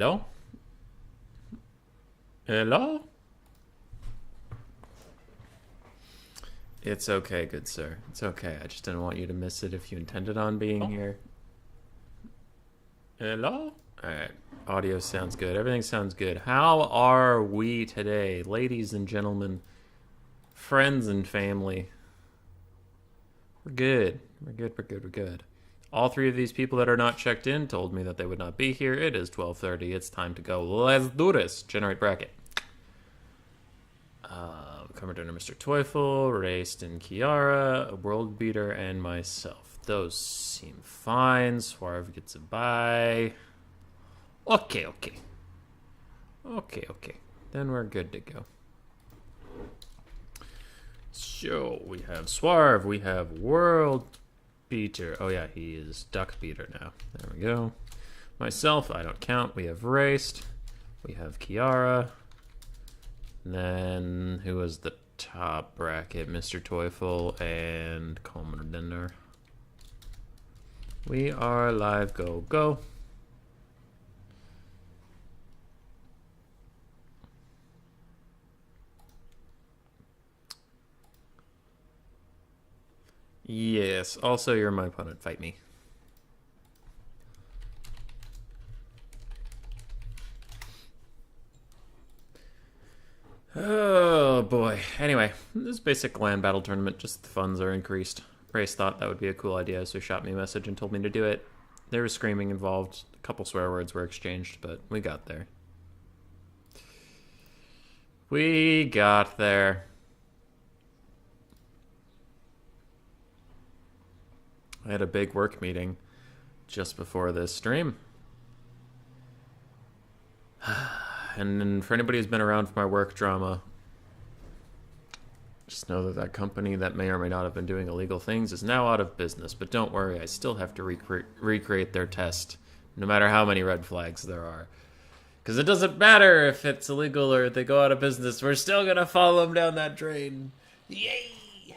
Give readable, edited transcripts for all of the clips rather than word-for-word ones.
Hello? Hello? It's okay, good sir. It's okay. I just didn't want you to miss it if you intended on being here. Hello? Alright. Audio sounds good. Everything sounds good. How are we today, ladies and gentlemen, friends and family? We're good. We're good, we're good, we're good. All three of these people that are not checked in told me that they would not be here. It is 12:30. It's time to go. Let's do this. Generate bracket. Commodore Mr. Teufel, Raest and Kiara, a world beater, and myself. Those seem fine. Swarv gets a bye. Okay. Then we're good to go. So, we have Swarv, we have world beater. Oh yeah, he is duck beater now. There we go. Myself, I don't count. We have Raest. We have Kiara. And then, who was the top bracket? Mr. Teufel and Commodore. We are live. Go, go. Yes, also you're my opponent. Fight me. Oh boy. Anyway, this basic land battle tournament, just the funds are increased. Race thought that would be a cool idea, so he shot me a message and told me to do it. There was screaming involved. A couple swear words were exchanged, but we got there. We got there. I had a big work meeting just before this stream. And for anybody who's been around for my work drama, just know that that company that may or may not have been doing illegal things is now out of business. But don't worry, I still have to recreate their test, no matter how many red flags there are. Because it doesn't matter if it's illegal or if they go out of business, we're still going to follow them down that drain. Yay!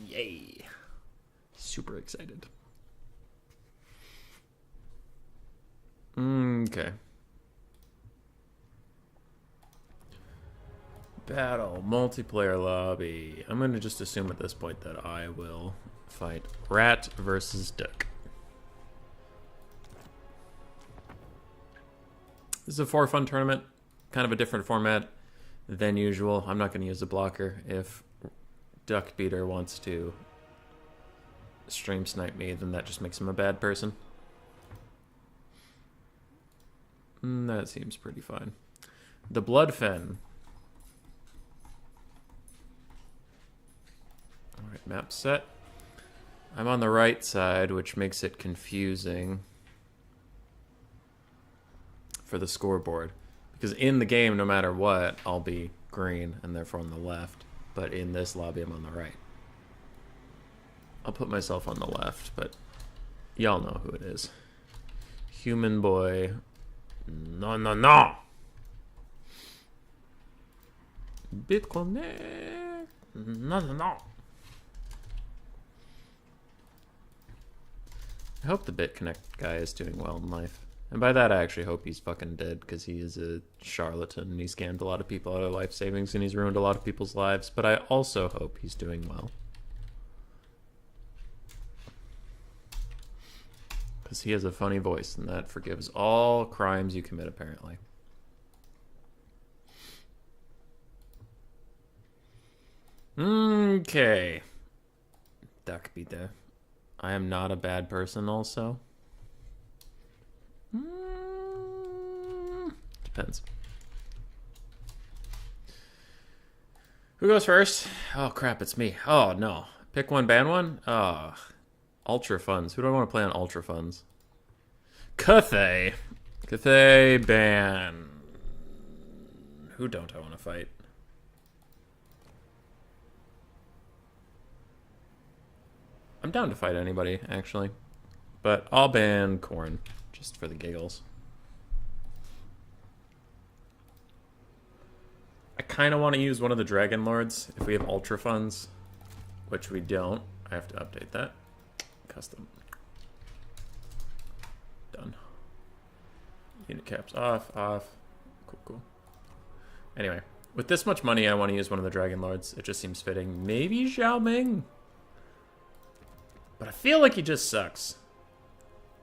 Yay! Super excited. Okay. Battle, multiplayer lobby. I'm going to just assume at this point that I will fight Rat versus Duck. This is a for fun tournament, kind of a different format than usual. I'm not going to use a blocker. If Duck Beater wants to stream snipe me, then that just makes him a bad person. That seems pretty fine. The Bloodfen. Alright, map set. I'm on the right side, which makes it confusing for the scoreboard. Because in the game, no matter what, I'll be green, and therefore on the left. But in this lobby, I'm on the right. I'll put myself on the left, but y'all know who it is. Human boy. No. Bitcoin. No. I hope the BitConnect guy is doing well in life. And by that, I actually hope he's fucking dead, because he is a charlatan, and he scammed a lot of people out of life savings, and he's ruined a lot of people's lives. But I also hope he's doing well. Because he has a funny voice, and that forgives all crimes you commit, apparently. Okay. Duck beat there. I am not a bad person, also. Depends. Who goes first? Oh, crap, it's me. Oh, no. Pick one, ban one? Oh. Ultra funds. Who do I want to play on ultra funds? Cathay. Cathay ban. Who don't I want to fight? I'm down to fight anybody, actually. But I'll ban Corn, just for the giggles. I kind of want to use one of the Dragon Lords if we have ultra funds, which we don't. I have to update that. Custom. Done. Unit caps off, off. Cool, cool. Anyway, with this much money, I want to use one of the Dragon Lords. It just seems fitting. Maybe Xiao Ming? But I feel like he just sucks.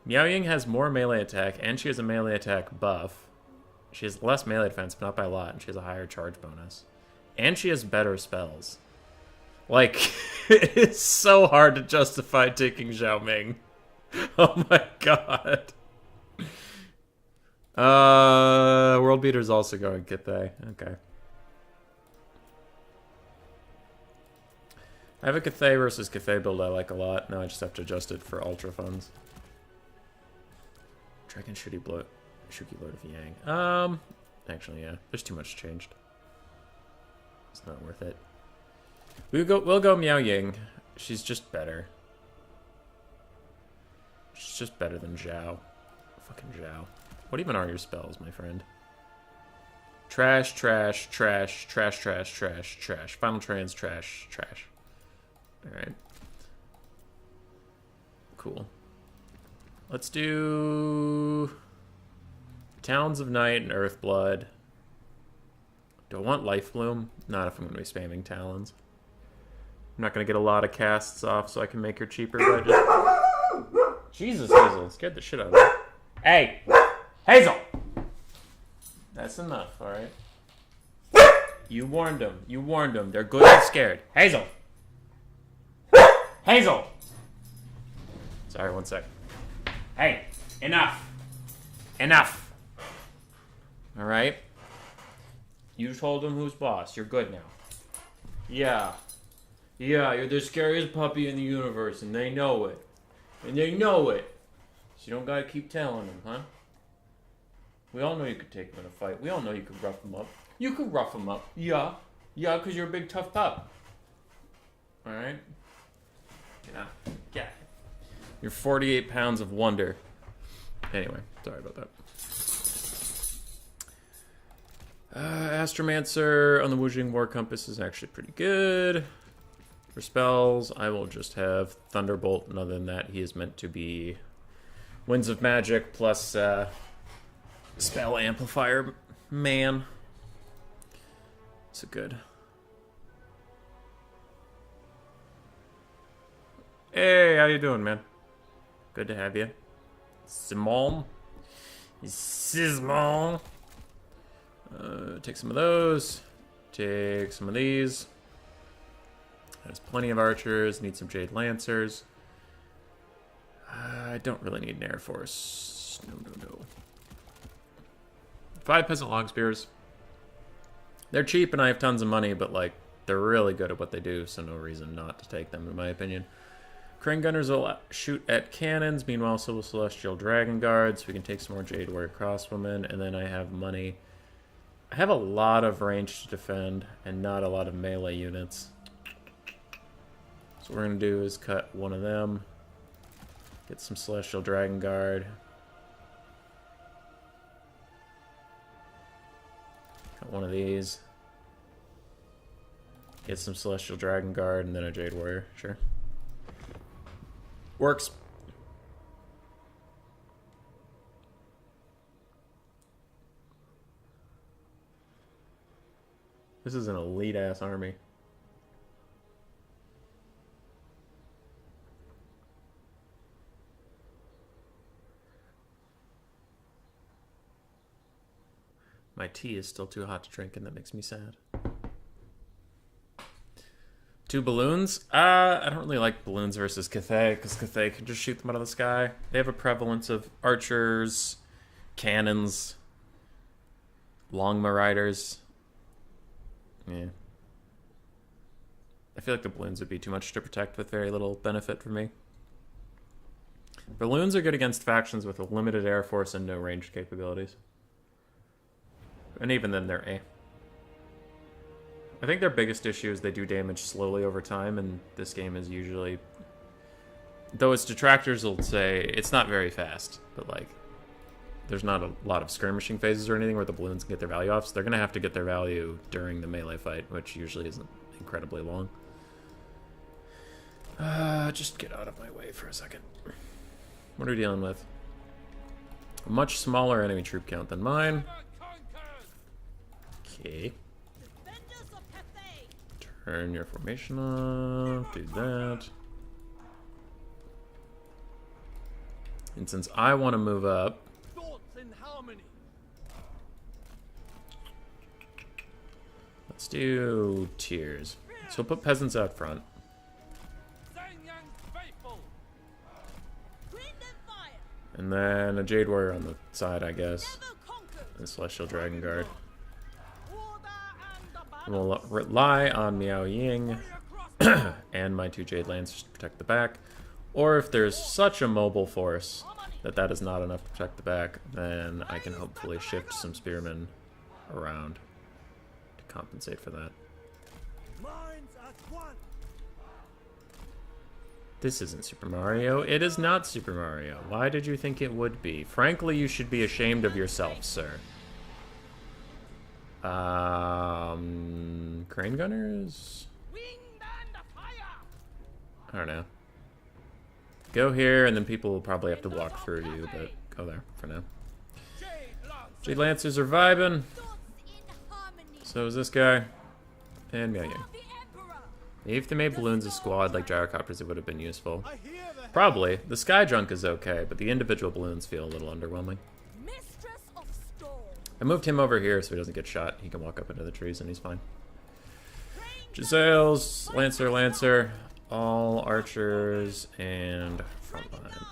Miao Ying has more melee attack, and she has a melee attack buff. She has less melee defense, but not by a lot, and she has a higher charge bonus. And she has better spells. Like, it's so hard to justify taking Xiao Ming. Oh my god. World Beater's also going Cathay. Okay. I have a Cathay versus Cathay build I like a lot. Now I just have to adjust it for Ultra funds. Dragon Shuki Lord of Yang. Actually, yeah. There's too much changed. It's not worth it. We'll go Miao Ying. She's just better. She's just better than Zhao. Fucking Zhao. What even are your spells, my friend? Trash, trash, trash, trash, trash, trash, trash. Final trans, trash, trash. Alright. Cool. Let's do Talons of Night and Earthblood. Do I want Life Bloom? Not if I'm going to be spamming Talons. I'm not going to get a lot of casts off so I can make her cheaper, but just... Jesus, Hazel. Scared the shit out of me. Hey! Hazel! That's enough, alright? You warned them. You warned them. They're good and scared. Hazel! Hazel! Sorry, one sec. Hey! Enough! Enough! Alright? You told them who's boss. You're good now. Yeah. Yeah, you're the scariest puppy in the universe, and they know it. And they know it. So you don't gotta keep telling them, huh? We all know you could take them in a fight. We all know you could rough them up. You could rough them up. Yeah. Yeah, because you're a big, tough pup. Alright? Yeah. Yeah. You're 48 pounds of wonder. Anyway, sorry about that. Astromancer on the Wujing War Compass is actually pretty good. For spells, I will just have Thunderbolt, and other than that, he is meant to be Winds of Magic plus Spell Amplifier Man. So good. Hey, how you doing, man? Good to have you. Simon. Simon. Take some of those. Take some of these. Has plenty of archers. Need some Jade Lancers. I don't really need an Air Force. No. 5 Peasant Long Spears. They're cheap and I have tons of money, but like they're really good at what they do, so no reason not to take them, in my opinion. Crane Gunners will shoot at cannons. Meanwhile, Civil Celestial Dragon Guards. We can take some more Jade Warrior Crossbowmen, and then I have money. I have a lot of range to defend and not a lot of melee units. So what we're going to do is cut one of them. Get some Celestial Dragon Guard. Cut one of these. Get some Celestial Dragon Guard and then a Jade Warrior. Sure. Works. This is an elite-ass army. My tea is still too hot to drink, and that makes me sad. 2 balloons? I don't really like balloons versus Cathay, because Cathay can just shoot them out of the sky. They have a prevalence of archers, cannons, longma riders. Yeah. I feel like the balloons would be too much to protect with very little benefit for me. Balloons are good against factions with a limited air force and no ranged capabilities. And even then, they're eh. I think their biggest issue is they do damage slowly over time, and this game is usually... Though its detractors will say it's not very fast, but like, there's not a lot of skirmishing phases or anything where the balloons can get their value off, so they're going to have to get their value during the melee fight, which usually isn't incredibly long. Just get out of my way for a second. What are we dealing with? A much smaller enemy troop count than mine. Okay. Turn your formation off. Do that. And since I want to move up, let's do tiers. So we'll put peasants out front. And then a Jade Warrior on the side, I guess. And Celestial Dragon Guard. And we'll rely on Miao Ying and my 2 Jade Lancers to protect the back. Or if there's such a mobile force that that is not enough to protect the back, then I can hopefully shift some spearmen around to compensate for that. This isn't Super Mario. It is not Super Mario. Why did you think it would be? Frankly, you should be ashamed of yourself, sir. Crane gunners? I don't know. Go here, and then people will probably have to walk through you, but go there for now. Jade Lancers are vibing. So is this guy. And Miao Ying. If they made balloons a squad like gyrocopters, it would have been useful. Probably. The sky junk is okay, but the individual balloons feel a little underwhelming. I moved him over here so he doesn't get shot. He can walk up into the trees and he's fine. Giselles, Lancer, all archers, and frontline.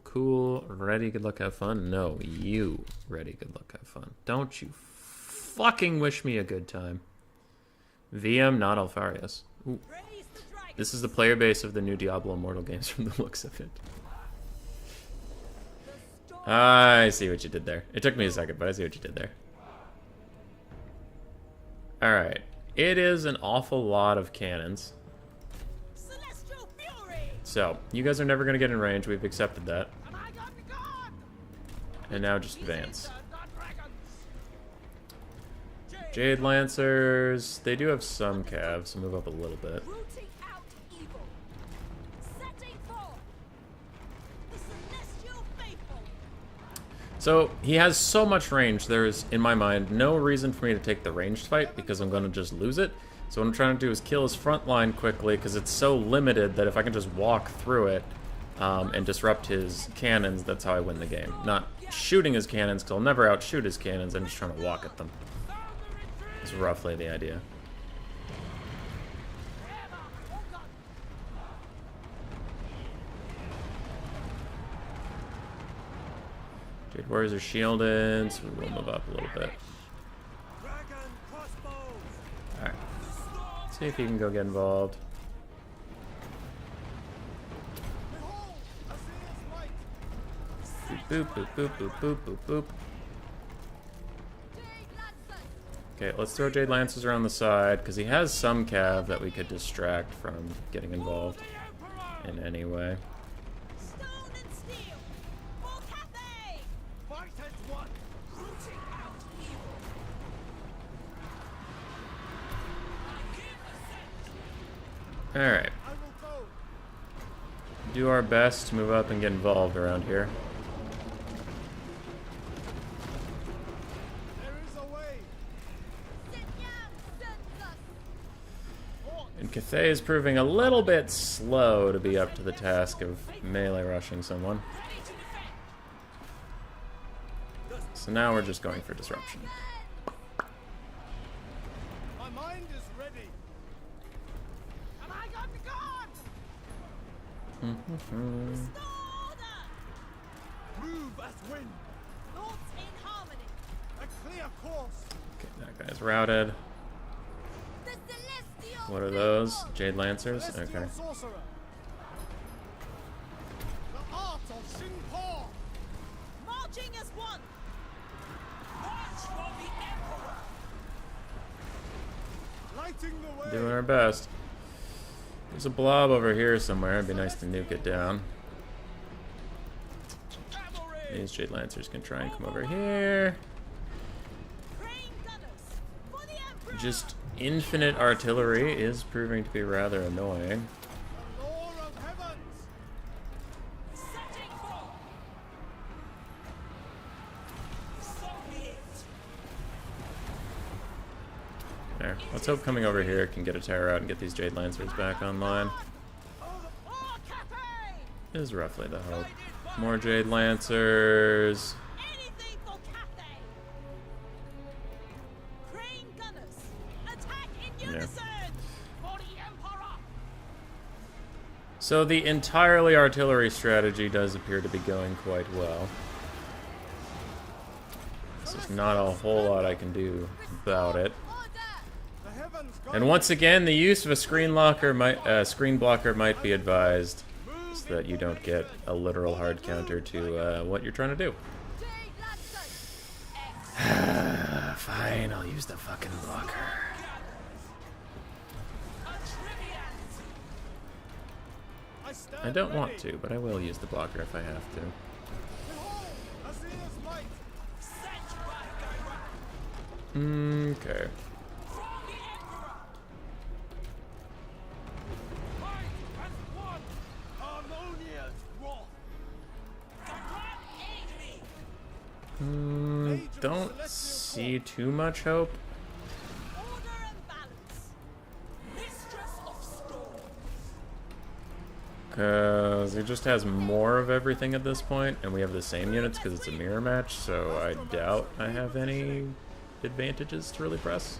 Cool. Ready, good luck, have fun? No, you. Ready, good luck, have fun. Don't you fucking wish me a good time. VM, not Alfarius. Ooh. This is the player base of the new Diablo Immortal games from the looks of it. I see what you did there. It took me a second, but I see what you did there. Alright. It is an awful lot of cannons. So, you guys are never going to get in range. We've accepted that. And now just advance. Jade Lancers, they do have some calves, so move up a little bit. So, he has so much range, there's, in my mind, no reason for me to take the ranged fight, because I'm going to just lose it. So what I'm trying to do is kill his front line quickly, because it's so limited that if I can just walk through it and disrupt his cannons, that's how I win the game. Not shooting his cannons, because I'll never outshoot his cannons, I'm just trying to walk at them. That's roughly the idea. Jade Warriors are shielded, so we will move up a little bit. Alright. See if he can go get involved. Boop, boop, boop, boop, boop, boop, boop. Okay, let's throw Jade Lancers around the side, because he has some cav that we could distract from getting involved in any way. Alright. Do our best to move up and get involved around here. And Cathay is proving a little bit slow to be up to the task of melee rushing someone. So now we're just going for disruption. My mind is ready. And I got the guard. Move as wind. Thoughts in harmony. A clear course. Okay, that guy's routed. What are those? Jade Lancers? Okay. The art of Shin Po. Marching as one. March for the Emperor. Lighting the way. Doing our best. There's a blob over here somewhere. It'd be nice to nuke it down. These Jade Lancers can try and come over here. Just infinite artillery is proving to be rather annoying. There. Let's hope coming over here can get a terror out and get these Jade Lancers back online. Is roughly the hope. More Jade Lancers. Anything for Cathay! Crane gunners, attack in unison! For the Emperor! So the entirely artillery strategy does appear to be going quite well. There's not a whole lot I can do about it. And once again, the use of a screen blocker might be advised, so that you don't get a literal hard counter to what you're trying to do. Fine, I'll use the fucking blocker. I don't want to, but I will use the blocker if I have to. Okay. Don't see too much hope. Because he just has more of everything at this point, and we have the same units because it's a mirror match, so I doubt I have any advantages to really press.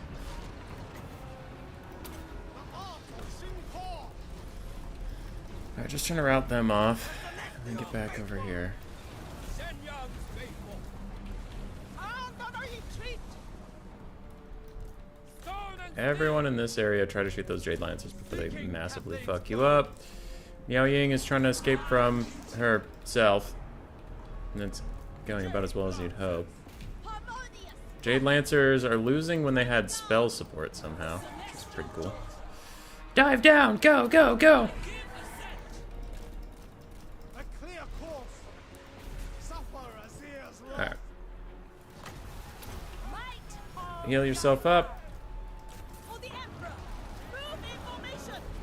Alright, just trying to route them off, and then get back over here. Everyone in this area try to shoot those Jade Lancers before they massively fuck you up. Miao Ying is trying to escape from herself, and it's going about as well as you'd hope. Jade Lancers are losing when they had spell support somehow, which is pretty cool. Dive down! Go, go, go! Alright. Heal yourself up.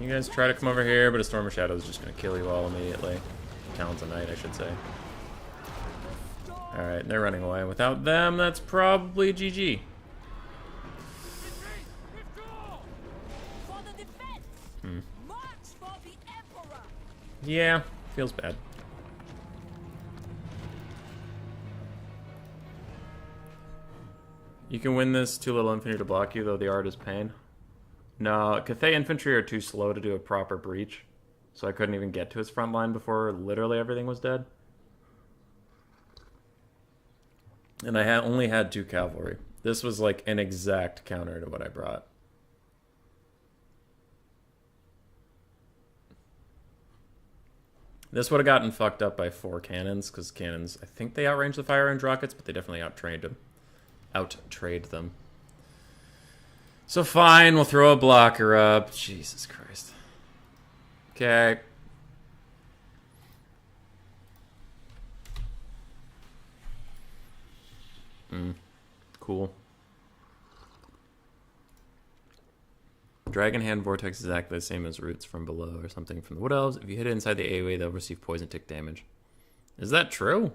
You guys try to come over here, but a Storm of Shadow is just going to kill you all immediately. Talons of Night, I should say. Alright, they're running away. Without them, that's probably GG. Yeah, feels bad. You can win this too little infantry to block you, though the art is pain. No, Cathay infantry are too slow to do a proper breach, so I couldn't even get to his front line before literally everything was dead. And I only had 2 cavalry. This was like an exact counter to what I brought. This would have gotten fucked up by 4 cannons, because cannons, I think they outranged the fire range rockets, but they definitely out-trade them. So fine, we'll throw a blocker up. Jesus Christ. Okay. Cool. Dragon Hand Vortex is exactly the same as Roots from below or something from the Wood Elves. If you hit it inside the AoE, they'll receive poison tick damage. Is that true?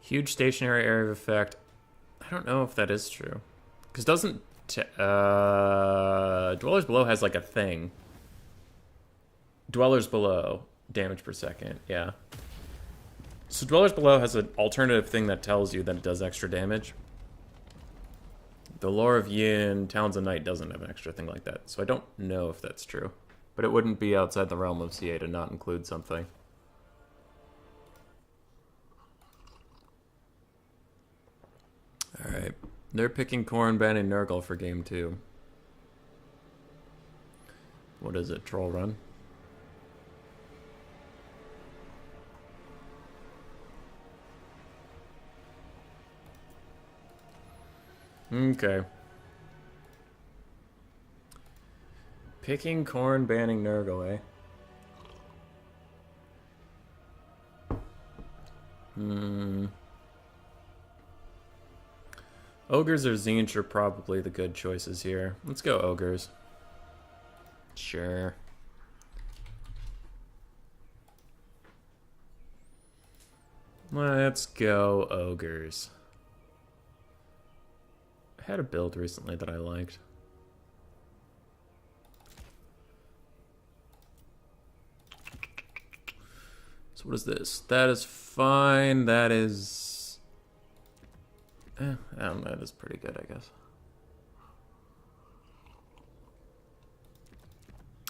Huge stationary area of effect. I don't know if that is true. Because doesn't... Dwellers Below has like a thing. Dwellers Below. Damage per second. Yeah. So Dwellers Below has an alternative thing that tells you that it does extra damage. The Lore of Yin, Talons of Night doesn't have an extra thing like that. So I don't know if that's true. But it wouldn't be outside the realm of CA to not include something. Alright. They're picking Kornban and Nurgle for game 2. What is it? Troll Run? Okay. Picking corn, banning Nurgle, eh? Ogres or Tzeentch are probably the good choices here. Let's go Ogres. Sure. Let's go Ogres. had a build recently that I liked. So what is this? That is fine. That is... that is pretty good, I guess.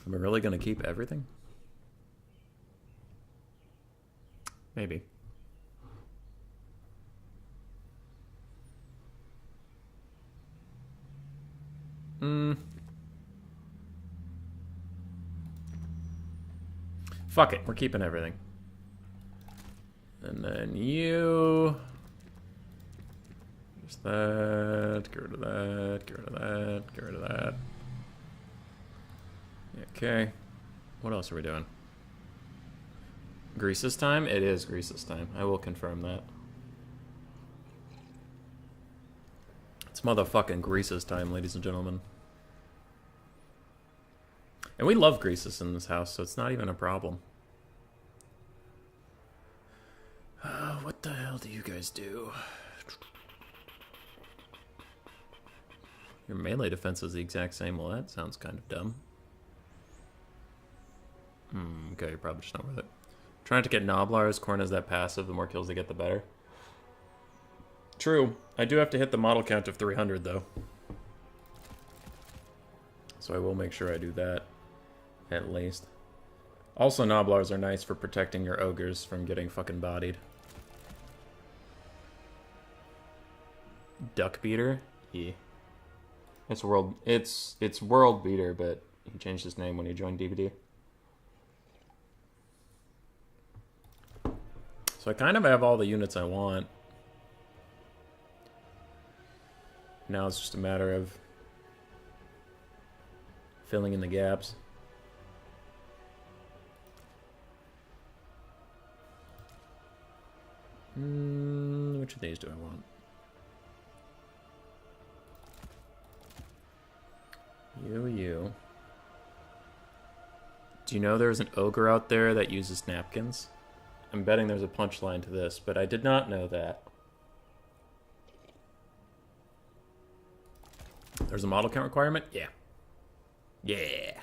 Am I really going to keep everything? Maybe. Fuck it, we're keeping everything. And then you... Just that, get rid of that, get rid of that, get rid of that. Okay. What else are we doing? Grease's time? It is Grease's time. I will confirm that. It's motherfucking Grease's time, ladies and gentlemen. And we love Greases in this house, so it's not even a problem. What the hell do you guys do? Your melee defense is the exact same. Well, that sounds kind of dumb. Okay, probably just not worth it. Trying to get Noblars. Corn has that passive. The more kills they get, the better. True. I do have to hit the model count of 300, though. So I will make sure I do that. At least. Also, Noblars are nice for protecting your ogres from getting fucking bodied. Duck Beater? Yeah. It's World Beater, but he changed his name when he joined DVD. So I kind of have all the units I want. Now it's just a matter of filling in the gaps. Which of these do I want? You. Do you know there's an ogre out there that uses napkins? I'm betting there's a punchline to this, but I did not know that. There's a model count requirement? Yeah. Yeah.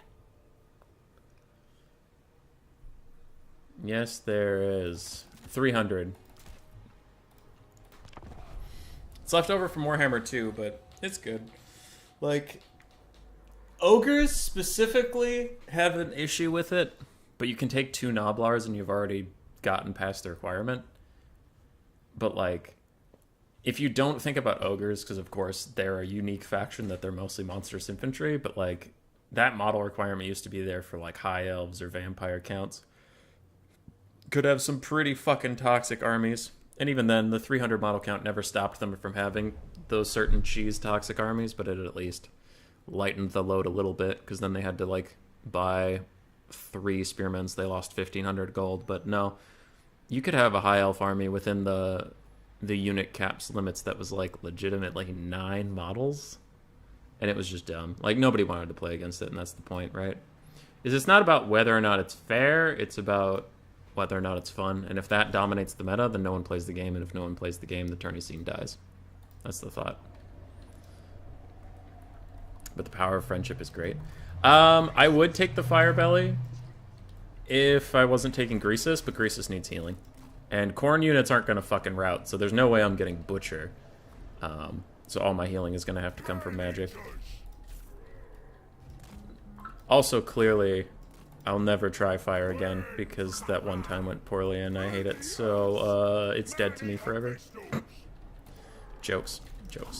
Yes, there is. 300. It's left over from Warhammer 2, but it's good. Like, ogres specifically have an issue with it, but you can take 2 Noblars and you've already gotten past the requirement. But, like, if you don't think about ogres, because, of course, they're a unique faction that they're mostly monstrous infantry, but, like, that model requirement used to be there for, like, high elves or vampire counts. Could have some pretty fucking toxic armies. And even then, the 300 model count never stopped them from having those certain cheese toxic armies, but it at least lightened the load a little bit, because then they had to, like, buy 3 spearmen, so they lost 1,500 gold. But no, you could have a high elf army within the unit caps limits that was, like, legitimate, like, 9 models, and it was just dumb. Like, nobody wanted to play against it, and that's the point, right? It's not about whether or not it's fair, it's about whether or not it's fun. And if that dominates the meta, then no one plays the game, and if no one plays the game, the tourney scene dies. That's the thought. But the power of friendship is great. I would take the Fire Belly if I wasn't taking Greasus, but Greasus needs healing. And Corn units aren't going to fucking route, so there's no way I'm getting Butcher. So all my healing is going to have to come from magic. Also, clearly, I'll never try fire again, because that one time went poorly and I hate it, so it's dead to me forever. Jokes.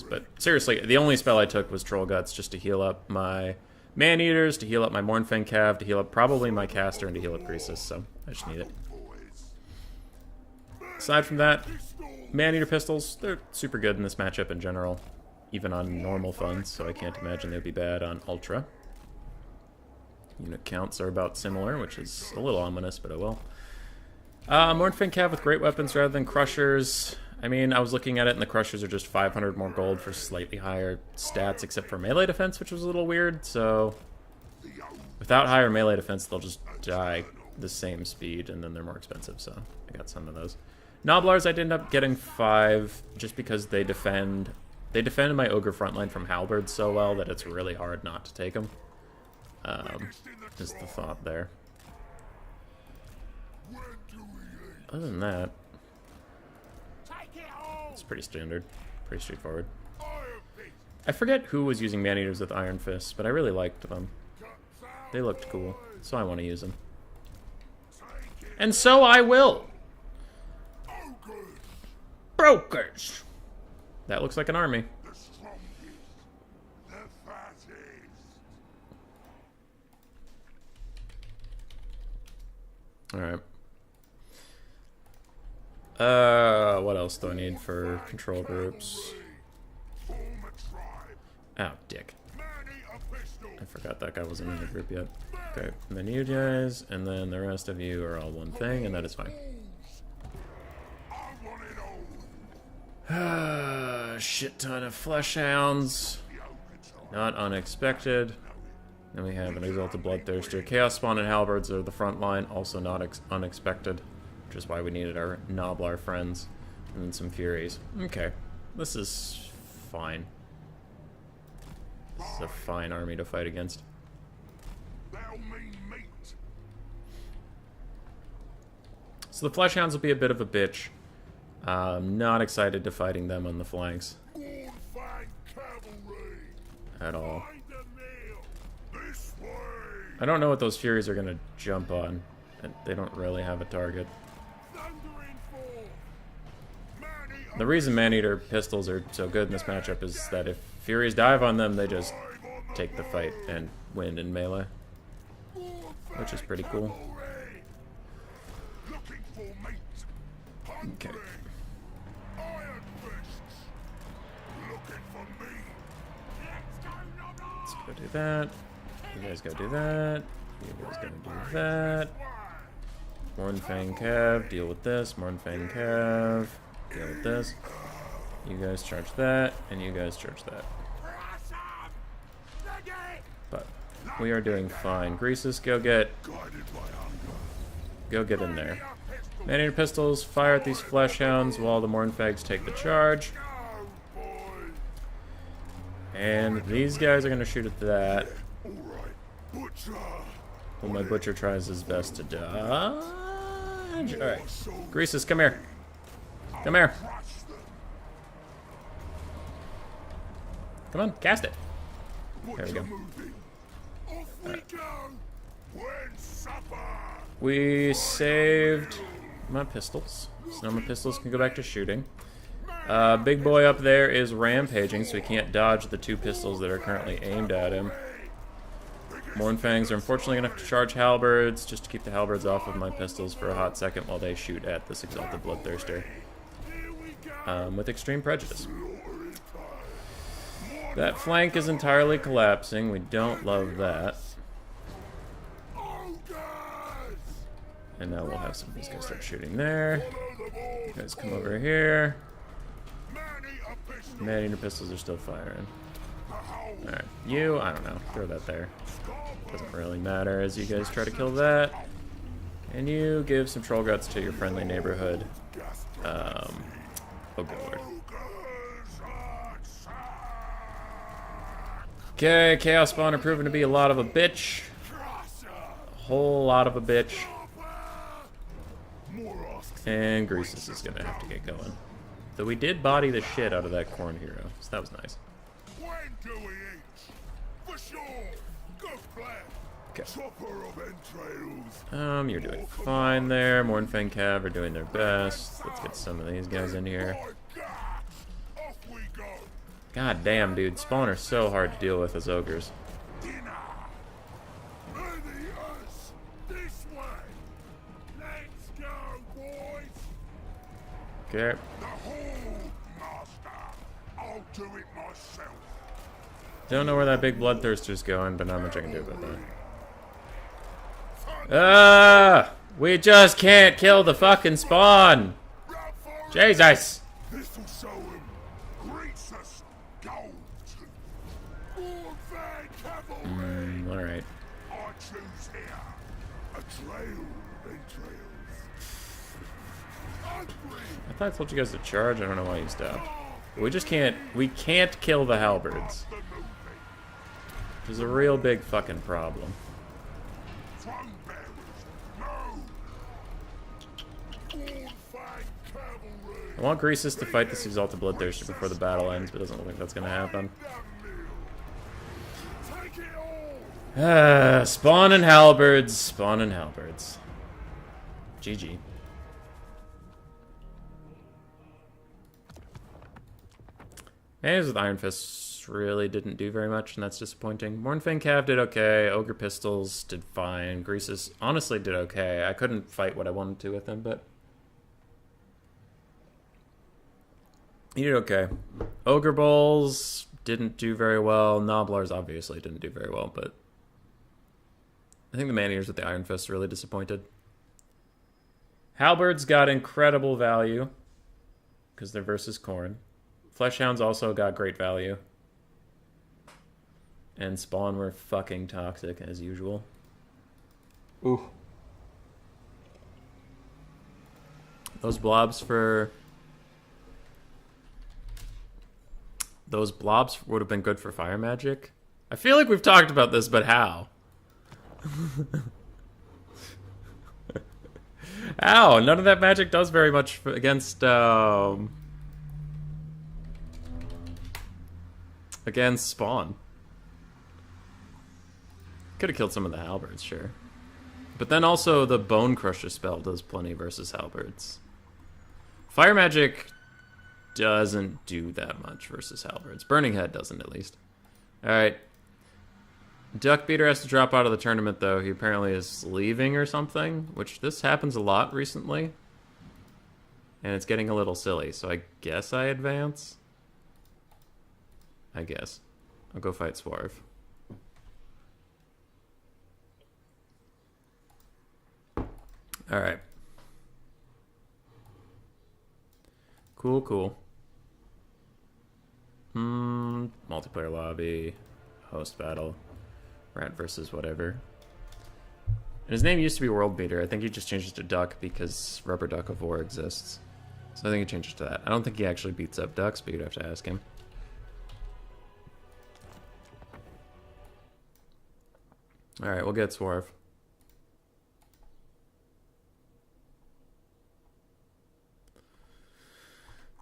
But seriously, the only spell I took was Troll Guts, just to heal up my Man-Eaters, to heal up my Mournfang Cav, to heal up probably my Caster, and to heal up Greasus, so I just need it. Aside from that, Man-Eater pistols, they're super good in this matchup in general, even on normal funds, so I can't imagine they'd be bad on Ultra. Unit counts are about similar, which is a little ominous, but oh well. Mournfang Cav with great weapons rather than Crushers. I mean, I was looking at it, and the Crushers are just 500 more gold for slightly higher stats, except for melee defense, which was a little weird, so without higher melee defense, they'll just die the same speed, and then they're more expensive, so I got some of those. Noblars, I did end up getting 5, just because they defend They defended my ogre front line from halberds so well that it's really hard not to take them. Is the thought there. Other than that, it's pretty standard, pretty straightforward. I forget who was using man-eaters with iron fists, but I really liked them. They looked cool, so I want to use them. And so I will! Brokers! That looks like an army. Alright. What else do I need for control groups? Oh, dick. I forgot that guy wasn't in the group yet. Okay, and then you guys, and then the rest of you are all one thing, and that is fine. Shit ton of flesh hounds. Not unexpected. Then we have an Exalted Bloodthirster. Chaos Spawn and Halberds are the front line, also not unexpected. Which is why we needed our Noblar friends. And then some Furies. Okay. This is fine. This is a fine army to fight against. So the Fleshhounds will be a bit of a bitch. Not excited to fighting them on the flanks. At all. I don't know what those Furies are going to jump on. They don't really have a target. The reason Man-Eater pistols are so good in this matchup is that if Furies dive on them, they just take the fight and win in melee. Which is pretty cool. Okay. Let's go do that. You guys go do that. You guys go do that. Mornfang Cav, deal with this. Mornfang Cav, deal with this. You guys charge that, and you guys charge that. But we are doing fine. Greases, go get in there. Man-Eater pistols, fire at these flesh hounds while the Mornfags take the charge. And these guys are going to shoot at that. Well, my butcher tries his best to dodge. Alright. Greases, come here. Come here. Come on, cast it. There we go. Right. We saved my pistols. So now my pistols can go back to shooting. Big boy up there is rampaging, so he can't dodge the two pistols that are currently aimed at him. Mornfangs are unfortunately going to have to charge halberds, just to keep the halberds off of my pistols for a hot second while they shoot at this Exalted Bloodthirster. With extreme prejudice. That flank is entirely collapsing. We don't love that. And now we'll have some of these guys start shooting there. You guys come over here. Man-Eater pistols are still firing. Alright, you, I don't know, throw that there. Doesn't really matter as you guys try to kill that. And you give some troll guts to your friendly neighborhood. Oh good lord. Okay, Chaos Spawn are proven to be a lot of a bitch. A whole lot of a bitch. And Greases is gonna have to get going. Though we did body the shit out of that corn hero, so that was nice. Okay. You're doing fine there. Mornfang Cav are doing their best. Let's get some of these guys in here. God damn, dude. Spawn are so hard to deal with as ogres. Okay. Don't know where that big bloodthirster's going, but not much I can do about that. We just can't kill the fucking spawn. Jesus. Alright. I thought I told you guys to charge. I don't know why you stopped. We just can't... We can't kill the halberds. Which is a real big fucking problem. I want Greasus to fight this Exalted Bloodthirster before the battle ends, but it doesn't look like that's gonna happen. Spawn and halberds. Spawn and halberds. GG. Maze with Iron Fists really didn't do very much, and that's disappointing. Mornfang Cav did okay. Ogre Pistols did fine. Greasus honestly did okay. I couldn't fight what I wanted to with him, but he did okay. Ogre Bowls didn't do very well. Nobblers obviously didn't do very well, but I think the Man-Eaters with the Iron Fist really disappointed. Halberds got incredible value because they're versus Khorne. Fleshhounds also got great value. And Spawn were fucking toxic as usual. Ooh. Those blobs would have been good for fire magic. I feel like we've talked about this, but how? Ow, none of that magic does very much against Spawn. Could have killed some of the halberds, sure. But then also the Bone Crusher spell does plenty versus halberds. Fire magic doesn't do that much versus halberds. Burning Head doesn't, at least. Alright. Duckbeater has to drop out of the tournament, though. He apparently is leaving or something, which this happens a lot recently. And it's getting a little silly, so I guess I advance. I guess. I'll go fight Swarv. Alright. Cool, cool. Multiplayer lobby. Host battle. Rat versus whatever. And his name used to be World Beater. I think he just changed it to Duck because Rubber Duck of War exists. So I think he changed it to that. I don't think he actually beats up ducks, but you'd have to ask him. Alright, we'll get Swarv.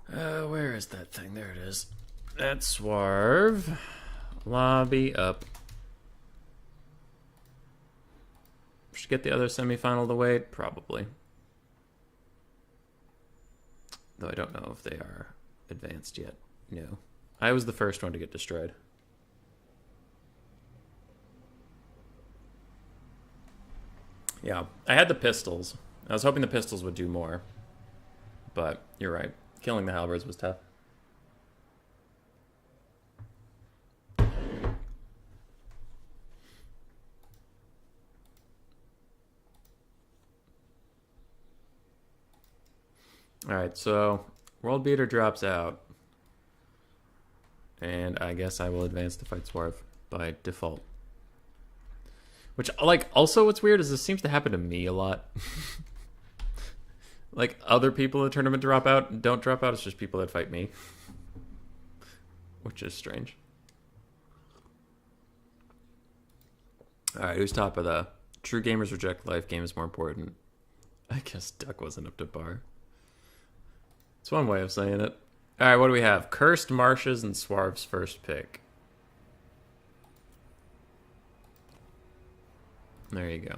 Where is that thing? There it is. That's Swarv. Lobby up. Should get the other semifinal to wait? Probably. Though I don't know if they are advanced yet. No. I was the first one to get destroyed. Yeah, I had the pistols. I was hoping the pistols would do more. But you're right. Killing the halberds was tough. Alright, so World Beater drops out. And I guess I will advance to fight Swarv by default. Which, like, also what's weird is this seems to happen to me a lot. Like, other people in the tournament drop out and don't drop out. It's just people that fight me. Which is strange. Alright, who's top of the... True gamers reject life, game is more important. I guess Duck wasn't up to par. It's one way of saying it. Alright, what do we have? Cursed Marshes and Swarv's first pick. There you go.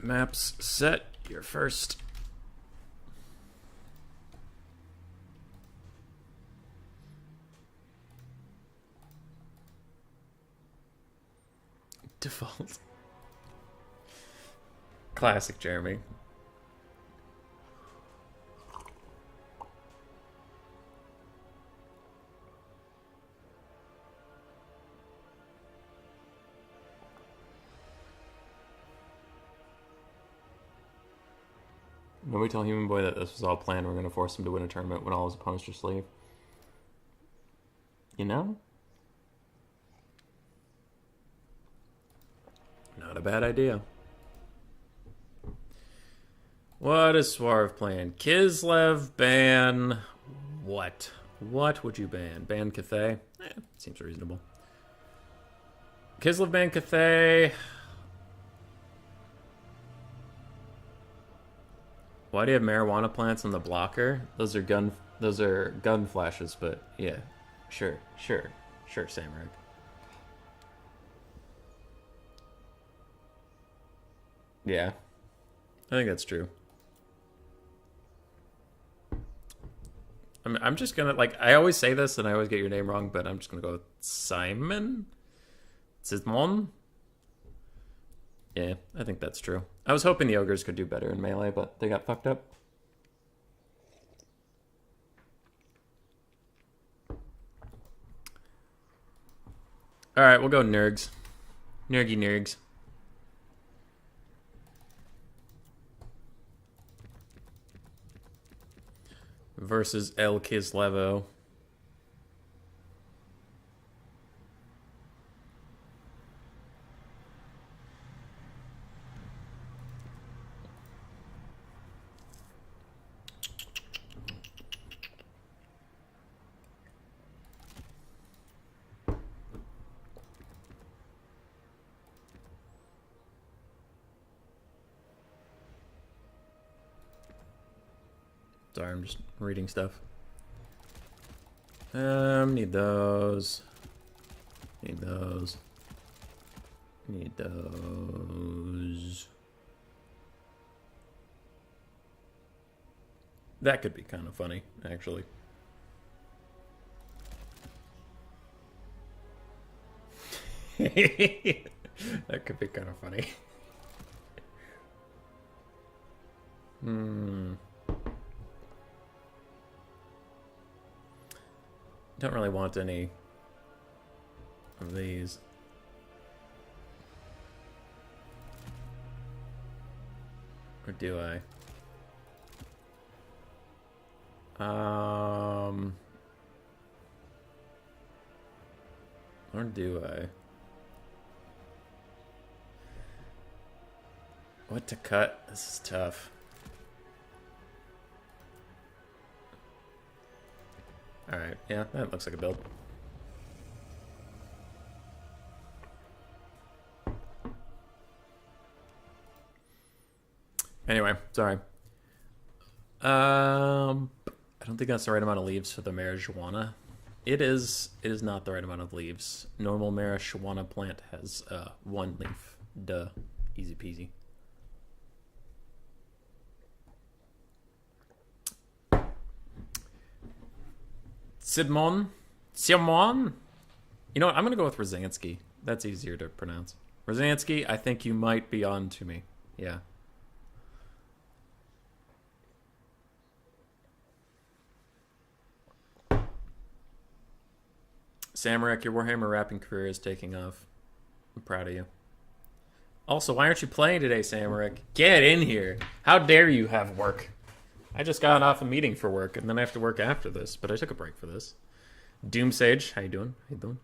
Maps set. Your first. Default. Classic Jeremy. Nobody tell Human Boy that this was all planned. We're going to force him to win a tournament when all his opponents just leave. You know? Not a bad idea. What is Swarv playing? Kislev ban... What? What would you ban? Ban Cathay? Seems reasonable. Kislev ban Cathay... Why do you have marijuana plants on the blocker? Those are gun flashes, but yeah. Sure, Samrak. Yeah. I think that's true. I'm just gonna, like, I always say this and I always get your name wrong, but I'm just gonna go with Simon? Simon? Yeah, I think that's true. I was hoping the ogres could do better in melee, but they got fucked up. Alright, we'll go Nergs. Nergs. Versus El Kislevo. Sorry, I'm just reading stuff. Need those. Need those. Need those. That could be kind of funny, actually. That could be kind of funny. Don't really want any of these. Or do I? Or do I? What to cut? This is tough. Alright, yeah, that looks like a build. Anyway, sorry. I don't think that's the right amount of leaves for the marijuana. It is not the right amount of leaves. Normal marijuana plant has 1 leaf. Duh. Easy peasy. Simon? You know what? I'm going to go with Rosansky. That's easier to pronounce. Rosansky, I think you might be on to me. Yeah. Samrak, your Warhammer rapping career is taking off. I'm proud of you. Also, why aren't you playing today, Samrak? Get in here. How dare you have work? I just got off a meeting for work, and then I have to work after this, but I took a break for this. Doom Sage, how you doing? How you doing?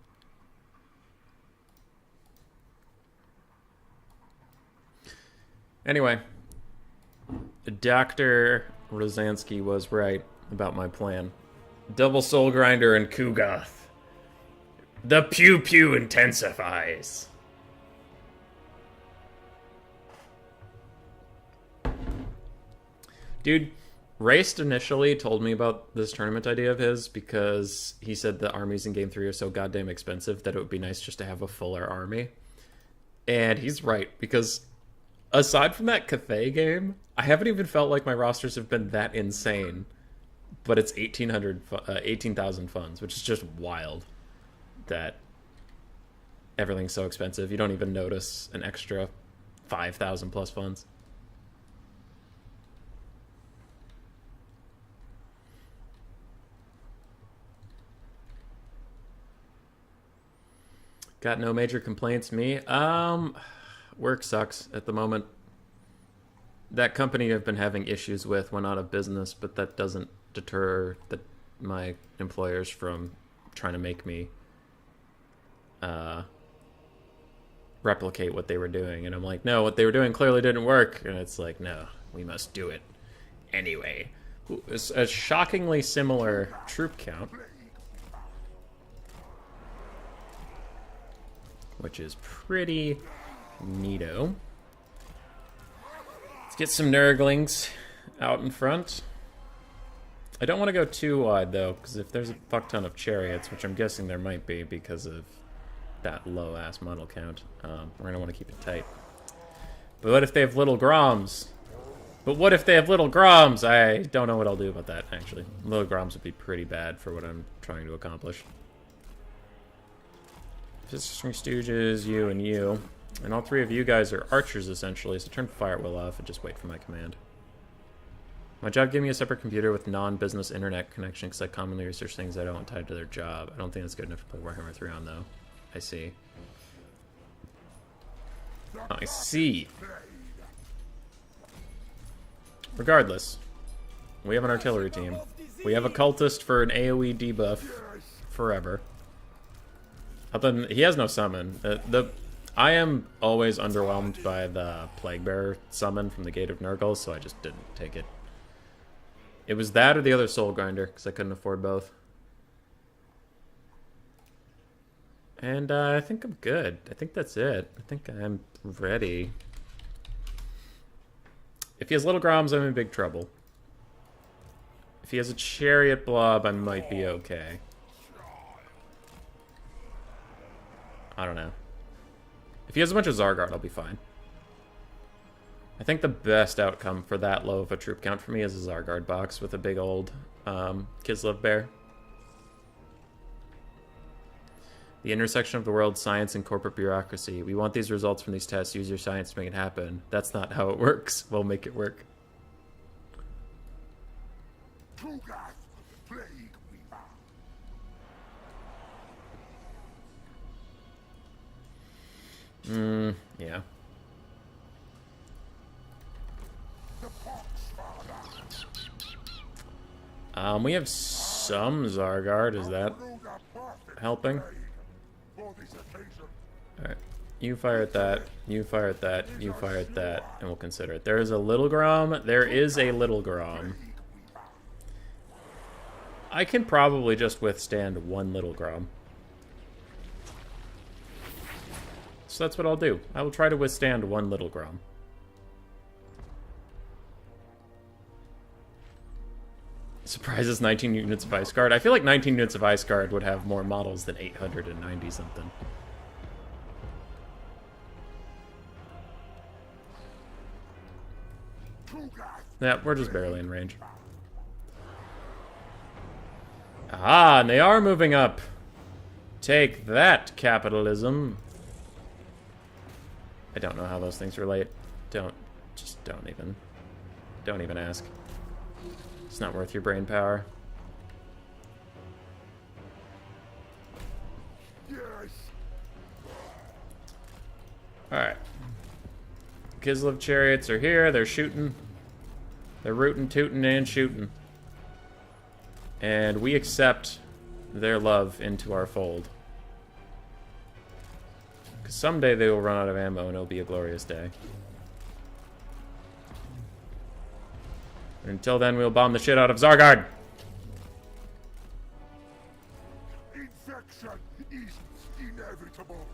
Anyway, Dr. Rosansky was right about my plan. Double Soul Grinder and Kugoth. The pew pew intensifies. Dude, Raest initially told me about this tournament idea of his because he said the armies in Game 3 are so goddamn expensive that it would be nice just to have a fuller army. And he's right, because aside from that Cathay game, I haven't even felt like my rosters have been that insane. But it's 18,000 funds, which is just wild that everything's so expensive. You don't even notice an extra 5,000 plus funds. Got no major complaints, me. Work sucks at the moment. That company I've been having issues with went out of business, but that doesn't deter my employers from trying to make me replicate what they were doing. And I'm like, no, what they were doing clearly didn't work. And it's like, no, we must do it anyway. Ooh, it's a shockingly similar troop count, which is pretty neato. Let's get some Nurglings out in front. I don't want to go too wide, though, because if there's a fuck ton of chariots, which I'm guessing there might be because of that low-ass model count, we're going to want to keep it tight. But what if they have little Groms? I don't know what I'll do about that, actually. Little Groms would be pretty bad for what I'm trying to accomplish. Fistering Stooges, you, and you. And all three of you guys are archers, essentially, so turn Fire Will off and just wait for my command. My job gave me a separate computer with non-business internet connection because I commonly research things I don't want tied to their job. I don't think that's good enough to play Warhammer 3 on, though. I see. I see. Regardless, we have an artillery team. We have a cultist for an AoE debuff forever. Other than, he has no summon. I am always underwhelmed by the Plague Bearer summon from the Gate of Nurgle, so I just didn't take it. It was that or the other Soul Grinder, because I couldn't afford both. And I think I'm good. I think that's it. I think I'm ready. If he has little Groms, I'm in big trouble. If he has a Chariot Blob, I might be okay. I don't know. If he has a bunch of Zargard, I'll be fine. I think the best outcome for that low of a troop count for me is a Zargard box with a big old Kislev bear. The intersection of the world's science and corporate bureaucracy. We want these results from these tests. Use your science to make it happen. That's not how it works. We'll make it work. Yeah. We have some Zargard. Is that helping? Alright. You fire at that. You fire at that. You fire at that. And we'll consider it. There is a little Grom. There is a little Grom. I can probably just withstand one little Grom. So that's what I'll do. I will try to withstand one little Grom. Surprises 19 units of Ice Guard. I feel like 19 units of Ice Guard would have more models than 890 something. Yeah, we're just barely in range. Ah, and they are moving up. Take that, capitalism. I don't know how those things relate. Don't even ask. It's not worth your brain power. Yes. Alright. Kislev chariots are here. They're shooting. They're rootin', tootin', and shooting. And we accept their love into our fold. Because someday they will run out of ammo and it'll be a glorious day. And until then, we'll bomb the shit out of Zargard! Infection is inevitable.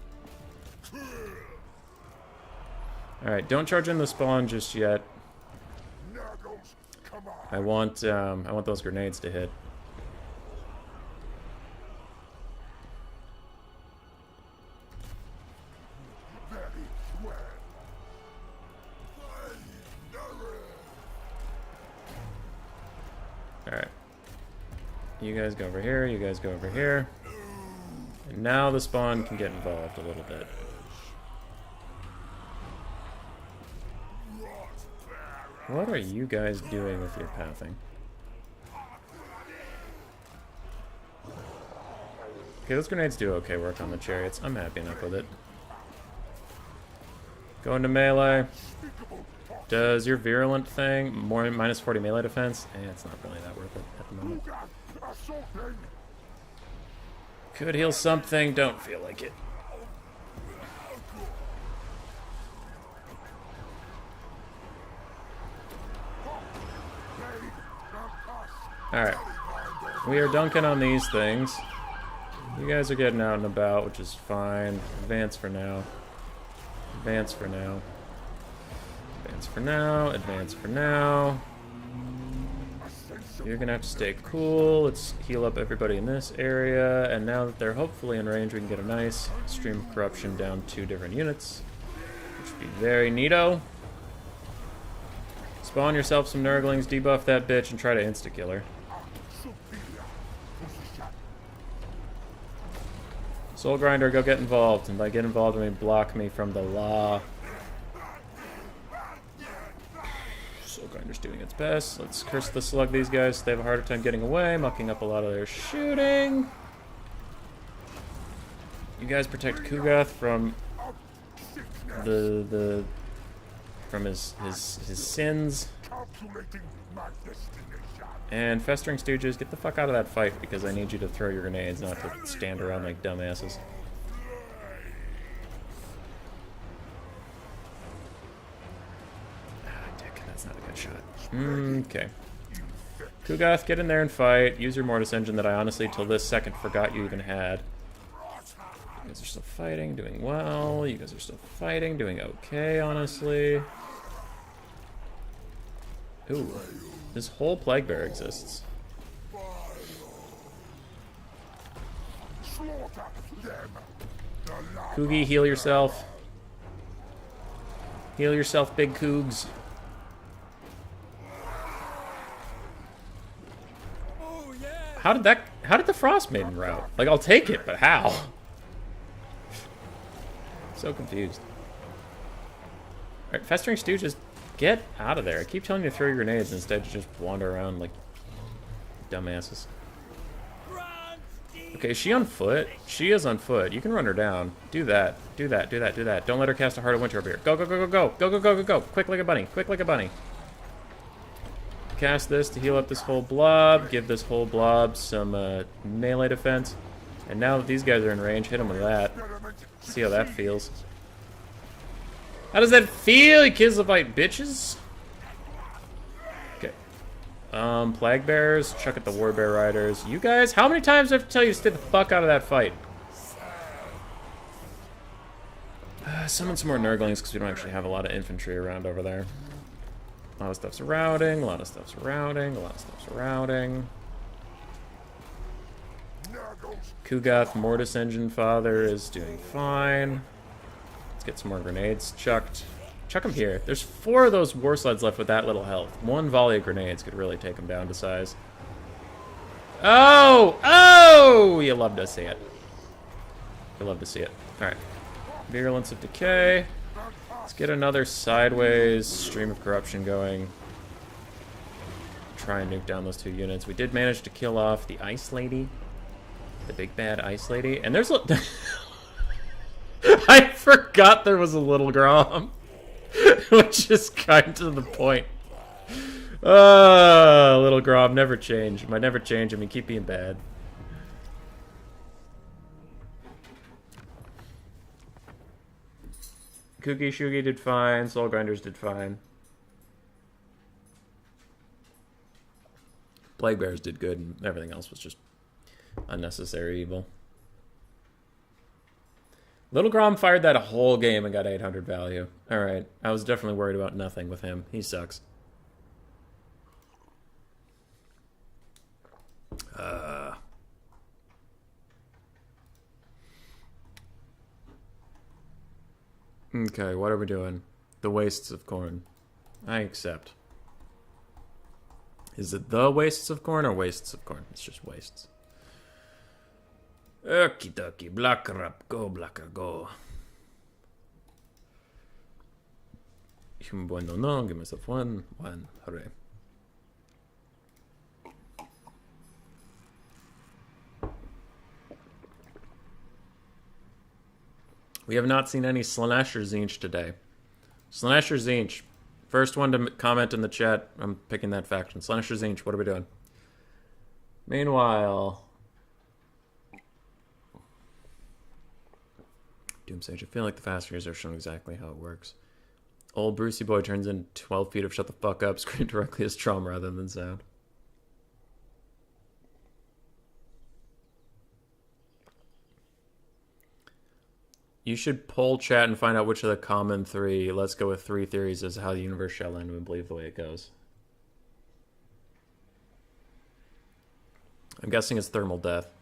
Alright, don't charge in the spawn just yet. Nuggles, come on. I want those grenades to hit. Very well. Alright. You guys go over here, you guys go over here. And now the spawn can get involved a little bit. What are you guys doing with your pathing? Okay, those grenades do okay work on the chariots. I'm happy enough with it. Go into melee. Does your virulent thing minus 40 melee defense? It's not really that worth it at the moment. Could heal something, don't feel like it. Alright. We are dunking on these things. You guys are getting out and about, which is fine. Advance for now. Advance for now. Advance for now. Advance for now. You're gonna have to stay cool. Let's heal up everybody in this area. And now that they're hopefully in range, we can get a nice stream of corruption down 2 different units. Which would be very neato. Spawn yourself some Nurglings, debuff that bitch, and try to insta-kill her. Soul Grinder, go get involved. And by get involved, I mean block me from the law. Soul Grinder's doing its best. Let's curse the slug these guys so they have a harder time getting away, mucking up a lot of their shooting. You guys protect Kugath from from his sins. And Festering Stooges, get the fuck out of that fight because I need you to throw your grenades, not to stand around like dumbasses. Ah, dick, that's not a good shot. Okay. Kugath, get in there and fight. Use your Mortis engine that I honestly, till this second, forgot you even had. You guys are still fighting, doing well. You guys are still fighting, doing okay, honestly. Ooh. This whole Plague Bear exists. Coogie, heal yourself. Heal yourself, big Cougs. How did the Frost Maiden route? Like, I'll take it, but how? So confused. Alright, Festering Stooges, get out of there. I keep telling you to throw your grenades instead you just wander around like dumbasses. Okay, is she on foot? She is on foot. You can run her down. Do that. Do that. Do that. Do that. Don't let her cast a Heart of Winter over here. Go, go, go, go, go. Go, go, go, go, go. Quick like a bunny. Quick like a bunny. Cast this to heal up this whole blob. Give this whole blob some melee defense. And now that these guys are in range, hit them with that. See how that feels. How does that feel, you kids of fight bitches? Okay. Plague Bears, chuck at the Warbear Riders. You guys, how many times do I have to tell you to stay the fuck out of that fight? Summon some more Nurglings, because we don't actually have a lot of infantry around over there. A lot of stuff's routing, a lot of stuff's routing, a lot of stuff's routing. Kugath, Mortis Engine Father, is doing fine. Let's get some more grenades chucked. Chuck them here. There's 4 of those war sleds left with that little health. 1 volley of grenades could really take them down to size. Oh! Oh! You love to see it. You love to see it. Alright. Virulence of Decay. Let's get another sideways stream of corruption going. Try and nuke down those 2 units. We did manage to kill off the Ice Lady. The big bad Ice Lady. And there's... I forgot there was a little Grom. Which is kind of the point. Little Grom, never change. Might never change him, you keep being bad. Cookie Shugi did fine, Soul Grinders did fine. Plague Bears did good, and everything else was just unnecessary evil. Little Grom fired that a whole game and got 800 value. Alright, I was definitely worried about nothing with him. He sucks. Okay, what are we doing? The Wastes of Corn. I accept. Is it the Wastes of Corn or Wastes of Corn? It's just Wastes. Okie dokie, Blacker up, go Blacker, go. Bueno, no, give myself one, hooray. We have not seen any Slanesher Zinch today. Slanesher Zinch, first one to comment in the chat. I'm picking that faction. Slanesher Zinch, what are we doing? Meanwhile, Doomsage, I feel like the fast years are showing exactly how it works. Old Brucey boy turns in 12 feet of shut the fuck up, scream directly as trauma rather than sound. You should poll chat and find out which of the common three. Let's go with 3 theories as how the universe shall end. We believe the way it goes. I'm guessing it's thermal death.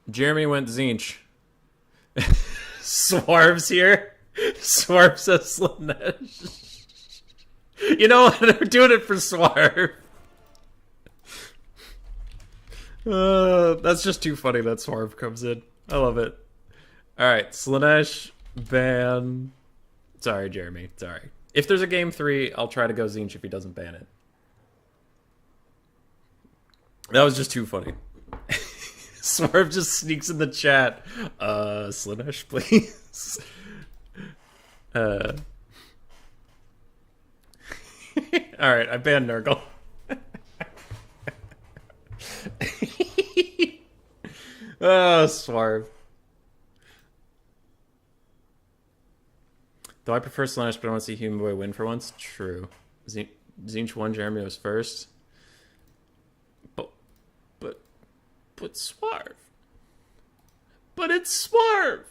Jeremy went Zinch. Swarv's here. Swarv says Slanesh. You know what? They're doing it for Swarv. That's just too funny that Swarv comes in. I love it. Alright, Slanesh, ban. Sorry, Jeremy. Sorry. If there's a game 3, I'll try to go Zinch if he doesn't ban it. That was just too funny. Swarv just sneaks in the chat. Slanesh, please. Alright, I banned Nurgle. Oh, Swarv. Though I prefer Slanesh, but I want to see Human Boy win for once. True. Zinch won, Jeremy was first. But Swarv. But it's Swarv.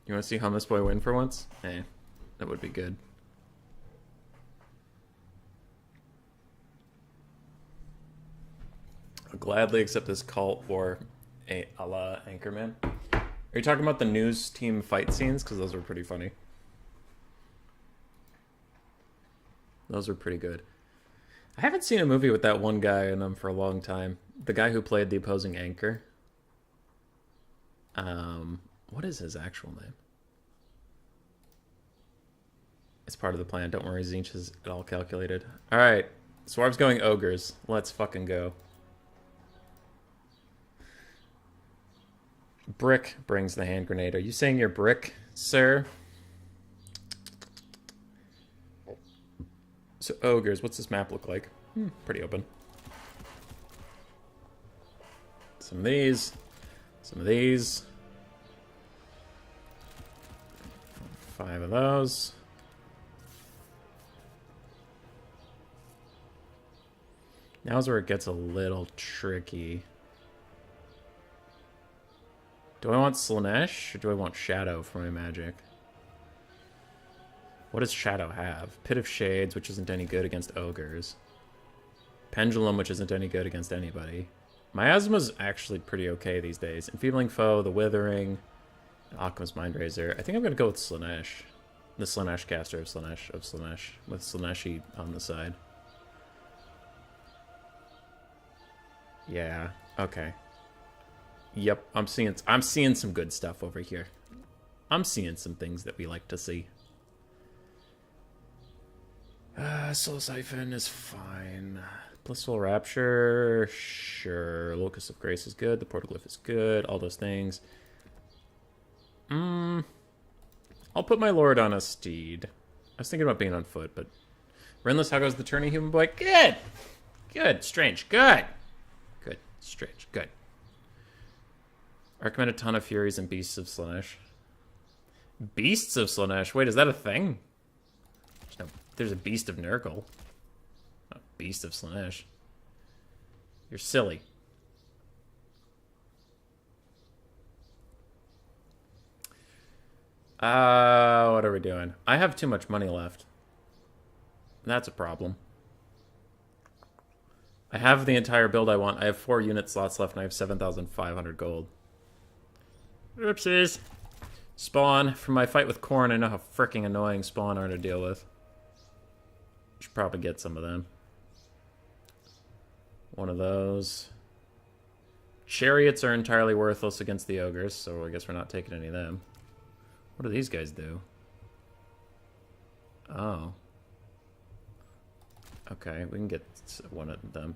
You want to see Hummus Boy win for once? Eh, that would be good. I'll gladly accept this cult war a la Anchorman. Are you talking about the news team fight scenes? Because those were pretty funny. Those were pretty good. I haven't seen a movie with that one guy in them for a long time. The guy who played the opposing anchor. What is his actual name? It's part of the plan. Don't worry, Zinch is it all calculated. Alright. Swarv's going ogres. Let's fucking go. Brick brings the hand grenade. Are you saying you're Brick, sir? So ogres, what's this map look like? Pretty open. Some of these. Some of these. 5 of those. Now's where it gets a little tricky. Do I want Slanesh or do I want Shadow for my magic? What does Shadow have? Pit of Shades, which isn't any good against ogres. Pendulum, which isn't any good against anybody. Miasma's actually pretty okay these days. Enfeebling Foe, the Withering, Alchemist Mindrazor. I think I'm going to go with Slanesh. The Slanesh caster of Slanesh. With Slaneshi on the side. Yeah, okay. Yep, I'm seeing some good stuff over here. I'm seeing some things that we like to see. Soul Siphon is fine. Blissful Rapture, sure. Locus of Grace is good. The Portoglyph is good. All those things. I'll put my Lord on a steed. I was thinking about being on foot, but... Renless, how goes the Tourney, Human Boy? Good! Good. Strange. Good! Good. Strange. Good. I recommend a ton of Furies and Beasts of Slanesh. Beasts of Slanesh? Wait, is that a thing? There's a Beast of Nurgle. A Beast of Slanesh. You're silly. What are we doing? I have too much money left. That's a problem. I have the entire build I want. I have 4 unit slots left and I have 7,500 gold. Oopsies. Spawn. From my fight with Corn, I know how freaking annoying Spawn are to deal with. Should probably get some of them. One of those. Chariots are entirely worthless against the ogres, so I guess we're not taking any of them. What do these guys do? Oh. Okay, we can get one of them.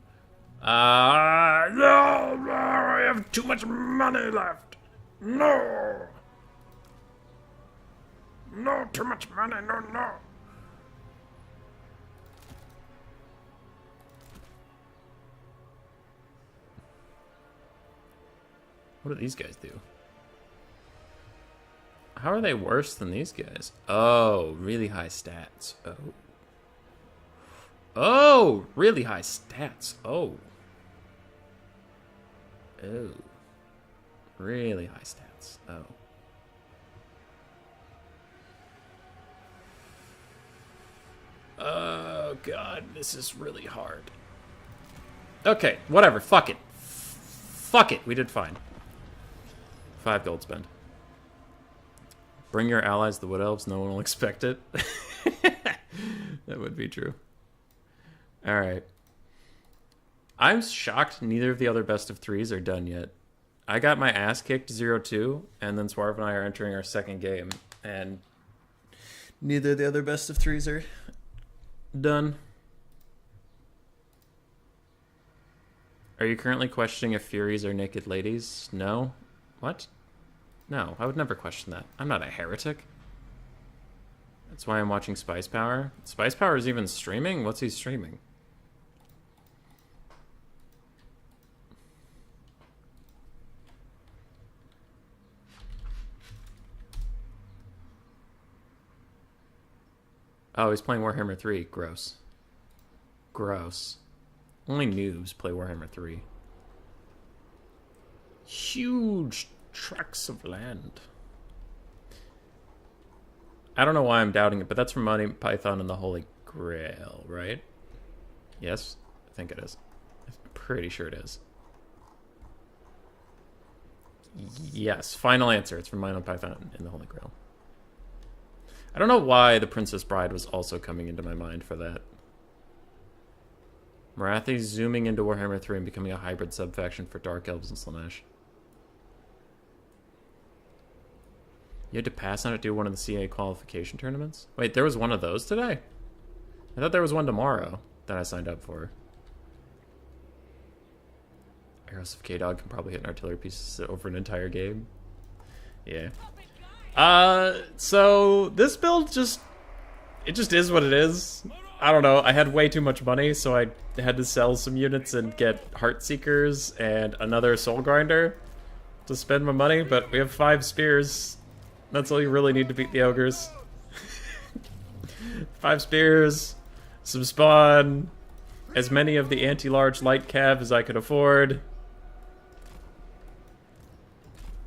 No, I have too much money left. No. No, too much money. No. What do these guys do? How are they worse than these guys? Oh, really high stats. Oh. Oh, really high stats. Oh. Oh. Really high stats. Oh. Oh, God. This is really hard. Okay, whatever. Fuck it. Fuck it. We did fine. 5 gold spend. Bring your allies, the Wood Elves. No one will expect it. That would be true. Alright. I'm shocked neither of the other best of 3s are done yet. I got my ass kicked 0-2, and then Swarv and I are entering our second game, and neither of the other best of 3s are done. Are you currently questioning if Furies are naked ladies? No? What? No, I would never question that. I'm not a heretic. That's why I'm watching Spice Power. Spice Power is even streaming? What's he streaming? Oh, he's playing Warhammer 3. Gross. Gross. Only noobs play Warhammer 3. Huge tracts of land. I don't know why I'm doubting it, but that's from Monty Python and the Holy Grail, right? Yes? I think it is. I'm pretty sure it is. Yes, final answer. It's from Monty Python and the Holy Grail. I don't know why The Princess Bride was also coming into my mind for that. Marathi zooming into Warhammer 3 and becoming a hybrid subfaction for Dark Elves and Slaanesh. You had to pass on it to do one of the CA qualification tournaments? Wait, there was one of those today? I thought there was one tomorrow that I signed up for. Arrows of K-Dog can probably hit an artillery piece over an entire game. Yeah. So this build just is what it is. I don't know, I had way too much money, so I had to sell some units and get Heartseekers and another Soul Grinder to spend my money, but we have 5 spears. That's all you really need to beat the ogres. 5 spears, some spawn, as many of the anti-large light cav as I could afford.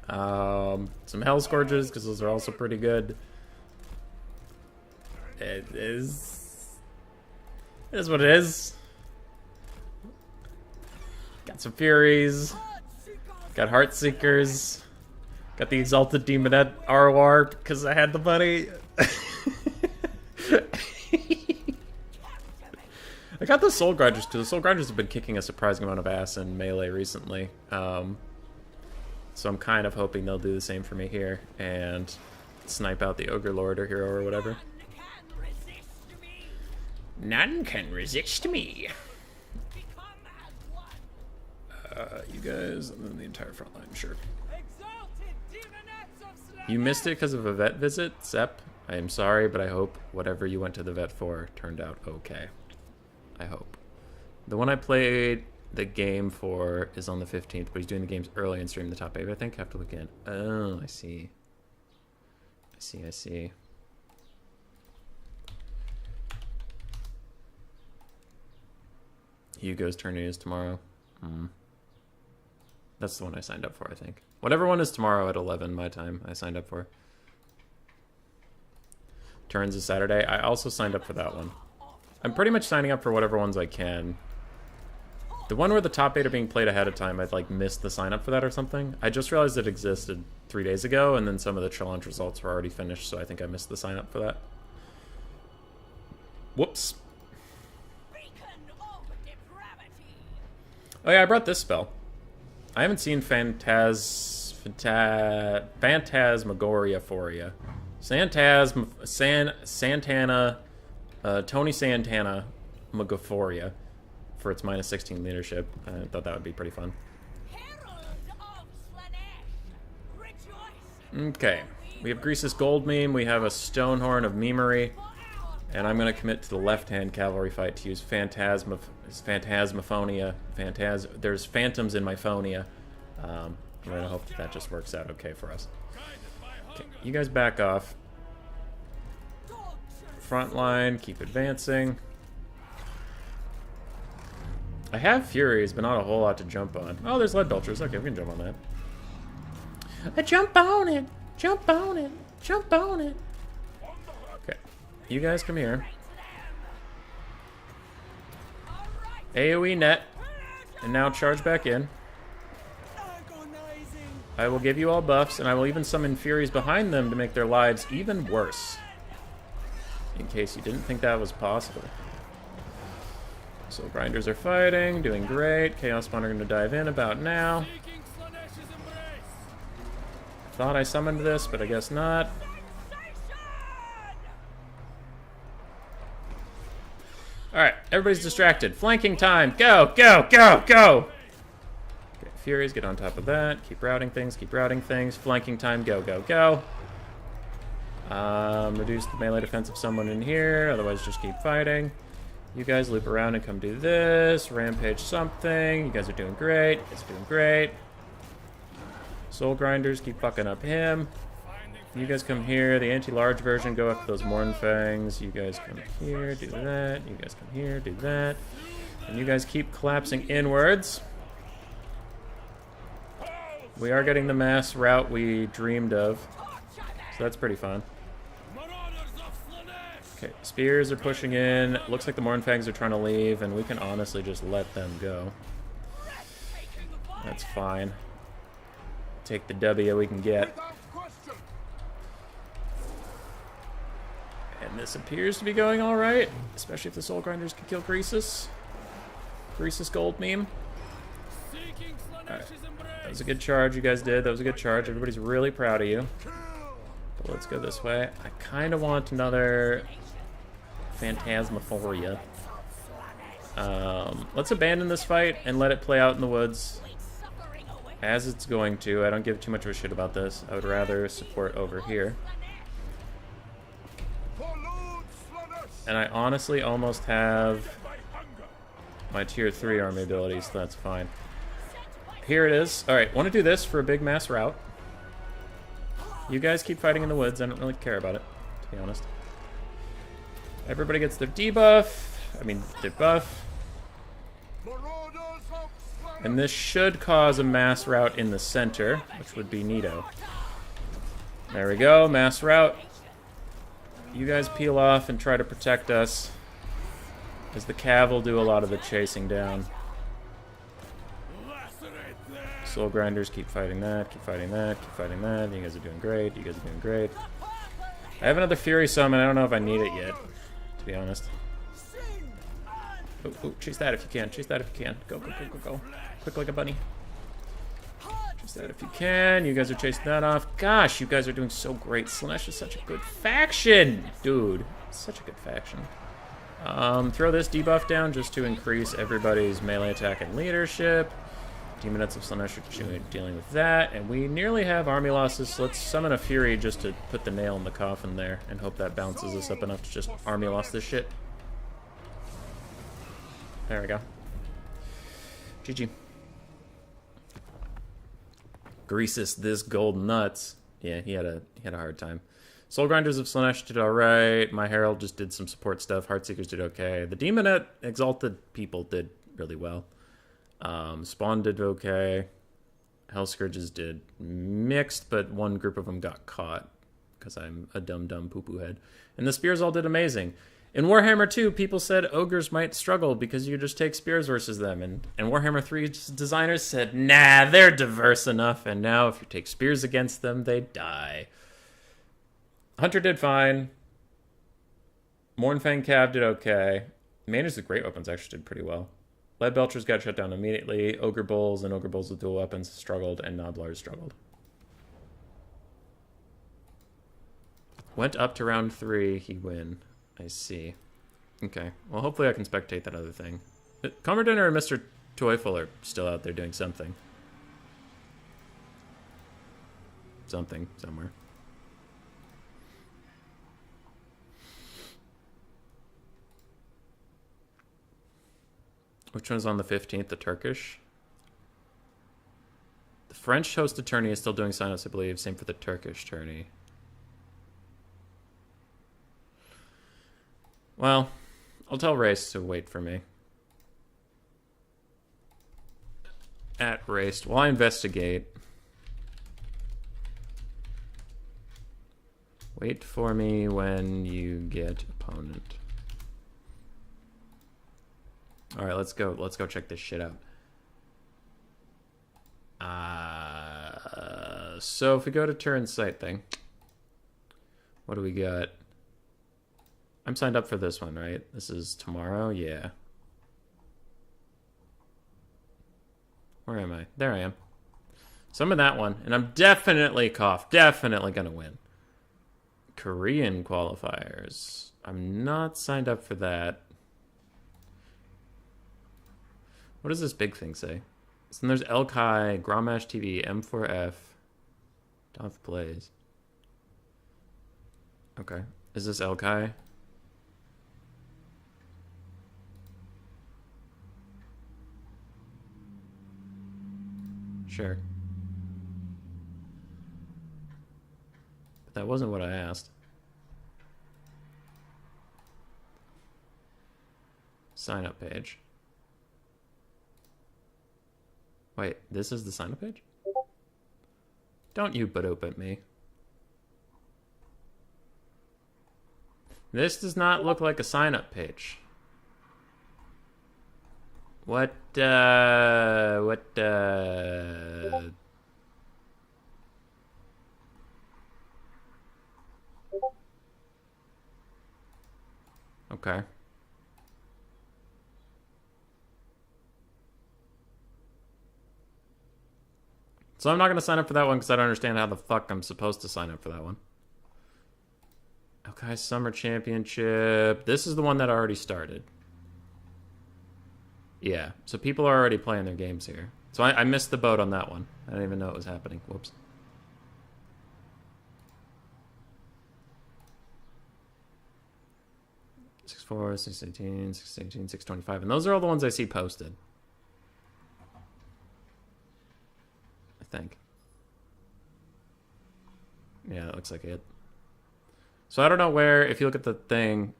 Some Hell Scourges, because those are also pretty good. It is what it is. Got some Furies. Got Heartseekers. Got the Exalted Demonette ROR because I had the money. I got the Soul Grinders because the Soul Grinders have been kicking a surprising amount of ass in Melee recently. So I'm kind of hoping they'll do the same for me here and snipe out the Ogre Lord or Hero or whatever. None can resist me. You guys, and then the entire front line, sure. You missed it because of a vet visit, Sepp. I am sorry, but I hope whatever you went to the vet for turned out okay. I hope. The one I played the game for is on the 15th, but he's doing the games early and streaming the top 8, I think. I have to look in. Oh, I see. I see. Hugo's Tourney is tomorrow. That's the one I signed up for, I think. Whatever one is tomorrow at 11 my time, I signed up for. Turns is Saturday. I also signed up for that one. I'm pretty much signing up for whatever ones I can. The one where the top 8 are being played ahead of time, I'd like missed the sign up for that or something. I just realized it existed 3 days ago, and then some of the challenge results were already finished, so I think I missed the sign up for that. Whoops. Oh yeah, I brought this spell. I haven't seen Phantasmagoria. Santana, Tony Santana Magophoria for its minus 16 leadership. I thought that would be pretty fun. Okay, we have Grease's Gold Meme, we have a Stonehorn of Memery, and I'm going to commit to the left-hand cavalry fight to use Phantasmaphonia. There's phantoms in my phonia. I'm going to hope that just works out okay for us. Okay, you guys back off. Front line, keep advancing. I have Furies, but not a whole lot to jump on. Oh, there's Lead Belchers. Okay, we can jump on that. I jump on it! Jump on it! Jump on it! Okay. You guys come here. AoE net. And now charge back in. I will give you all buffs, and I will even summon Furies behind them to make their lives even worse. In case you didn't think that was possible. So Grinders are fighting, doing great. Chaos Spawn are going to dive in about now. Thought I summoned this, but I guess not. Alright, everybody's distracted. Flanking time. Go, go, go, go! Okay, Furies, get on top of that. Keep routing things, keep routing things. Flanking time, go, go, go. Reduce the melee defense of someone in here, otherwise just keep fighting. You guys loop around and come do this. Rampage something. You guys are doing great. You guys are doing great. Soul Grinders, keep fucking up him. You guys come here. The anti-large version, go after those Mournfangs. You guys come here, do that. You guys come here, do that. And you guys keep collapsing inwards. We are getting the mass route we dreamed of. So that's pretty fun. Okay, spears are pushing in. Looks like the Mournfangs are trying to leave, and we can honestly just let them go. That's fine. Take the W we can get. And this appears to be going alright, especially if the Soul Grinders can kill Greasus. Greasus gold meme. Alright. That was a good charge you guys did. That was a good charge. Everybody's really proud of you. But let's go this way. I kind of want another Phantasmaphoria. Let's abandon this fight and let it play out in the woods as it's going to. I don't give too much of a shit about this. I would rather support over here. And I honestly almost have my tier 3 army abilities, so that's fine. Here it is. Alright, want to do this for a big mass route. You guys keep fighting in the woods. I don't really care about it, to be honest. Everybody gets their debuff. I mean, their buff. And this should cause a mass route in the center, which would be neato. There we go, mass route. You guys peel off and try to protect us, as the cav will do a lot of the chasing down. Soul Grinders, keep fighting that, keep fighting that, keep fighting that. You guys are doing great, you guys are doing great. I have another Fury Summon, I don't know if I need it yet, to be honest. Oh, chase that if you can, chase that if you can. Go, go, go, go, go. Quick like a bunny. Chase that if you can. You guys are chasing that off. Gosh, you guys are doing so great. Slanesh is such a good faction. Dude, such a good faction. Throw this debuff down just to increase everybody's melee attack and leadership. Demonettes of Slanesh are dealing with that. And we nearly have army losses, so let's summon a Fury just to put the nail in the coffin there and hope that bounces us up enough to just army loss this shit. There we go. GG. Greasus, this gold nuts. Yeah, he had a hard time. Soul Grinders of Slanesh did alright. My Herald just did some support stuff. Heartseekers did okay. The Demonette Exalted people did really well. Spawn did okay. Hellscourges did mixed, but one group of them got caught because I'm a dumb poo-poo head. And the Spears all did amazing. In Warhammer 2, people said ogres might struggle because you just take spears versus them. And Warhammer 3's designers said, nah, they're diverse enough. And now if you take spears against them, they die. Hunter did fine. Mournfang Cav did okay. Managers with great weapons actually did pretty well. Lead Belchers got shut down immediately. Ogre Bulls and Ogre Bulls with dual weapons struggled, and Noblars struggled. Went up to round 3, he win. I see. Okay. Well, hopefully I can spectate that other thing. Commodore and Mr. Toyful are still out there doing something. Something, somewhere. Which one's on the 15th? The Turkish? The French hosted tourney is still doing sign-ups, I believe. Same for the Turkish tourney. Well, I'll tell Raest to wait for me. At Raest. While I investigate. Wait for me when you get opponent. Alright, let's go. Let's go check this shit out. So if we go to turn site thing, what do we got? I'm signed up for this one, right? This is tomorrow? Yeah. Where am I? There I am. So I'm in that one, and I'm definitely definitely gonna win. Korean qualifiers. I'm not signed up for that. What does this big thing say? So then there's Elkai, Grommash TV, M4F, Dov Plays. Okay. Is this Elkai? Sure. But that wasn't what I asked. Sign up page. Wait, this is the sign up page? Don't you but open me. This does not look like a sign up page. What? Okay. So I'm not going to sign up for that one because I don't understand how the fuck I'm supposed to sign up for that one. Okay, Summer Championship. This is the one that already started. Yeah, so people are already playing their games here. So I missed the boat on that one. I didn't even know it was happening. Whoops. Six 4, 618, 618, 625. And those are all the ones I see posted. I think. Yeah, that looks like it. So I don't know where, if you look at the thing,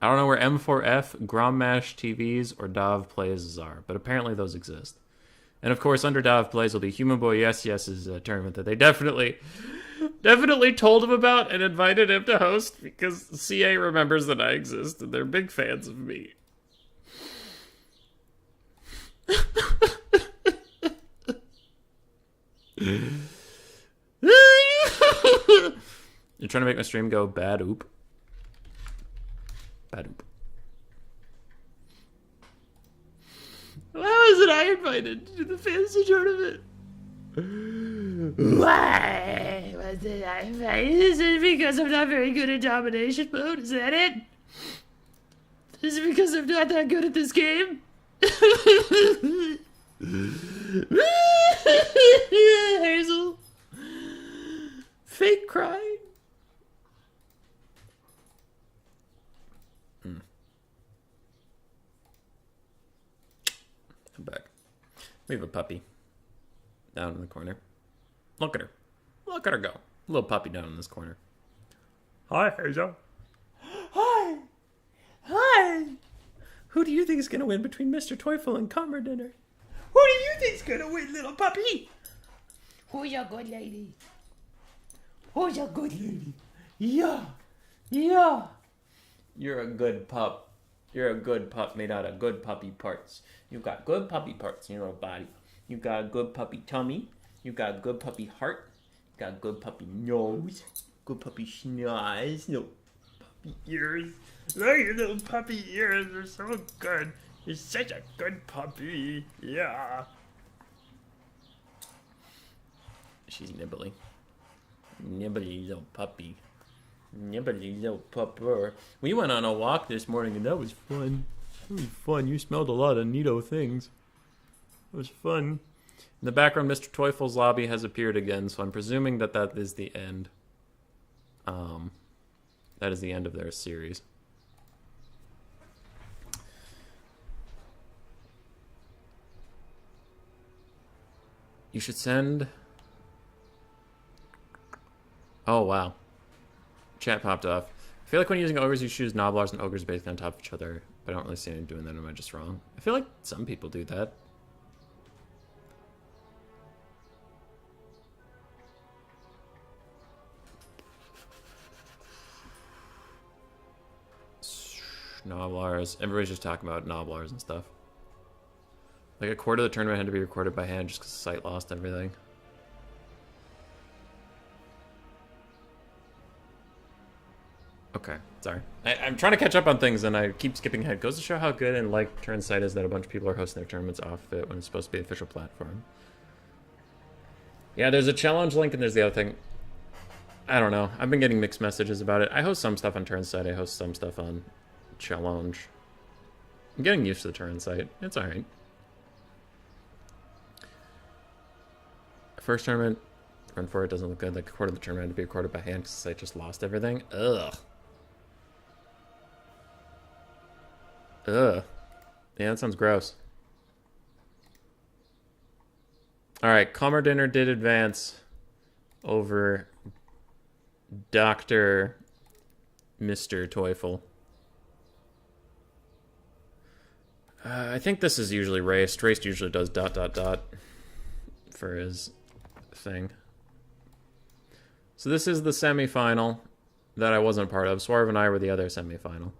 I don't know where M4F, Grommash TVs, or Dov Plays are, but apparently those exist. And of course, under Dov Plays will be Human Boy Yes Yes's tournament that they definitely told him about and invited him to host because CA remembers that I exist and they're big fans of me. You're trying to make my stream go bad oop. Bad oop. How is it I invited to the fantasy tournament? Why was it I invited? Is it because I'm not very good at domination mode? Is that it? Is it because I'm not that good at this game? Hazel. Fake crying. I'm back. We have a puppy down in the corner. Look at her. Look at her go. Little puppy down in this corner. Hi, Hazel. Hi. Hi. Who do you think is going to win between Mr. Teufel and Comrade Dinner? Who do you think is going to win, little puppy? Who's your good lady? Who's your good lady? Yeah. Yeah. You're a good pup. You're a good pup made out of good puppy parts. You've got good puppy parts in your body. You've got a good puppy tummy. You've got a good puppy heart. You've got a good puppy nose. Good puppy schnoz. No puppy ears. Look at your little puppy ears. They're so good. You're such a good puppy. Yeah. She's nibbly. Nibbly little puppy. Nibbly little pupper. We went on a walk this morning and that was fun. It was fun. You smelled a lot of neato things. It was fun. In the background, Mr. Teufel's lobby has appeared again, so I'm presuming that that is the end. That is the end of their series. You should send... Oh, wow. Chat popped off. I feel like when using ogres, you choose noblars and ogres basically on top of each other, but I don't really see anyone doing that. Am I just wrong? I feel like some people do that. Noblars. Everybody's just talking about Noblars and stuff. Like a quarter of the tournament had to be recorded by hand just because the site lost everything. Okay, sorry. I'm trying to catch up on things and I keep skipping ahead. Goes to show how good and like Turn site is that a bunch of people are hosting their tournaments off of it when it's supposed to be an official platform. Yeah, there's a challenge link and there's the other thing. I don't know. I've been getting mixed messages about it. I host some stuff on Turn site. I host some stuff on Challenge. I'm getting used to the Turn site. It's alright. First tournament, run for it doesn't look good. Like a quarter of the tournament had to be recorded by hand because the site just lost everything. Ugh. Ugh. Yeah, that sounds gross. Alright, Calmer Dinner did advance over Dr. Mr. Teufel. I think this is usually Raest. Raest usually does ... for his thing. So this is the semi-final that I wasn't a part of. Swarv and I were the other semi-final.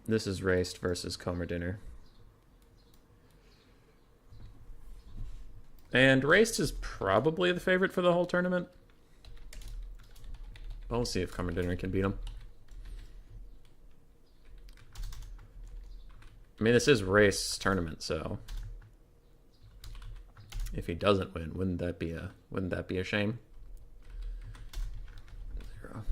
This is Raest versus Comer Dinner. And Raest is probably the favorite for the whole tournament. We'll see if Comer Dinner can beat him. I mean, this is Raest's tournament, so if he doesn't win, wouldn't that be a shame? 0.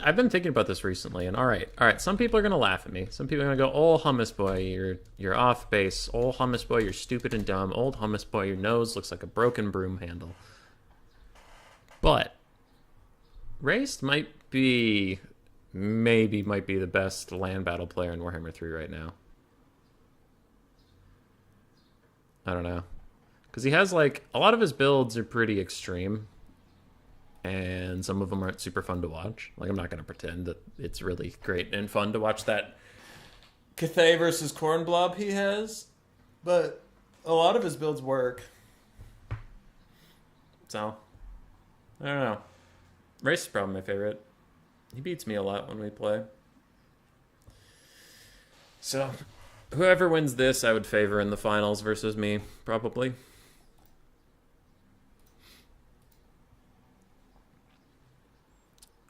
I've been thinking about this recently, and all right. Some people are gonna laugh at me. Some people are gonna go, "Oh, hummus boy, you're off base. Oh, hummus boy, you're stupid and dumb. Old hummus boy, your nose looks like a broken broom handle." But Raest might be the best land battle player in Warhammer 3 right now. I don't know, because he has like a lot of his builds are pretty extreme. And some of them aren't super fun to watch. Like, I'm not going to pretend that it's really great and fun to watch that Cathay versus Corn Blob he has. But a lot of his builds work. So, I don't know. Raest is probably my favorite. He beats me a lot when we play. So, whoever wins this, I would favor in the finals versus me, probably.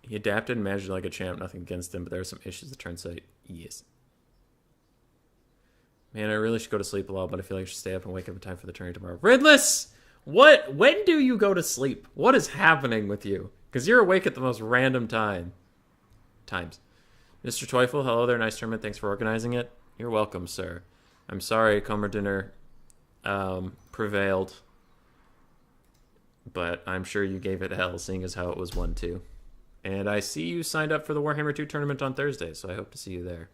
He adapted and managed like a champ, nothing against him, but there are some issues with Turn site. Yes. Man, I really should go to sleep a lot, but I feel like I should stay up and wake up in time for the tourney tomorrow. Ridless! What? When do you go to sleep? What is happening with you? Because you're awake at the most random times. Mr. Teufel, hello there, nice tournament. Thanks for organizing it. You're welcome, sir. I'm sorry Comer Dinner prevailed, but I'm sure you gave it hell, seeing as how it was 1-2. And I see you signed up for the Warhammer 2 tournament on Thursday, so I hope to see you there.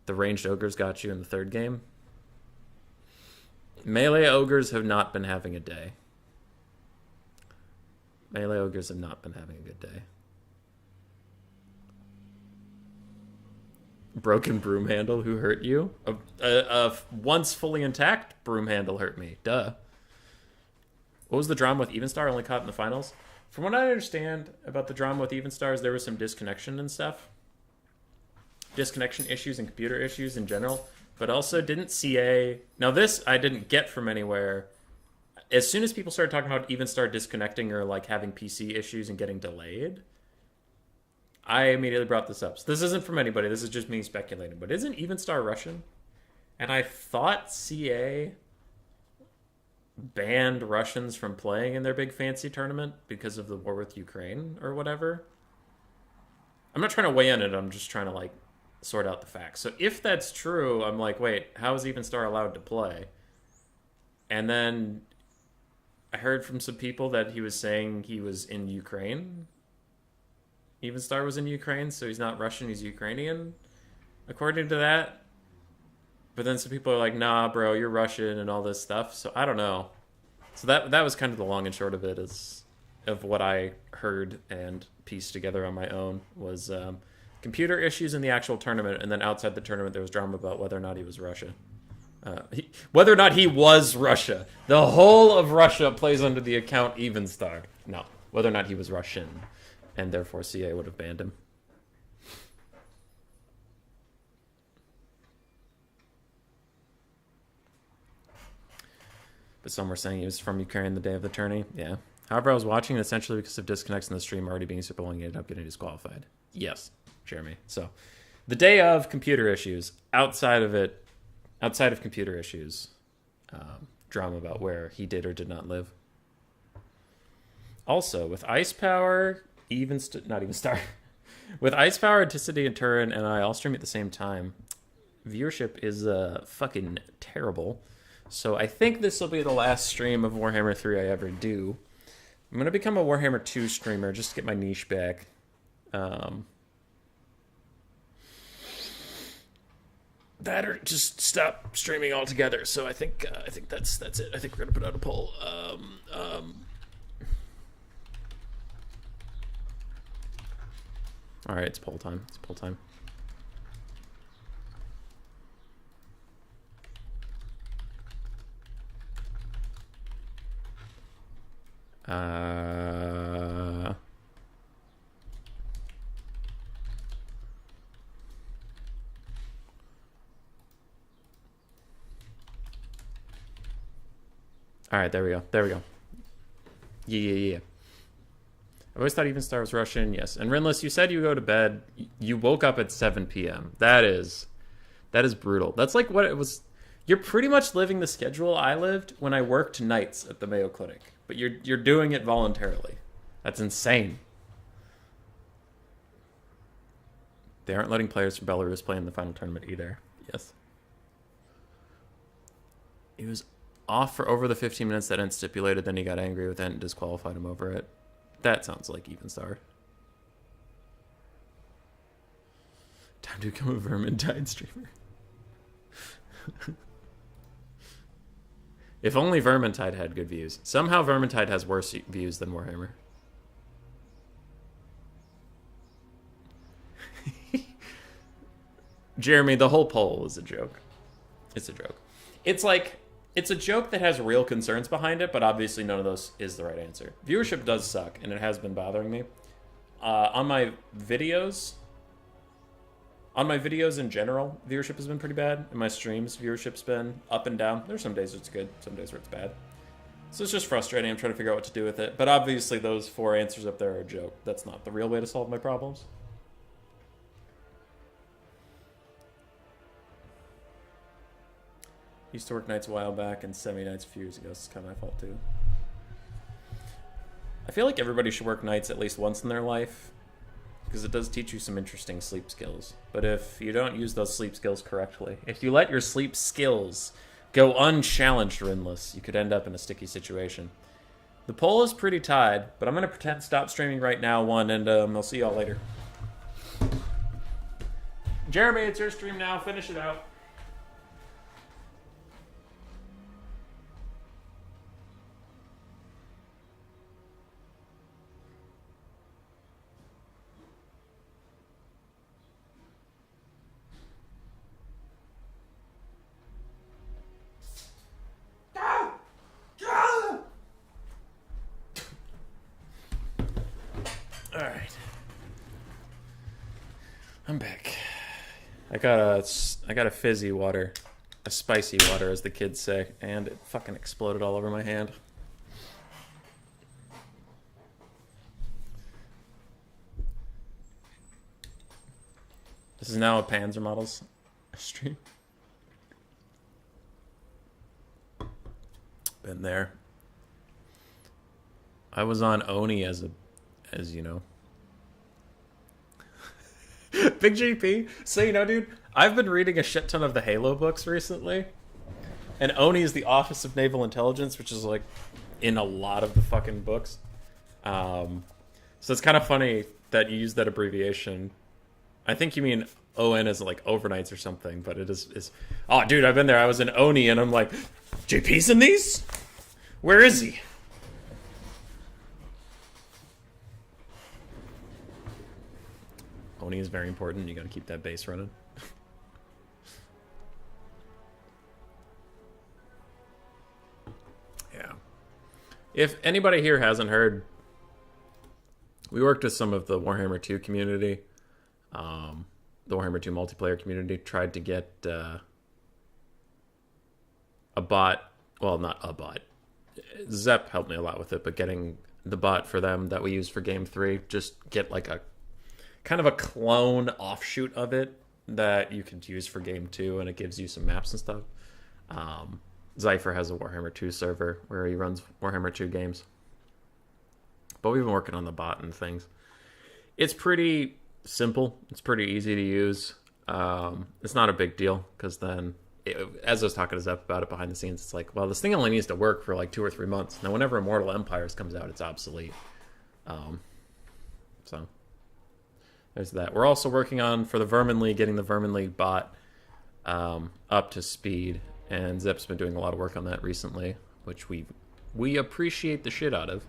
The ranged ogres got you in the third game. Melee ogres have not been having a day. Melee ogres have not been having a good day. Broken broom handle, who hurt you? A once fully intact broom handle hurt me. Duh. What was the drama with Evenstar? Only caught in the finals? From what I understand about the drama with Evenstars, there was some disconnection and stuff. Disconnection issues and computer issues in general. But also didn't CA... Now this I didn't get from anywhere. As soon as people started talking about Evenstar disconnecting or like having PC issues and getting delayed, I immediately brought this up. So this isn't from anybody. This is just me speculating. But isn't Evenstar Russian? And I thought CA banned Russians from playing in their big fancy tournament because of the war with Ukraine or whatever. I'm not trying to weigh in it. I'm just trying to like sort out the facts. So if that's true, I'm like, wait, how is Evenstar allowed to play? And then I heard from some people that he was saying he was in Ukraine. Evenstar was in Ukraine, so he's not Russian, he's Ukrainian, according to that. But then some people are like, nah, bro, you're Russian and all this stuff. So I don't know. So that was kind of the long and short of it, of what I heard and pieced together on my own was computer issues in the actual tournament, and then outside the tournament there was drama about whether or not he was Russia. Whether or not he was Russia. The whole of Russia plays under the account Evenstar. No, whether or not he was Russian, and therefore CA would have banned him. But some were saying he was from Ukraine the day of the tourney. Yeah. However, I was watching it essentially because of disconnects in the stream already being super long, and ended up getting disqualified. Yes, Jeremy. So, the day of computer issues, outside of computer issues, drama about where he did or did not live. Also, with Ice Power, with Ice Power, Anticity, and Turin, and I all stream at the same time, viewership is fucking terrible. So I think this will be the last stream of Warhammer 3 I ever do. I'm going to become a Warhammer 2 streamer just to get my niche back. That or just stop streaming altogether. So I think that's it. I think we're going to put out a poll. All right, it's poll time. It's poll time. All right, there we go. There we go. Yeah. I've always thought Evenstar was Russian. Yes. And Rinless, you said you go to bed. You woke up at 7 p.m. That is brutal. That's like what it was. You're pretty much living the schedule I lived when I worked nights at the Mayo Clinic. But you're doing it voluntarily. That's insane. They aren't letting players from Belarus play in the final tournament either. Yes. He was off for over the 15 minutes that Ent stipulated, then he got angry with Ent and disqualified him over it. That sounds like Evenstar. Time to become a Vermintide streamer. If only Vermintide had good views. Somehow Vermintide has worse views than Warhammer. Jeremy, the whole poll is a joke. It's a joke. It's like, it's a joke that has real concerns behind it, but obviously none of those is the right answer. Viewership does suck, and it has been bothering me. On my videos in general, viewership has been pretty bad. In my streams, viewership's been up and down. There's some days where it's good, some days where it's bad. So it's just frustrating. I'm trying to figure out what to do with it. But obviously those 4 answers up there are a joke. That's not the real way to solve my problems. Used to work nights a while back and semi-nights a few years ago. It's kind of my fault too. I feel like everybody should work nights at least once in their life, because it does teach you some interesting sleep skills. But if you don't use those sleep skills correctly, if you let your sleep skills go unchallenged, Rinless, you could end up in a sticky situation. The poll is pretty tied, but I'm going to pretend stop streaming right now, and I'll see y'all later. Jeremy, it's your stream now. Finish it out. Alright. I'm back. I got a fizzy water. A spicy water, as the kids say. And it fucking exploded all over my hand. This is now a Panzer Models stream. Been there. I was on Oni as you know. Big GP. So, you know, dude, I've been reading a shit ton of the Halo books recently. And Oni is the Office of Naval Intelligence, which is, like, in a lot of the fucking books. So it's kind of funny that you use that abbreviation. I think you mean ON as, like, overnights or something, but it is... Oh, dude, I've been there. I was in Oni, and I'm like, JP's in these? Where is he? Oni is very important. You got to keep that base running. Yeah. If anybody here hasn't heard, we worked with some of the Warhammer 2 community, the Warhammer 2 multiplayer community, tried to get a bot, well, not a bot, Zep helped me a lot with it, but getting the bot for them that we use for game 3, just get like a kind of a clone offshoot of it that you could use for game 2, and it gives you some maps and stuff. Zypher has a Warhammer 2 server where he runs Warhammer 2 games. But we've been working on the bot and things. It's pretty simple. It's pretty easy to use. It's not a big deal because then, as I was talking to Zep about it behind the scenes, it's like, well, this thing only needs to work for like 2 or 3 months. Now, whenever Immortal Empires comes out, it's obsolete. So there's that. We're also working on, for the Vermin League, getting the Vermin League bot up to speed. And Zep's been doing a lot of work on that recently, which we appreciate the shit out of.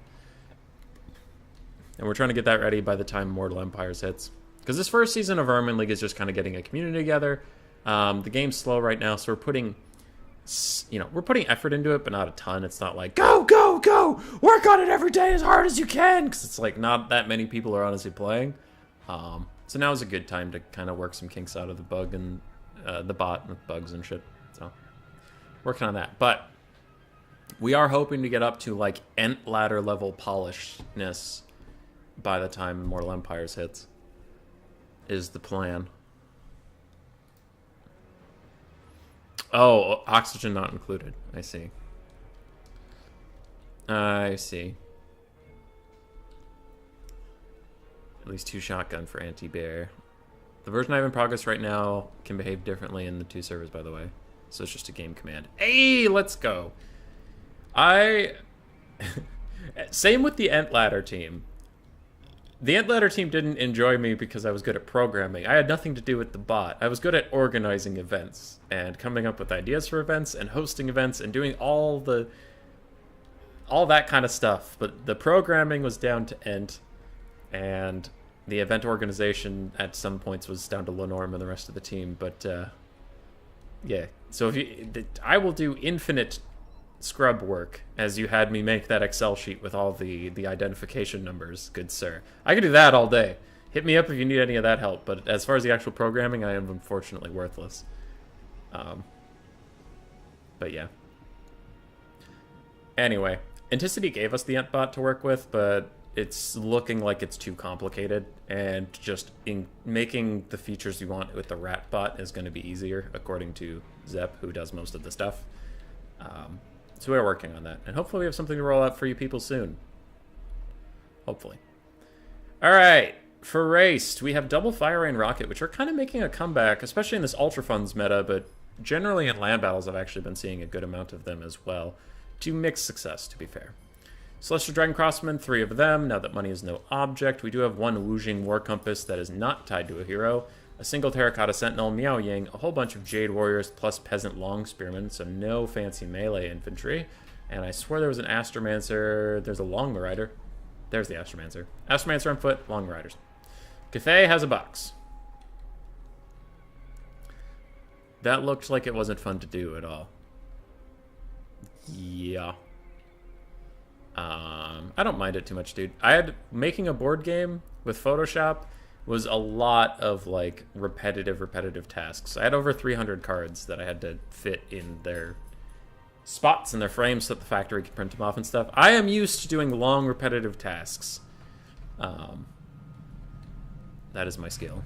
And we're trying to get that ready by the time Mortal Empires hits. Because this first season of Vermin League is just kind of getting a community together. The game's slow right now, so we're putting effort into it, but not a ton. It's not like, go, go, go! Work on it every day as hard as you can! Because it's like not that many people are honestly playing. So now is a good time to kind of work some kinks out of the bug and the bot with bugs and shit. So working on that. But we are hoping to get up to like Ent ladder level polishedness by the time Immortal Empires hits, is the plan. Oh, oxygen not included. I see. I see. At least 2 shotgun for anti-bear. The version I have in progress right now can behave differently in the 2 servers, by the way. So it's just a game command. Hey, let's go. Same with the Ent ladder team. The Ent ladder team didn't enjoy me because I was good at programming. I had nothing to do with the bot. I was good at organizing events and coming up with ideas for events and hosting events and doing all that kind of stuff. But the programming was down to Ent, and the event organization at some points was down to Lenorm and the rest of the team. But yeah, so I will do infinite scrub work, as you had me make that Excel sheet with all the identification numbers, good sir. I could do that all day. Hit me up if you need any of that help, but as far as the actual programming, I am unfortunately worthless. But yeah. Anyway, Anticity gave us the Ent bot to work with, but it's looking like it's too complicated, and just in making the features you want with the rat bot is going to be easier, according to Zep, who does most of the stuff. So we're working on that, and hopefully we have something to roll out for you people soon. Hopefully. All right, for Raest, we have double Fire Rain Rocket, which are kind of making a comeback, especially in this Ultra Funds meta, but generally in land battles I've actually been seeing a good amount of them as well. To mixed success, to be fair. Celestial Dragon Crossmen, 3 of them. Now that money is no object, we do have 1 Wujing War Compass that is not tied to a hero, a single Terracotta Sentinel, Miao Ying, a whole bunch of Jade Warriors, plus Peasant Long Spearmen, so no fancy melee infantry. And I swear there was an Astromancer. There's a Long Rider. There's the Astromancer. Astromancer on foot, Long Riders. Cathay has a box. That looked like it wasn't fun to do at all. Yeah. I don't mind it too much, dude. Making a board game with Photoshop was a lot of like repetitive tasks. I had over 300 cards that I had to fit in their spots in their frames so that the factory could print them off and stuff. I am used to doing long repetitive tasks. That is my skill.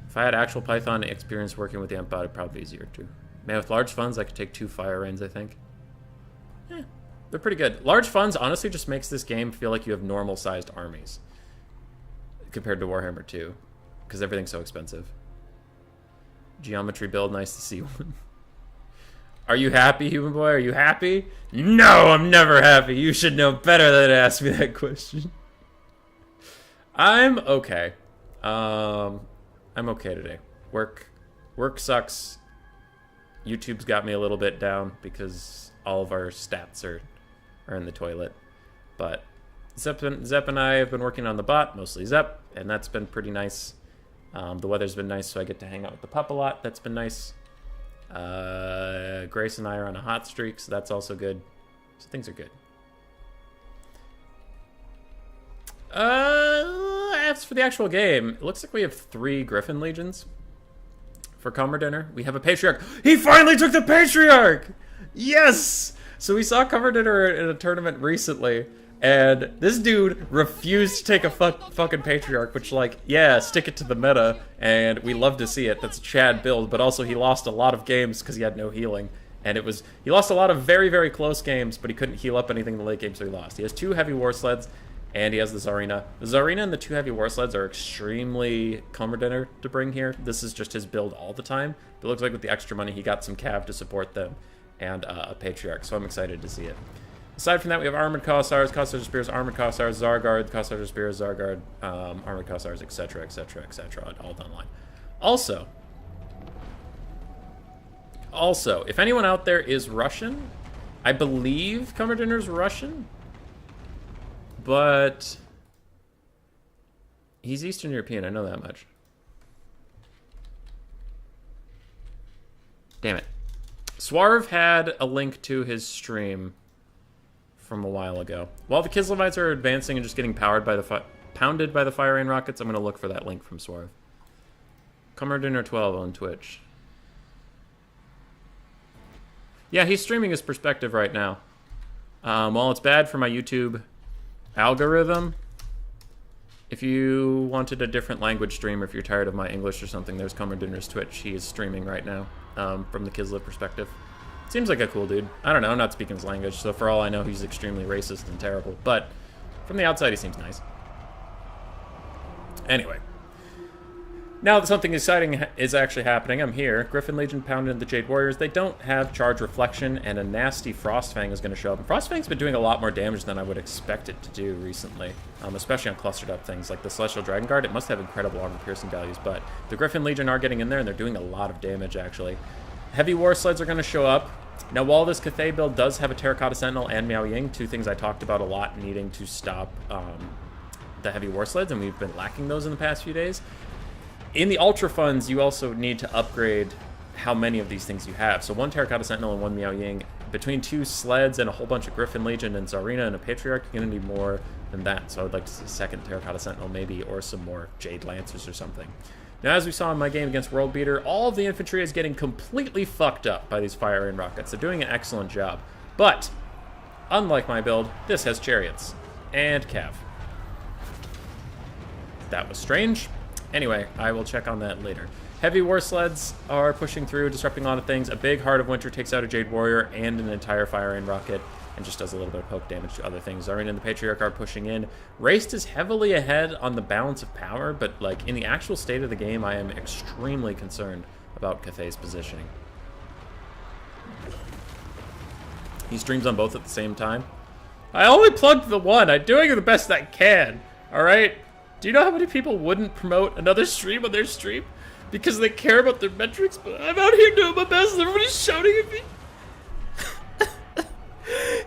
If I had actual Python experience working with the Ent bot, it'd probably be easier too. Man, with large funds, I could take 2 Fire Rains, I think. They're pretty good. Large funds honestly just makes this game feel like you have normal-sized armies compared to Warhammer 2, because everything's so expensive. Geometry build, nice to see one. Are you happy, human boy? Are you happy? No, I'm never happy. You should know better than to ask me that question. I'm okay. I'm okay today. Work sucks. YouTube's got me a little bit down because all of our stats are in the toilet. But Zep and I have been working on the bot, mostly Zep, and that's been pretty nice. The weather's been nice, so I get to hang out with the pup a lot. That's been nice. Grace and I are on a hot streak, so that's also good. So things are good. As for the actual game, it looks like we have 3 Griffin Legions for Commodore Dinner. We have a Patriarch. He finally took the Patriarch! Yes! So we saw Commodore in a tournament recently, and this dude refused to take a fucking Patriarch, which, like, yeah, stick it to the meta, and we love to see it. That's a Chad build, but also he lost a lot of games because he had no healing. And he lost a lot of very, very close games, but he couldn't heal up anything in the late game, so he lost. He has 2 heavy war sleds, and he has the Tsarina. The Tsarina and the 2 heavy war sleds are extremely Commodore to bring here. This is just his build all the time. But it looks like with the extra money, he got some cav to support them, and a Patriarch, so I'm excited to see it. Aside from that, we have Armored Cossars, Cossars Spears, Armored Cossars, Zargard, Cossars Spears, Zargard, Armored Cossars, etc., etc., etc., all done line. Also, if anyone out there is Russian, I believe Commodore's Russian, but he's Eastern European, I know that much. Damn it. Swarv had a link to his stream from a while ago. While the Kislevites are advancing and just getting pounded by the fire rain rockets, I'm going to look for that link from Swarv. Commodore 12 on Twitch. Yeah, he's streaming his perspective right now. While it's bad for my YouTube algorithm, if you wanted a different language stream, or if you're tired of my English or something, there's Commodore's Twitch. He is streaming right now from the Kislev perspective. Seems like a cool dude. I don't know, I'm not speaking his language, so for all I know, he's extremely racist and terrible. But from the outside, he seems nice. Anyway. Now that something exciting is actually happening, I'm here. Griffin Legion pounded the Jade Warriors. They don't have Charge Reflection, and a nasty Frostfang is going to show up. And Frostfang's been doing a lot more damage than I would expect it to do recently, especially on clustered up things like the Celestial Dragon Guard. It must have incredible armor piercing values, but the Griffin Legion are getting in there, and they're doing a lot of damage, actually. Heavy War Sleds are going to show up. Now, while this Cathay build does have a Terracotta Sentinel and Miao Ying, 2 things I talked about a lot needing to stop the Heavy War Sleds, and we've been lacking those in the past few days. In the Ultra Funds, you also need to upgrade how many of these things you have. So 1 Terracotta Sentinel and 1 Miao Ying. Between 2 sleds and a whole bunch of Griffin Legion and Tsarina and a Patriarch, you're going to need more than that. So I would like to see a 2nd Terracotta Sentinel maybe, or some more Jade Lancers or something. Now, as we saw in my game against World Beater, all of the infantry is getting completely fucked up by these fire rain rockets. They're doing an excellent job. But, unlike my build, this has chariots. And cav. That was strange. Anyway, I will check on that later. Heavy War Sleds are pushing through, disrupting a lot of things. A big Heart of Winter takes out a Jade Warrior and an entire Fire Rain Rocket, and just does a little bit of poke damage to other things. Zarina and the Patriarch are pushing in. Raest is heavily ahead on the balance of power, but like in the actual state of the game, I am extremely concerned about Cathay's positioning. He streams on both at the same time. I only plugged the one. I'm doing the best I can, all right? Do you know how many people wouldn't promote another stream on their stream because they care about their metrics? But I'm out here doing my best and everybody's shouting at me.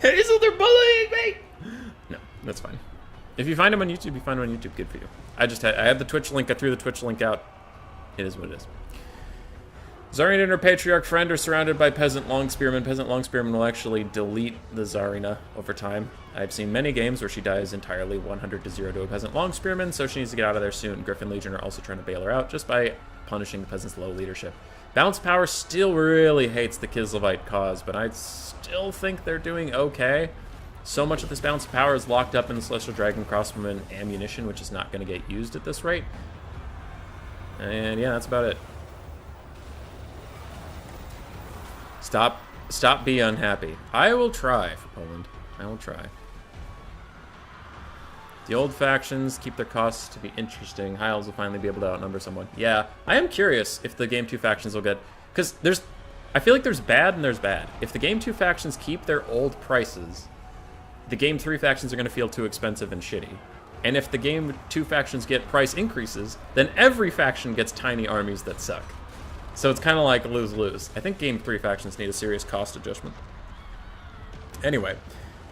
Hey, so they're bullying me! No, that's fine. If you find them on YouTube, you find them on YouTube. Good for you. I had the Twitch link. I threw the Twitch link out. It is what it is. Zarina and her Patriarch friend are surrounded by Peasant Longspearmen. Peasant Longspearmen will actually delete the Zarina over time. I've seen many games where she dies entirely 100-0 to a Peasant Longspearman, so she needs to get out of there soon. Griffin Legion are also trying to bail her out just by punishing the Peasant's low leadership. Balance Power still really hates the Kislevite cause, but I still think they're doing okay. So much of this Balance of Power is locked up in the Celestial Dragon Crossbowman ammunition, which is not going to get used at this rate. And yeah, that's about it. Stop be unhappy. I will try for Poland. I will try. The old factions keep their costs to be interesting. High elves will finally be able to outnumber someone. Yeah, I am curious if the Game 2 factions will get... Because I feel like there's bad and there's bad. If the Game 2 factions keep their old prices, the Game 3 factions are going to feel too expensive and shitty. And if the Game 2 factions get price increases, then every faction gets tiny armies that suck. So it's kind of like lose-lose. I think Game 3 factions need a serious cost adjustment. Anyway,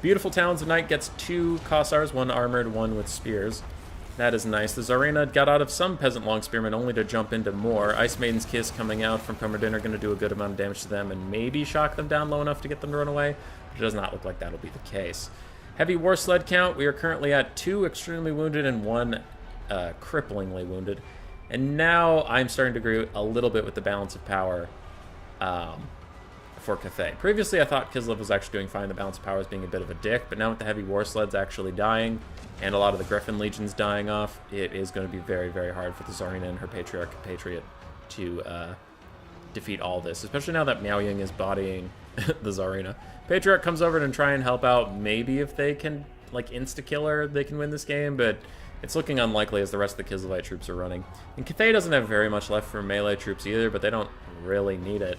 Beautiful Talons of Night gets 2 Kossars, 1 armored, 1 with spears. That is nice. The Zarina got out of some Peasant Longspearmen only to jump into more. Ice Maiden's Kiss coming out from Commodore are going to do a good amount of damage to them and maybe shock them down low enough to get them to run away. But it does not look like that'll be the case. Heavy War Sled count, we are currently at 2 extremely wounded and 1 cripplingly wounded. And now I'm starting to agree a little bit with the balance of power for for Cathay. Previously, I thought Kislev was actually doing fine. The balance of power was being a bit of a dick, but now with the heavy war sleds actually dying and a lot of the Griffin legions dying off, it is going to be very, very hard for the Tsarina and her patriarch compatriot to defeat all this, especially now that Miao Ying is bodying the Tsarina. Patriarch comes over and try and help out. Maybe if they can, like, insta-kill her, they can win this game, but it's looking unlikely as the rest of the Kislevite troops are running. And Cathay doesn't have very much left for melee troops either, but they don't really need it.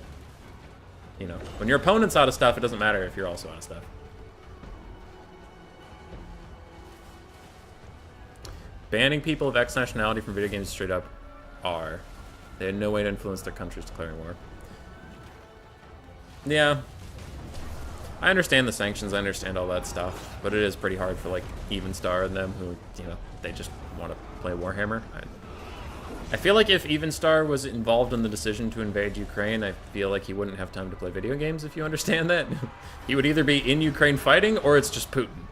You know, when your opponent's out of stuff, it doesn't matter if you're also out of stuff. Banning people of X nationality from video games straight up are. They had no way to influence their countries declaring war. Yeah. I understand the sanctions, I understand all that stuff, but it is pretty hard for, like, Evenstar and them who, you know, they just want to play Warhammer. I feel like if Evenstar was involved in the decision to invade Ukraine, I feel like he wouldn't have time to play video games, if you understand that. He would either be in Ukraine fighting, or it's just Putin.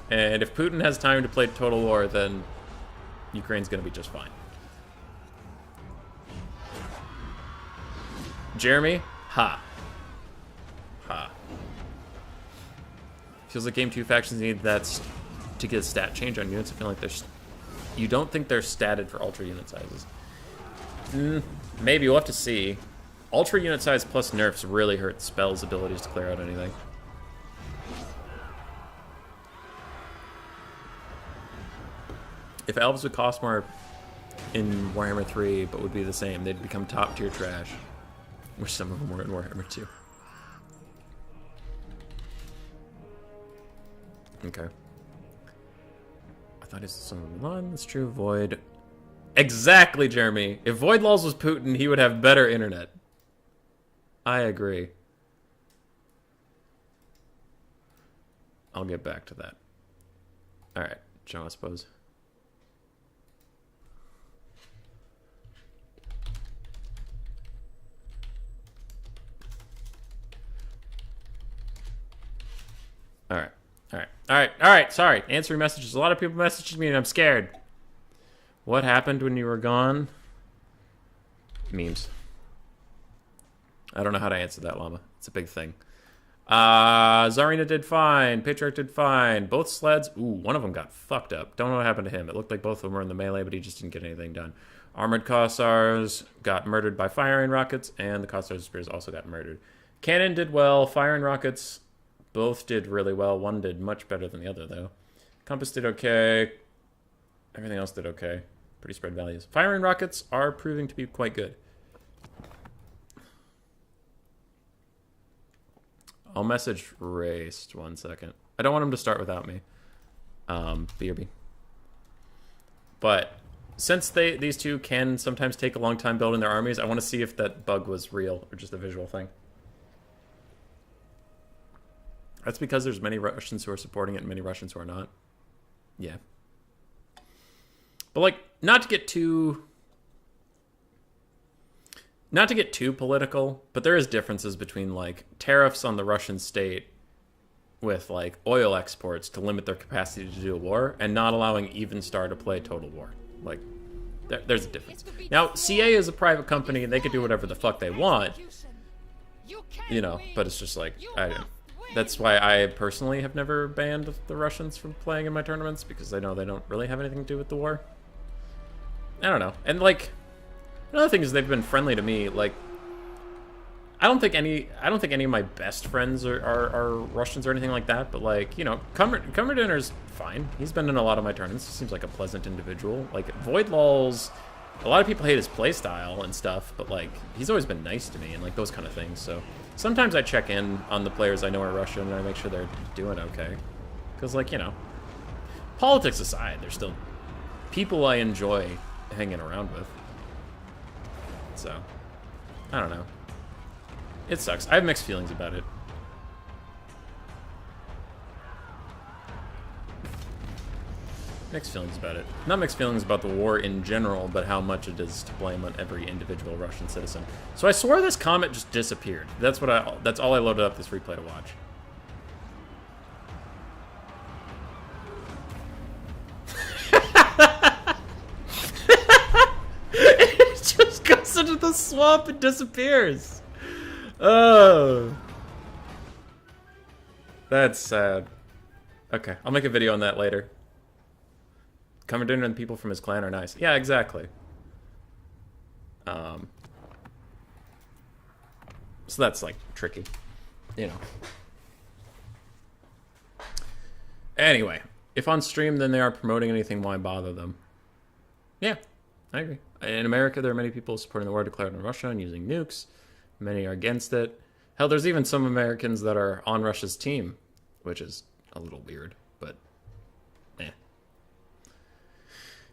And if Putin has time to play Total War, then Ukraine's going to be just fine. Jeremy? Ha. Ha. Feels like Game 2 factions need that to get a stat change on units. I feel like there's... You don't think they're statted for ultra unit sizes. Maybe, we'll have to see. Ultra unit size plus nerfs really hurt spells' abilities to clear out anything. If elves would cost more in Warhammer 3, but would be the same, they'd become top tier trash. Wish some of them were in Warhammer 2. Okay. I thought it's some of Milan. That's true. Void. Exactly, Jeremy. If Void Laws was Putin, he would have better internet. I agree. I'll get back to that. Alright, Joe, I suppose. Alright. Alright, sorry. Answering messages. A lot of people messaged me and I'm scared. What happened when you were gone? Memes. I don't know how to answer that, Llama. It's a big thing. Tsarina did fine. Patriarch did fine. Both sleds. Ooh, one of them got fucked up. Don't know what happened to him. It looked like both of them were in the melee, but he just didn't get anything done. Armored Cossars got murdered by firing rockets, and the Cossars Spears also got murdered. Cannon did well. Firing rockets both did really well. One did much better than the other, though. Compass did okay. Everything else did okay. Pretty spread values. Firing rockets are proving to be quite good. I'll message Raest 1 second. I don't want him to start without me. BRB. But since these two can sometimes take a long time building their armies, I want to see if that bug was real or just a visual thing. That's because there's many Russians who are supporting it and many Russians who are not. Yeah. But, like, not to get too political, but there is differences between, like, tariffs on the Russian state with, like, oil exports to limit their capacity to do a war and not allowing Evenstar to play Total War. Like, there's a difference. Now, CA is a private company and they can do whatever the fuck they want, you know, but it's just like, that's why I personally have never banned the Russians from playing in my tournaments, because I know they don't really have anything to do with the war. I don't know. And, like, another thing is they've been friendly to me. Like, I don't think any of my best friends are Russians or anything like that, but, like, you know, Cumberdiner's fine. He's been in a lot of my tournaments. He seems like a pleasant individual. Like, Void Lulz, a lot of people hate his playstyle and stuff, but, like, he's always been nice to me and, like, those kind of things. So sometimes I check in on the players I know are Russian and I make sure they're doing okay. Because, like, you know, politics aside, they're still people I enjoy hanging around with. So, I don't know. It sucks. I have mixed feelings about it. Mixed feelings about it. Not mixed feelings about the war in general, but how much it is to blame on every individual Russian citizen. So I swore this comment just disappeared. That's all I loaded up this replay to watch. It just goes into the swamp and disappears. Oh. That's sad. Okay, I'll make a video on that later. Coming dinner and the people from his clan are nice. Yeah, exactly. So that's, like, tricky. You know. Anyway, if on stream, then they are promoting anything, why bother them? Yeah, I agree. In America, there are many people supporting the war declared on Russia and using nukes. Many are against it. Hell, there's even some Americans that are on Russia's team, which is a little weird, but eh.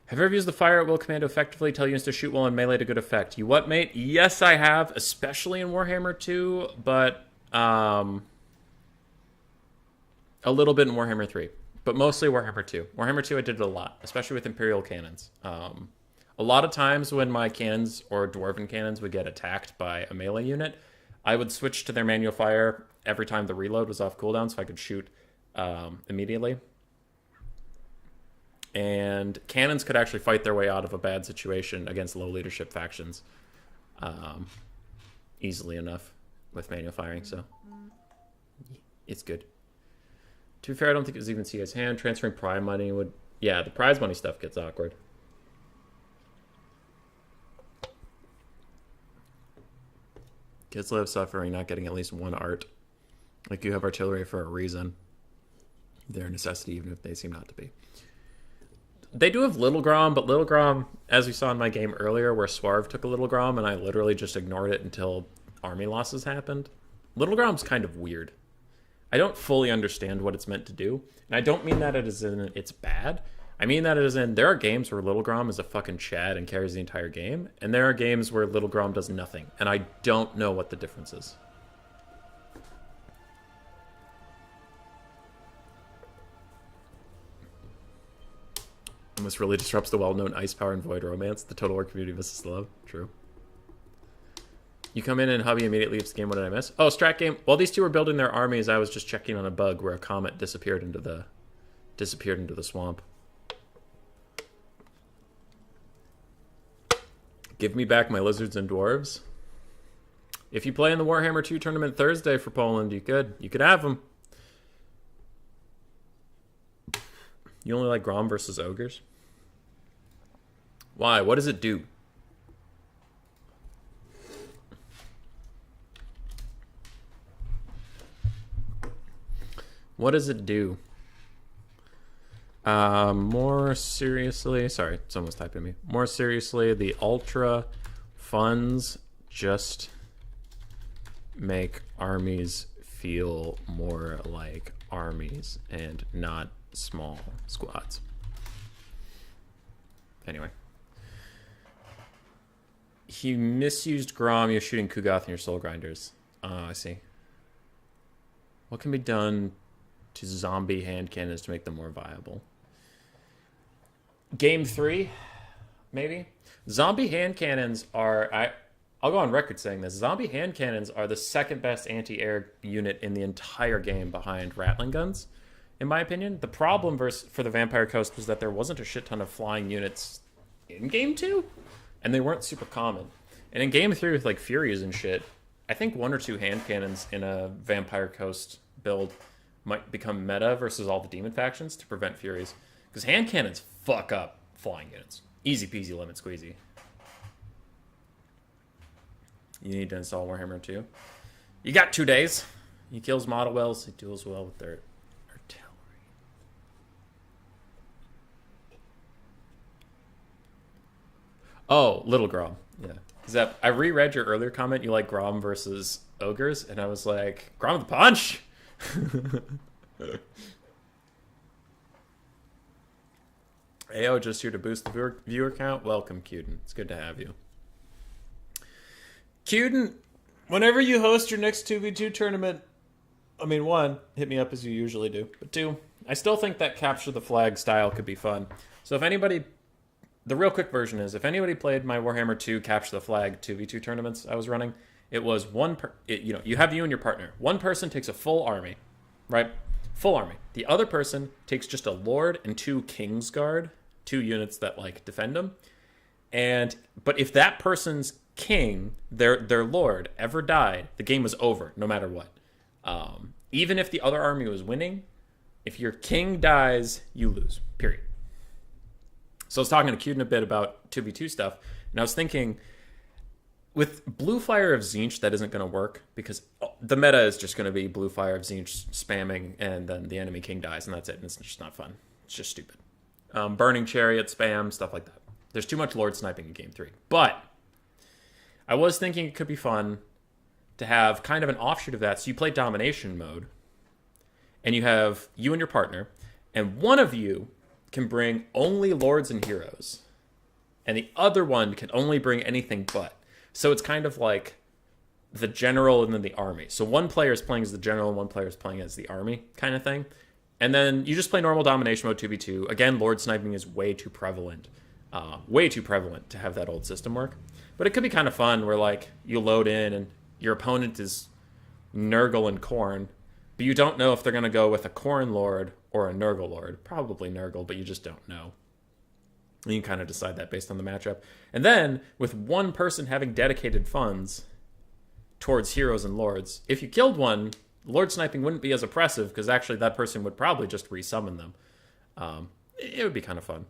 Have you ever used the fire at will command to effectively tell units to shoot well in melee to good effect? You what, mate? Yes, I have, especially in Warhammer 2, but a little bit in Warhammer 3, but mostly Warhammer 2. Warhammer 2, I did it a lot, especially with Imperial cannons. A lot of times when my cannons or Dwarven cannons would get attacked by a melee unit, I would switch to their manual fire every time the reload was off cooldown so I could shoot immediately. And cannons could actually fight their way out of a bad situation against low leadership factions easily enough with manual firing, so it's good. To be fair, I don't think it was even CI's hand. Transferring prize money would... Yeah, the prize money stuff gets awkward. Kids live suffering, not getting at least one art. Like, you have artillery for a reason. They're a necessity, even if they seem not to be. They do have Little Grom, but Little Grom, as we saw in my game earlier, where Swarv took a Little Grom, and I literally just ignored it until army losses happened. Little Grom's kind of weird. I don't fully understand what it's meant to do. And I don't mean that it is in it's bad. I mean that it is in, there are games where Little Grom is a fucking Chad and carries the entire game. And there are games where Little Grom does nothing. And I don't know what the difference is. And this really disrupts the well-known Ice Power and Void romance. The Total War community misses the love. True. You come in and hubby immediately leaves the game. What did I miss? Oh, strat game. While these two were building their armies, I was just checking on a bug where a comet disappeared into the swamp. Give me back my lizards and dwarves. If you play in the Warhammer 2 tournament Thursday for Poland, you could have them. You only like Grom versus ogres? Why? What does it do? What does it do? More seriously, sorry, someone's typing me. More seriously, the Ultra funds just make armies feel more like armies and not small squads. Anyway. He misused Grom. You're shooting Kugoth and your Soul Grinders. I see. What can be done to zombie hand cannons to make them more viable? Game 3, maybe? Zombie hand cannons are... I'll go on record saying this. Zombie hand cannons are the second best anti-air unit in the entire game behind Rattling guns, in my opinion. The problem for the Vampire Coast was that there wasn't a shit ton of flying units in Game 2, and they weren't super common. And in Game 3 with like Furies and shit, I think 1 or 2 hand cannons in a Vampire Coast build might become meta versus all the demon factions to prevent Furies. Because hand cannons fuck up flying units. Easy peasy lemon squeezy. You need to install Warhammer 2. You got 2 days. He kills model wells. He deals well with their artillery. Oh, Little Grom. Yeah. Zep, I reread your earlier comment. You like Grom versus ogres. And I was like, Grom with the punch! AO just here to boost the viewer count. Welcome, Cuden. It's good to have you. Cuden, whenever you host your next 2v2 tournament, I mean, 1, hit me up as you usually do. But 2, I still think that capture the flag style could be fun. So if anybody... The real quick version is, if anybody played my Warhammer 2 capture the flag 2v2 tournaments I was running, it was you have you and your partner. One person takes a full army, right? Full army. The other person takes just a Lord and 2 Kingsguard, 2 units that like defend them. But if that person's king, their Lord, ever died, the game was over, no matter what. even if the other army was winning, if your king dies, you lose. Period. So I was talking to Cuden a bit about 2v2 stuff, and I was thinking, with Blue Fire of Tzeentch, that isn't going to work, because the meta is just going to be Blue Fire of Tzeentch spamming, and then the enemy king dies, and that's it, and it's just not fun. It's just stupid. Burning Chariot, spam, stuff like that. There's too much Lord sniping in Game 3. But I was thinking it could be fun to have kind of an offshoot of that. So you play domination mode, and you have you and your partner, and one of you can bring only lords and heroes, and the other one can only bring anything but. So it's kind of like the general and then the army. So one player is playing as the general, and one player is playing as the army kind of thing. And then you just play normal domination mode 2v2. Again, lord sniping is way too prevalent to have that old system work. But it could be kind of fun where, like, you load in and your opponent is Nurgle and Khorne, but you don't know if they're going to go with a Khorne Lord or a Nurgle Lord. Probably Nurgle, but you just don't know. And you kind of decide that based on the matchup. And then, with one person having dedicated funds towards heroes and lords, if you killed one, lord sniping wouldn't be as oppressive, because actually that person would probably just resummon them. It would be kind of fun.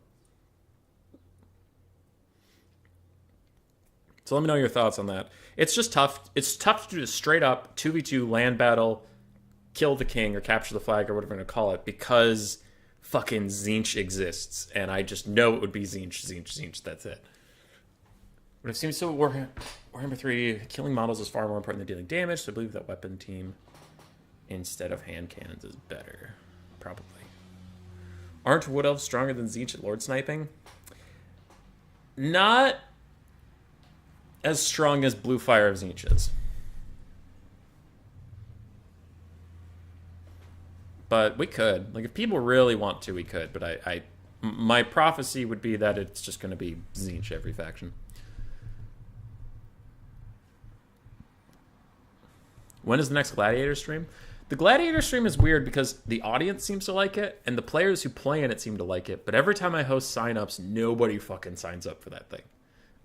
So let me know your thoughts on that. It's just tough. It's tough to do a straight up 2v2 land battle, kill the king or capture the flag or whatever you want to call it, because fucking Tzeentch exists, and I just know it would be Tzeentch. That's it. But it seems so. Warhammer 3 killing models is far more important than dealing damage, so I believe that weapon team instead of hand cannons is better. Probably. Aren't Wood Elves stronger than Tzeentch at Lord Sniping? Not as strong as Blue Fire of Tzeentch is. But we could. Like, if people really want to, we could. But my prophecy would be that it's just going to be Tzeentch every faction. When is the next Gladiator stream? The Gladiator stream is weird because the audience seems to like it, and the players who play in it seem to like it. But every time I host signups, nobody fucking signs up for that thing.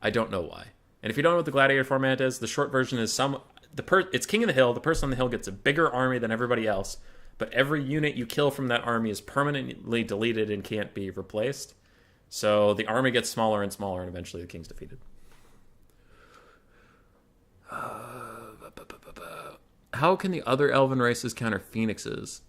I don't know why. And if you don't know what the Gladiator format is, the short version is it's King of the Hill. The person on the hill gets a bigger army than everybody else, but every unit you kill from that army is permanently deleted and can't be replaced. So the army gets smaller and smaller, and eventually the king's defeated. How can the other elven races counter phoenixes?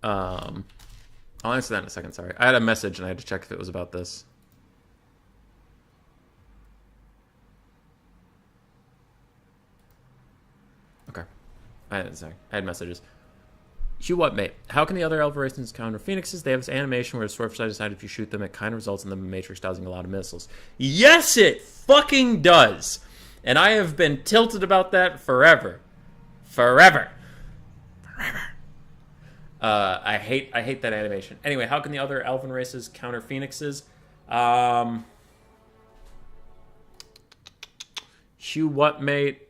I'll answer that in a second, sorry. I had a message and I had to check if it was about this. Okay. I had messages. Hugh what, mate? How can the other elven races counter phoenixes? They have this animation where the sword side decides if you shoot them, it kind of results in the matrix dodging a lot of missiles. Yes, it fucking does! And I have been tilted about that forever. Forever. I hate that animation. Anyway, how can the other elven races counter phoenixes? Hugh what, mate?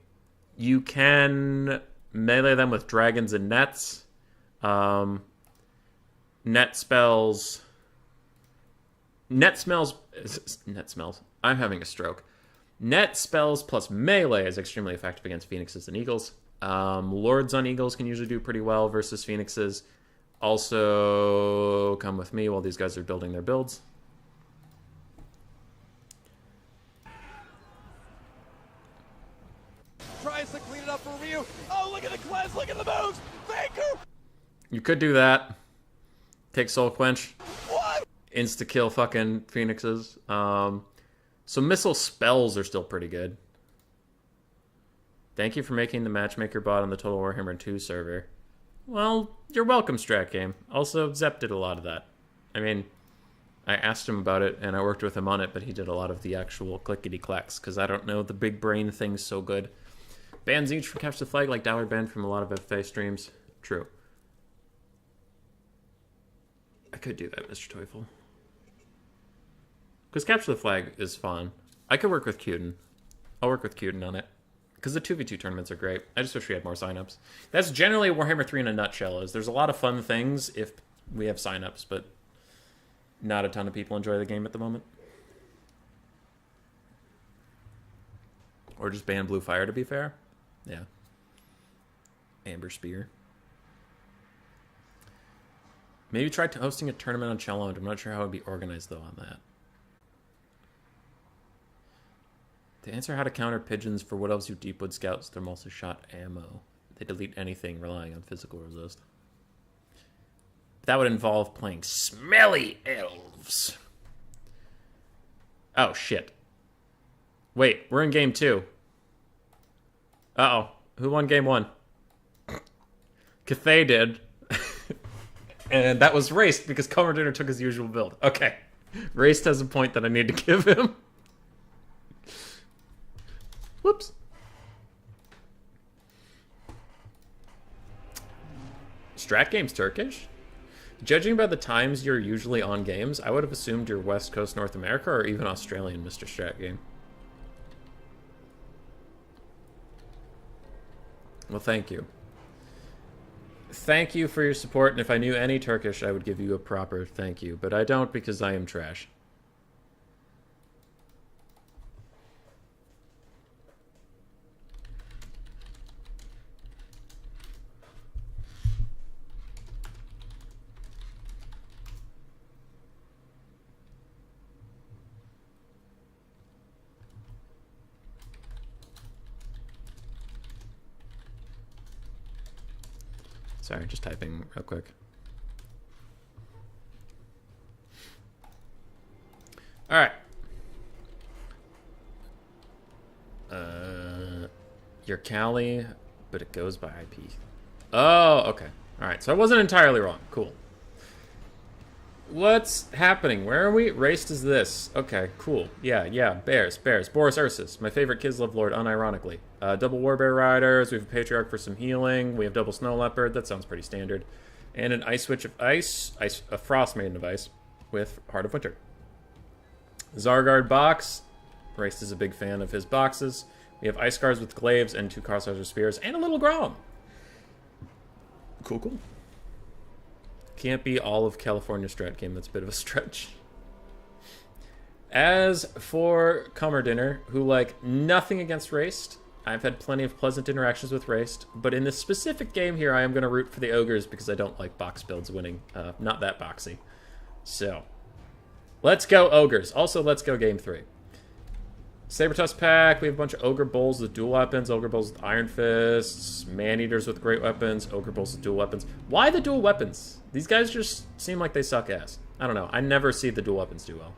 You can melee them with dragons and nets. Net smells. I'm having a stroke. Net spells plus melee is extremely effective against phoenixes and eagles. Lords on eagles can usually do pretty well versus phoenixes. Also, come with me while these guys are building their builds. Tries to clean it up for Ryu. Oh, look at the cleanse, look at the moves! Thank you! You could do that. Take Soul Quench. What? Insta-kill fucking phoenixes. So missile spells are still pretty good. Thank you for making the matchmaker bot on the Total Warhammer 2 server. Well, you're welcome, Strat Game. Also, Zep did a lot of that. I mean, I asked him about it, and I worked with him on it, but he did a lot of the actual clickety-clacks, because I don't know the big brain thing so good. Ban Tzeentch from Capture the Flag, like Downward Ban from a lot of FFA streams. True. I could do that, Mr. Teufel. Because Capture the Flag is fun. I could work with Cuden. I'll work with Cuden on it. Because the 2v2 tournaments are great. I just wish we had more signups. That's generally Warhammer 3 in a nutshell. There's a lot of fun things if we have signups, but not a ton of people enjoy the game at the moment. Or just ban Blue Fire, to be fair. Yeah. Amber Spear. Maybe try hosting a tournament on Challenge. I'm not sure how it would be organized, though, on that. To answer how to counter pigeons for Wood Elves who Deepwood Scouts their multi-shot ammo. They delete anything relying on physical resist. That would involve playing Smelly Elves. Oh, shit. Wait, we're in game 2. Uh-oh. Who won game 1? Cathay did. And that was Raest because Commodore took his usual build. Okay. Raest has a point that I need to give him. Whoops. Strat game's Turkish? Judging by the times you're usually on games, I would have assumed you're West Coast North America or even Australian, Mr. Strat Game. Well, thank you. Thank you for your support, and if I knew any Turkish, I would give you a proper thank you, but I don't because I am trash. Sorry, just typing real quick. All right. You're Cali, but it goes by IP. Oh, okay. All right, so I wasn't entirely wrong. Cool. What's happening? Where are we? Raest is this. Okay, cool. Yeah. Bears. Boris Ursus, my favorite Kislev Lord, unironically. Double Warbear Riders. We have a Patriarch for some healing. We have double Snow Leopard. That sounds pretty standard. And an Ice Witch of Ice. A Frost Maiden of Ice with Heart of Winter. Zargard box. Raest is a big fan of his boxes. We have Ice Guards with Glaives and 2 Carthage Spears and a little Grom. Cool. Can't be all of California Strat Game. That's a bit of a stretch. As for Commodore, who like nothing against Raest, I've had plenty of pleasant interactions with Raest, but in this specific game here, I am going to root for the Ogres because I don't like box builds winning. Not that boxy. So, let's go Ogres. Also, let's go game 3. Sabertusk pack, we have a bunch of Ogre Bulls with dual weapons, Ogre Bulls with Iron Fists, Man-Eaters with great weapons, Ogre Bulls with dual weapons. Why the dual weapons? These guys just seem like they suck ass. I don't know. I never see the dual weapons do well.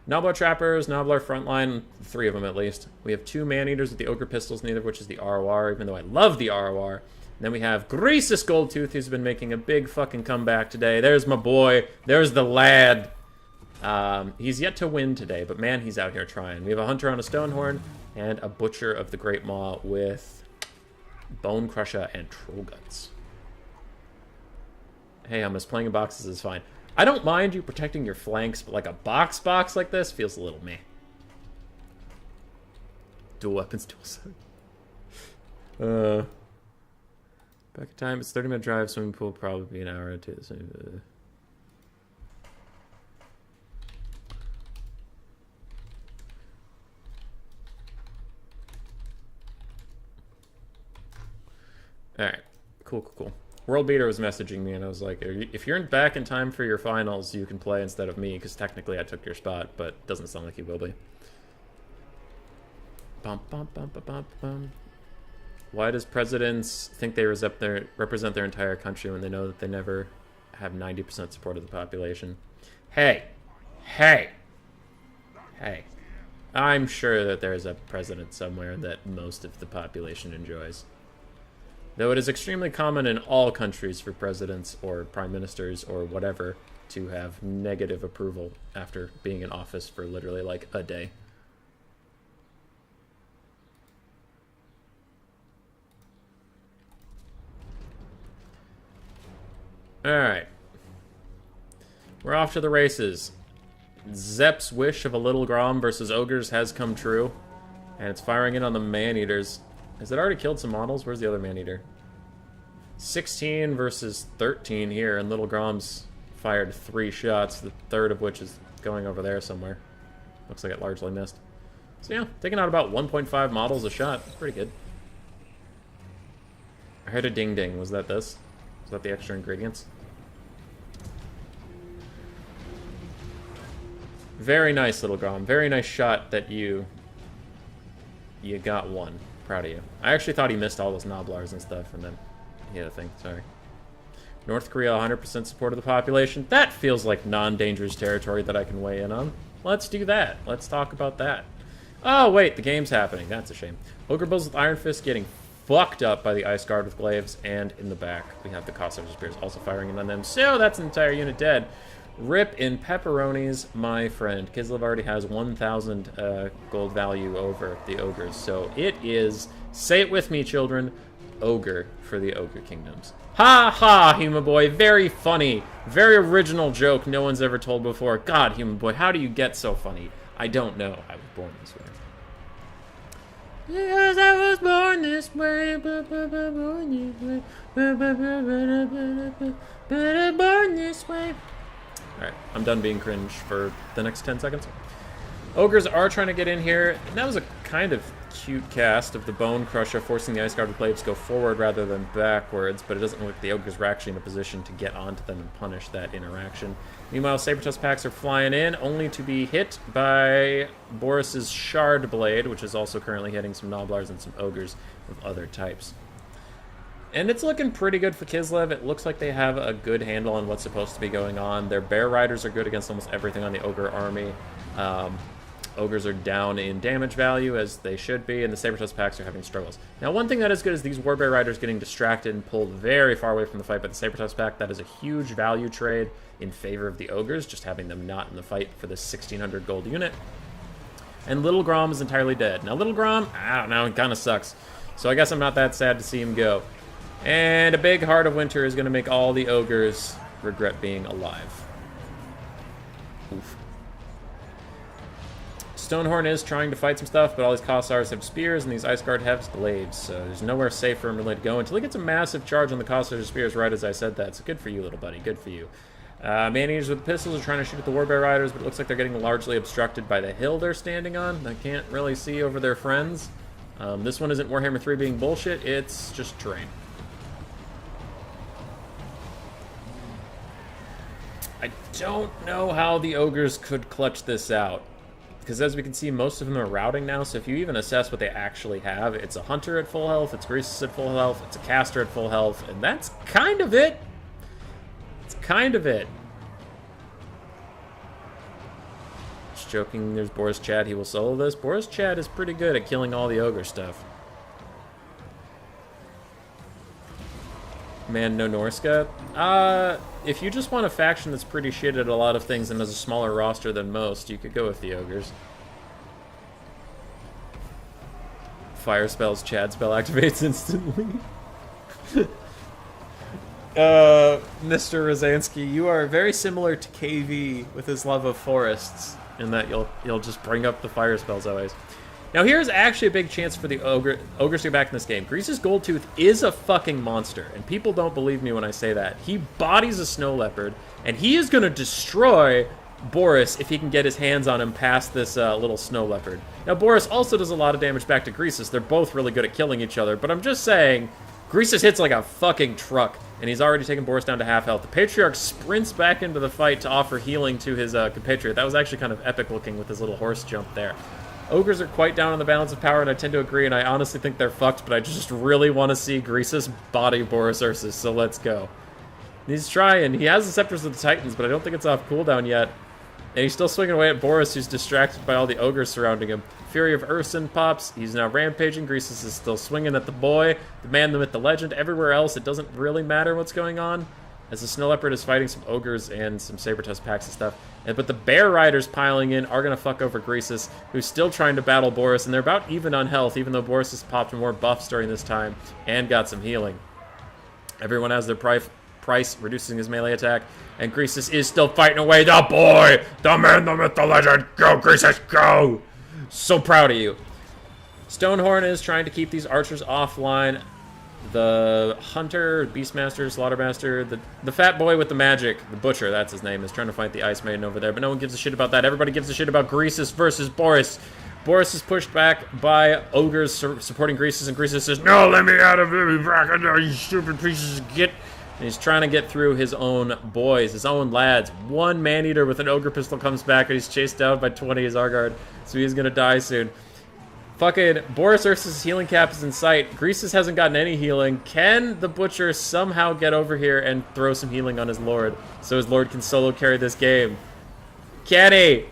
Nobbler Trappers, Nobbler Frontline, 3 of them at least. We have 2 Man-Eaters with the Ogre Pistols, neither of which is the ROR, even though I love the ROR. And then we have Greasus Goldtooth, who's been making a big fucking comeback today. There's my boy. There's the lad. He's yet to win today, but man, he's out here trying. We have a Hunter on a Stonehorn and a Butcher of the Great Maw with Bone Crusher and Troll Guts. Hey, Hummus, playing in boxes is fine. I don't mind you protecting your flanks, but like a box like this feels a little meh. Dual weapons, dual set. Back in time, it's 30-minute drive, swimming pool probably be an hour or two. So, Alright, cool. World Beater was messaging me, and I was like, if you're back in time for your finals, you can play instead of me, because technically I took your spot, but it doesn't sound like you will be. Why does presidents think they represent their entire country when they know that they never have 90% support of the population? Hey! I'm sure that there's a president somewhere that most of the population enjoys. Though it is extremely common in all countries for presidents or prime ministers or whatever to have negative approval after being in office for literally like a day. Alright. We're off to the races. Zep's wish of a little Grom versus Ogres has come true. And it's firing in on the Man-Eaters. Has it already killed some models? Where's the other Man-Eater? 16 versus 13 here, and Little Grom's fired 3 shots, the third of which is going over there somewhere. Looks like it largely missed. So yeah, taking out about 1.5 models a shot. That's pretty good. I heard a ding ding. Was that this? Was that the extra ingredients? Very nice, little Grom. Very nice shot that you got one. Proud of you. I actually thought he missed all those Noblars and stuff, and then he had a thing. Sorry. North Korea, 100% support of the population. That feels like non-dangerous territory that I can weigh in on. Let's do that. Let's talk about that. Oh, wait, the game's happening. That's a shame. Ogre Bulls with Iron Fist getting fucked up by the Ice Guard with Glaives, and in the back, we have the Cossacks Spears also firing in on them. So that's an entire unit dead. Rip in pepperonis, my friend. Kislev already has 1,000 gold value over the Ogres, so it is, say it with me, children, Ogre for the Ogre Kingdoms. Ha ha, Human Boy, very funny. Very original joke no one's ever told before. God, Human Boy, how do you get so funny? I don't know. I was born this way. Because I was born this way, born this way. Alright, I'm done being cringe for the next 10 seconds. Ogres are trying to get in here, and that was a kind of cute cast of the Bone Crusher, forcing the Ice Guard with Glaives to go forward rather than backwards, but it doesn't look like the Ogres were actually in a position to get onto them and punish that interaction. Meanwhile, Sabertusk packs are flying in, only to be hit by Boris's Shard Blade, which is also currently hitting some Noblars and some Ogres of other types. And it's looking pretty good for Kislev. It looks like they have a good handle on what's supposed to be going on. Their Bear Riders are good against almost everything on the Ogre army. Ogres are down in damage value, as they should be, and the Sabertusk packs are having struggles. Now, one thing that is good is these Warbear Riders getting distracted and pulled very far away from the fight by the Sabertusk pack. That is a huge value trade in favor of the Ogres, just having them not in the fight for this 1,600 gold unit. And Little Grom is entirely dead. Now, Little Grom, I don't know, it kind of sucks. So I guess I'm not that sad to see him go. And a big Heart of Winter is going to make all the Ogres regret being alive. Oof. Stonehorn is trying to fight some stuff, but all these Kossars have spears, and these Ice Guard have glaives, so there's nowhere safe for him really to go until he gets a massive charge on the Kossars spears right as I said that. So good for you, little buddy. Good for you. Man-Eaters with pistols are trying to shoot at the Warbear Riders, but it looks like they're getting largely obstructed by the hill they're standing on. They can't really see over their friends. This one isn't Warhammer 3 being bullshit, it's just terrain. I don't know how the Ogres could clutch this out. Because as we can see, most of them are routing now, so if you even assess what they actually have, it's a Hunter at full health, it's Greasus at full health, it's a Caster at full health, and that's kind of it. It's kind of it. Just joking, there's Boris Chad, he will solo this. Boris Chad is pretty good at killing all the Ogre stuff. Man, no Norska. If you just want a faction that's pretty shit at a lot of things and has a smaller roster than most, you could go with the Ogres. Fire spells, Chad spell activates instantly. Mr. Rosansky, you are very similar to KV with his love of forests, in that you'll just bring up the fire spells always. Now here's actually a big chance for the Ogres to get back in this game. Greasus Goldtooth is a fucking monster, and people don't believe me when I say that. He bodies a snow leopard, and he is going to destroy Boris if he can get his hands on him past this little snow leopard. Now Boris also does a lot of damage back to Greasus. They're both really good at killing each other, but I'm just saying, Greasus hits like a fucking truck, and he's already taken Boris down to half health. The Patriarch sprints back into the fight to offer healing to his compatriot. That was actually kind of epic looking with his little horse jump there. Ogres are quite down on the balance of power, and I tend to agree, and I honestly think they're fucked, but I just really want to see Greasus body Boris Ursus, so let's go. He's trying. He has the Scepters of the Titans, but I don't think it's off cooldown yet. And he's still swinging away at Boris, who's distracted by all the Ogres surrounding him. Fury of Urson pops. He's now rampaging. Greasus is still swinging at the boy, the man, the myth, the legend. Everywhere else, it doesn't really matter what's going on, as the Snow Leopard is fighting some Ogres and some Sabertusk packs and stuff. But the Bear Riders piling in are going to fuck over Greasus, who's still trying to battle Boris, and they're about even on health, even though Boris has popped more buffs during this time and got some healing. Everyone has their price, reducing his melee attack, and Greasus is still fighting away. The boy! The man, the myth, the legend! Go, Greasus, go! So proud of you. Stonehorn is trying to keep these archers offline. The hunter, beastmaster, slaughtermaster, the fat boy with the magic, the butcher, that's his name, is trying to fight the ice maiden over there, but no one gives a shit about that. Everybody gives a shit about Greasus versus Boris. Boris is pushed back by ogres supporting Greasus, and Greasus says, "No, let me out of here, you stupid pieces of git." And he's trying to get through his own boys, his own lads. One man-eater with an ogre pistol comes back, and he's chased down by 20 Zargard, so he's gonna die soon. Fucking Boris Ursus' healing cap is in sight. Greasus hasn't gotten any healing. Can the Butcher somehow get over here and throw some healing on his Lord so his Lord can solo carry this game? Can he?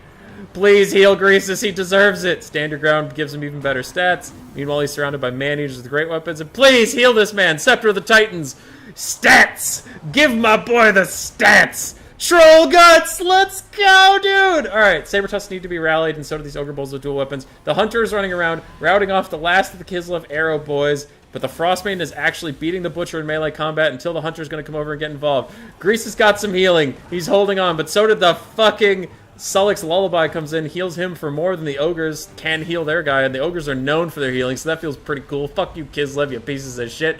Please heal Greasus, he deserves it. Stand your ground gives him even better stats. Meanwhile, he's surrounded by man-eaters with great weapons. And please heal this man, Scepter of the Titans. Stats! Give my boy the stats! Troll guts! Let's go, dude! Alright, Saber-Tusks need to be rallied, and so do these Ogre Bulls with dual weapons. The Hunter is running around, routing off the last of the Kislev Arrow boys, but the Frostmaiden is actually beating the Butcher in melee combat until the Hunter's gonna come over and get involved. Greasus got some healing. He's holding on, but so did the fucking... Sullick's Lullaby comes in, heals him for more than the Ogres can heal their guy, and the Ogres are known for their healing, so that feels pretty cool. Fuck you, Kislev, you pieces of shit.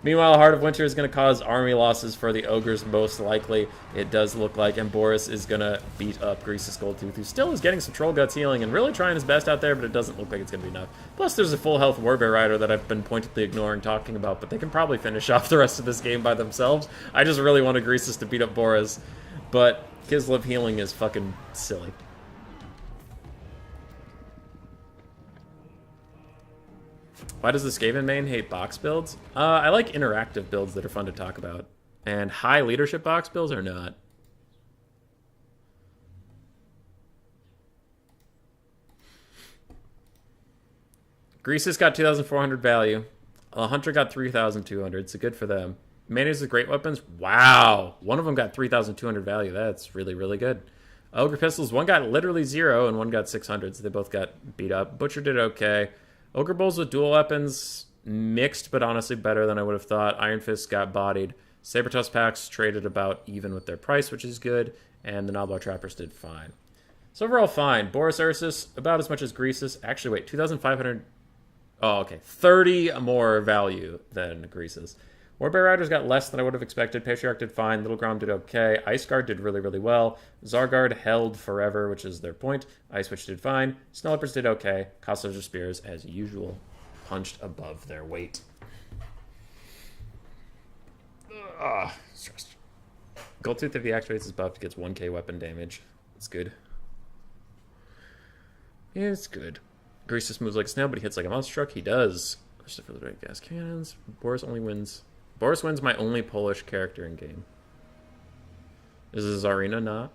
Meanwhile, Heart of Winter is going to cause army losses for the Ogres, most likely. It does look like, and Boris is going to beat up Greasus Goldtooth, who still is getting some Troll Guts healing and really trying his best out there, but it doesn't look like it's going to be enough. Plus, there's a full health Warbear Rider that I've been pointedly ignoring talking about, but they can probably finish off the rest of this game by themselves. I just really wanted Greasus to beat up Boris, but Kislev healing is fucking silly. Why does the Skaven main hate box builds? I like interactive builds that are fun to talk about. And high leadership box builds are not. Greasus got 2,400 value. Hunter got 3,200, so good for them. Mayonnaise with great weapons? Wow! One of them got 3,200 value. That's really, really good. Ogre Pistols, one got literally 0 and one got 600, so they both got beat up. Butcher did okay. Ogre Bulls with dual weapons, mixed, but honestly better than I would have thought. Iron Fist got bodied. Saber-Tusk packs traded about even with their price, which is good. And the Noblar Trappers did fine. So overall, fine. Boris Ursus, about as much as Greasus. Actually, wait, 2,500... Oh, okay. 30 more value than Greasus. Warbear Riders got less than I would have expected. Patriarch did fine. Little Grom did okay. Ice Guard did really, really well. Zargard held forever, which is their point. Ice Witch did fine. Snow Leopards did okay. Costlers or Spears, as usual, punched above their weight. Stressed. Goldtooth, if he activates his buff, gets 1k weapon damage. It's good. Yeah, it's good. Greasus moves like a snail, but he hits like a monster truck. He does. For the right gas cannons. Boris only wins. Boris wins my only Polish character in game. Is Tsarina not?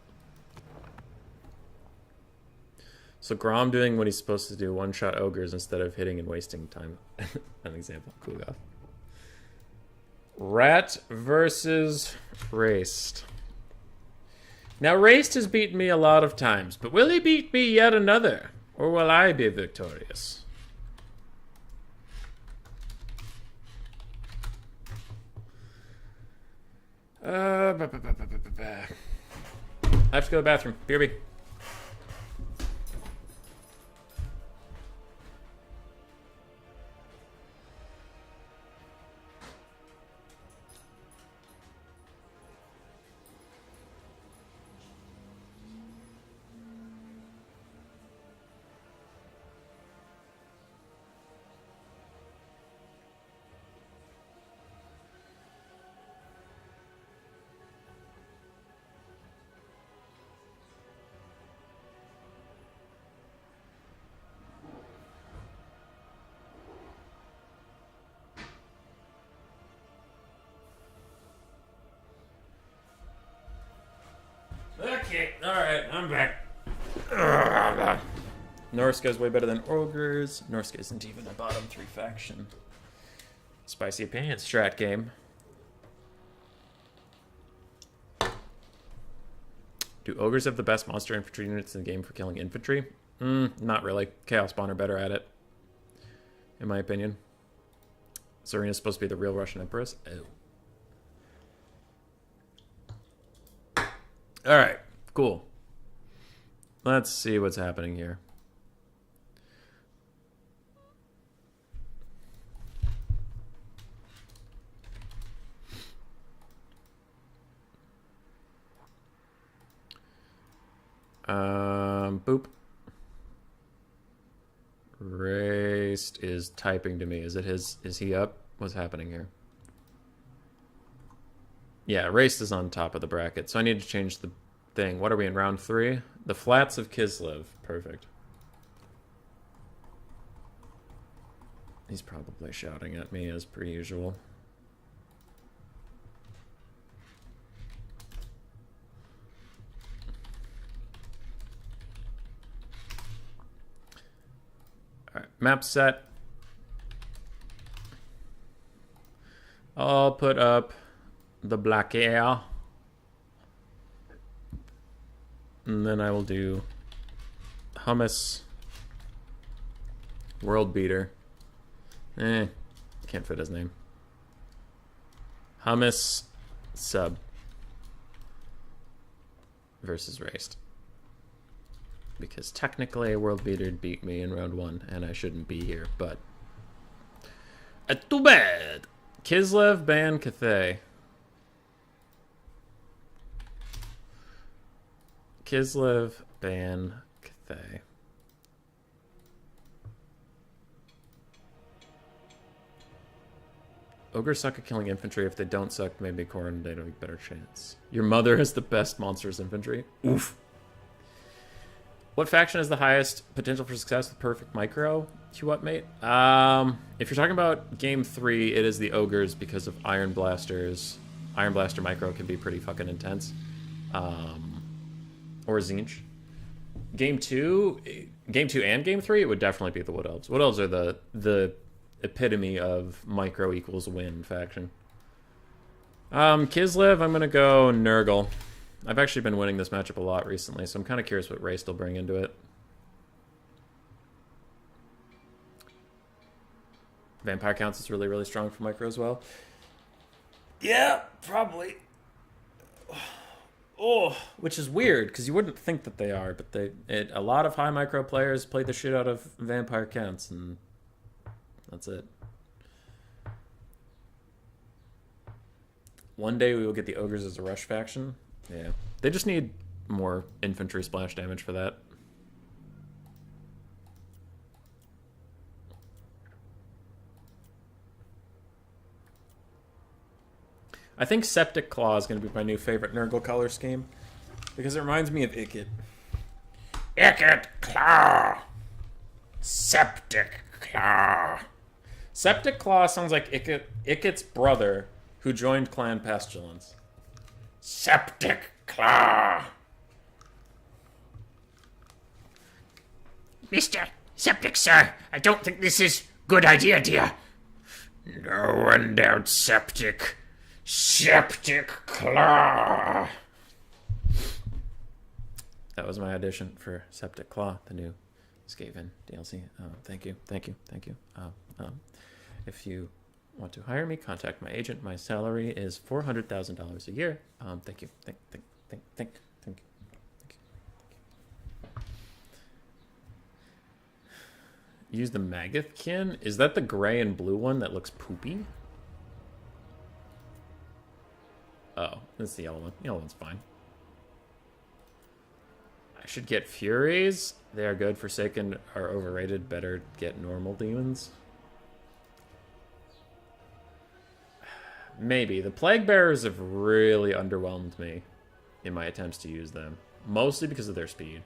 So Grom doing what he's supposed to do, one-shot ogres instead of hitting and wasting time. An example. Kuga. Rat versus Raest. Now Raest has beaten me a lot of times, but will he beat me yet another? Or will I be victorious? I have to go to the bathroom. BRB. Okay, alright, I'm back. Norska's way better than Ogres. Norska isn't even a bottom 3 faction. Spicy opinion strat game. Do Ogres have the best monster infantry units in the game for killing infantry? Not really. Chaos Spawn are better at it. In my opinion. Serena's supposed to be the real Russian Empress. Oh. Alright, cool. Let's see what's happening here. Boop. Raest is typing to me. Is he up? What's happening here? Yeah, Raest is on top of the bracket, so I need to change the thing. What are we in, round 3? The Flats of Kislev. Perfect. He's probably shouting at me as per usual. Alright, map set. I'll put up the black air. And then I will do hummus, world beater. Can't fit his name. Hummus sub versus Raest. Because technically a world beater beat me in round 1 and I shouldn't be here, but too bad. Kislev ban Cathay. Kislev ban Cathay. Ogres suck at killing infantry. If they don't suck, maybe Corn, they'd have a better chance. Your mother is the best monsters infantry. Oof. What faction has the highest potential for success with perfect micro? What, mate? If you're talking about game 3, it is the Ogres because of Iron Blasters. Iron Blaster micro can be pretty fucking intense. Or Zinch. Game 2 and Game 3, it would definitely be the Wood Elves. Wood Elves are the epitome of micro equals win faction. Kislev, I'm gonna go Nurgle. I've actually been winning this matchup a lot recently, so I'm kind of curious what Raest will bring into it. Vampire counts is really, really strong for micro as well. Yeah, probably. Oh, which is weird because you wouldn't think that they are, but a lot of high micro players play the shit out of vampire counts, and that's it. One day we will get the Ogres as a rush faction. Yeah. They just need more infantry splash damage for that. I think Septic Claw is going to be my new favorite Nurgle color scheme because it reminds me of Ikit. Ikit Claw! Septic Claw! Septic Claw sounds like Ikit's brother who joined Clan Pestilence. Septic Claw! Mr. Septic, sir, I don't think this is good idea, dear. No one doubts Septic. Septic Claw! That was my audition for Septic Claw, the new Skaven DLC. Thank you. If you want to hire me, contact my agent. My salary is $400,000 a year. Thank you. Thank you. Use the Magathkin? Is that the gray and blue one that looks poopy? Oh, that's the yellow one. The yellow one's fine. I should get Furies. They are good. Forsaken are overrated. Better get normal demons. Maybe. The Plague Bearers have really underwhelmed me in my attempts to use them. Mostly because of their speed.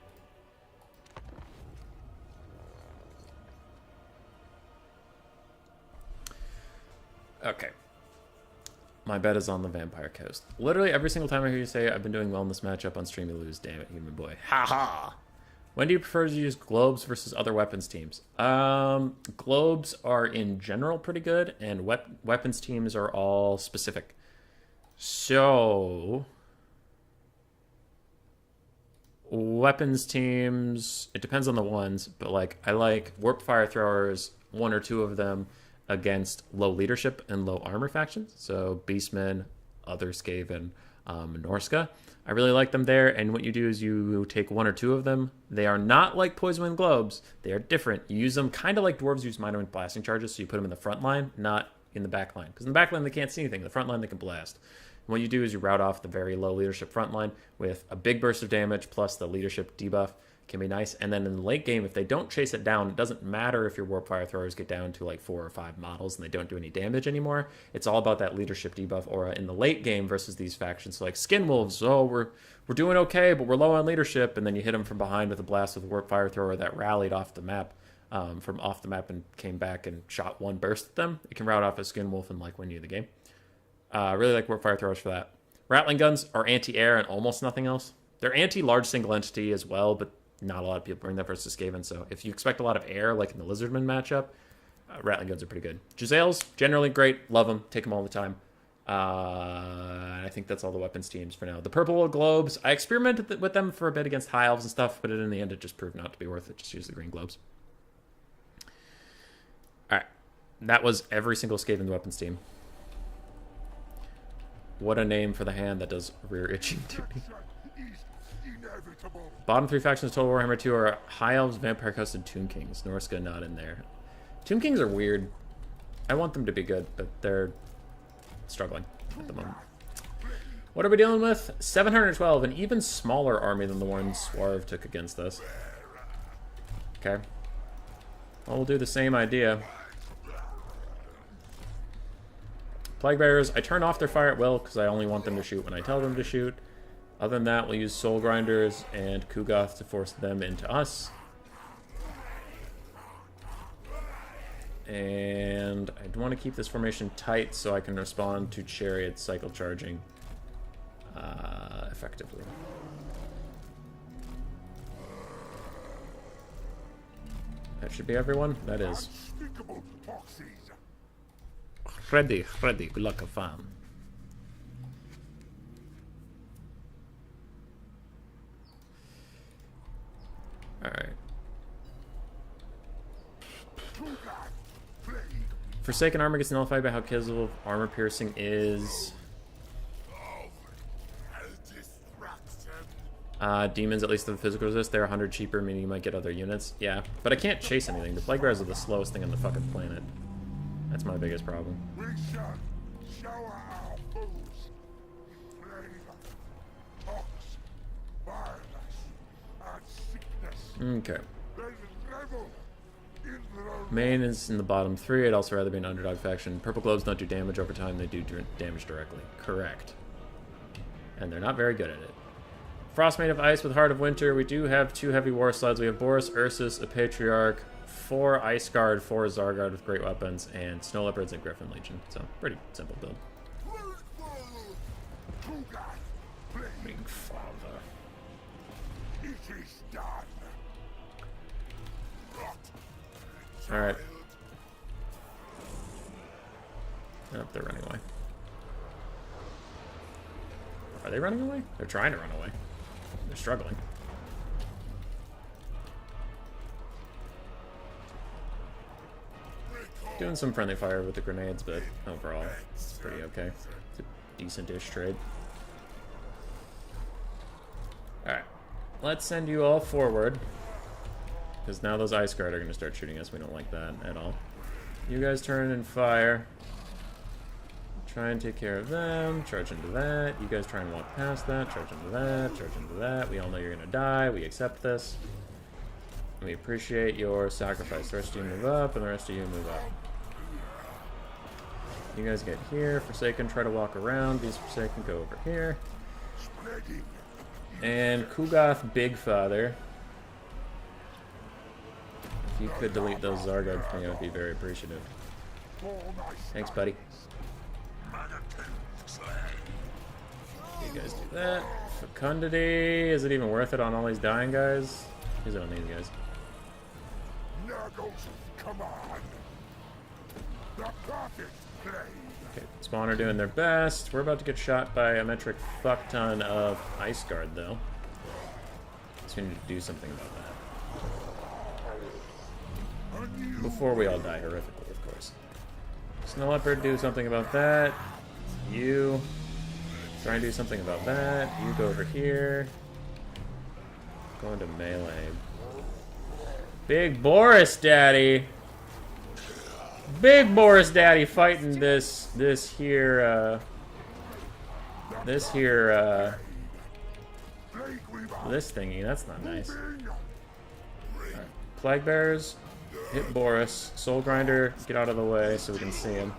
Okay. My bet is on the Vampire Coast. Literally every single time I hear you say I've been doing well in this matchup on stream, you lose. Damn it, human boy. Ha ha! When do you prefer to use globes versus other weapons teams? Globes are in general pretty good, and weapons teams are all specific. So, weapons teams, it depends on the ones, but like I like Warp Fire Throwers, one or two of them, against low leadership and low armor factions. So Beastmen, other Skaven, Norska. I really like them there, and what you do is you take one or two of them. They are not like Poison Wind Globes. They are different. You use them kind of like Dwarves use Minor Wind Blasting Charges, so you put them in the front line, not in the back line. Because in the back line, they can't see anything. In the front line, they can blast. And what you do is you route off the very low leadership front line with a big burst of damage plus the leadership debuff, can be nice. And then in the late game, if they don't chase it down, it doesn't matter if your warp fire throwers get down to like 4 or 5 models and they don't do any damage anymore. It's all about that leadership debuff aura in the late game versus these factions. So like Skin Wolves, oh, we're doing okay, but we're low on leadership. And then you hit them from behind with a blast with a warp fire thrower that rallied off the map, from off the map and came back and shot one burst at them. It can route off a Skin Wolf and like win you the game. Really like warp fire throwers for that. Rattling guns are anti-air and almost nothing else. They're anti-large single entity as well, but not a lot of people bring that versus Skaven. So if you expect a lot of air, like in the Lizardman matchup, Rattling guns are pretty good. Giselles, generally great. Love them. Take them all the time. I think that's all the weapons teams for now. The purple globes, I experimented with them for a bit against high elves and stuff, but in the end it just proved not to be worth it. Just use the green globes. All right. That was every single Skaven weapons team. What a name for the hand that does rear itching duty. Bottom 3 factions Total Warhammer 2 are High Elves, Vampire Coast, and Tomb Kings. Norska not in there. Tomb Kings are weird. I want them to be good, but they're struggling at the moment. What are we dealing with? 712, an even smaller army than the one Swarv took against us. Okay. Well, we'll do the same idea. Plague Bearers, I turn off their fire at will because I only want them to shoot when I tell them to shoot. Other than that, we'll use Soul Grinders and Kugoth to force them into us. And I want to keep this formation tight so I can respond to Chariot cycle charging effectively. That should be everyone. That is. Ready, good luck, have fun. Alright. Forsaken armor gets nullified by how Kizzle armor piercing is. Demons, at least the physical resist, they're 100 cheaper, meaning you might get other units. Yeah, but I can't chase anything. The Plague Bearers are the slowest thing on the fucking planet. That's my biggest problem. We shall shower our foes. Flavor, pox, violence, and sickness. Okay. They revel in their own. Main is in the bottom 3. I'd also rather be an underdog faction. Purple globes don't do damage over time. They do damage directly. Correct. And they're not very good at it. Frostmate of Ice with Heart of Winter. We do have 2 heavy war slides. We have Boris, Ursus, a Patriarch, 4 Ice Guard, 4 Zarguard with great weapons, and Snow Leopards and Griffin Legion. So, pretty simple build. Big father. It is done. Alright. Oh, they're running away. Are they running away? They're trying to run away. They're struggling. Doing some friendly fire with the grenades, but overall, it's pretty okay. It's a decent-ish trade. Alright. Let's send you all forward. Because now those Ice Guard are going to start shooting us. We don't like that at all. You guys turn and fire. Try and take care of them. Charge into that. You guys try and walk past that. Charge into that. Charge into that. We all know you're going to die. We accept this. We appreciate your sacrifice. The rest of you move up, and the rest of you move up. You guys get here. Forsaken, try to walk around. These Forsaken go over here. And Kugoth Bigfather. If you could delete those Zarguard for me, I would be very appreciative. Thanks, buddy. You guys do that. Fecundity. Is it even worth it on all these dying guys? Use it on these guys. Come on. The perfect play. Okay, Spawn are doing their best. We're about to get shot by a metric fuck ton of Ice Guard, though. So we need to do something about that. Before we all die horrifically, of course. Snow Leopard, do something about that. You try and do something about that. You go over here. Go into melee. Big Boris Daddy. Big Boris Daddy fighting this here this thingy. That's not nice. Plague Bearers, hit Boris. Soul Grinder, get out of the way so we can see him.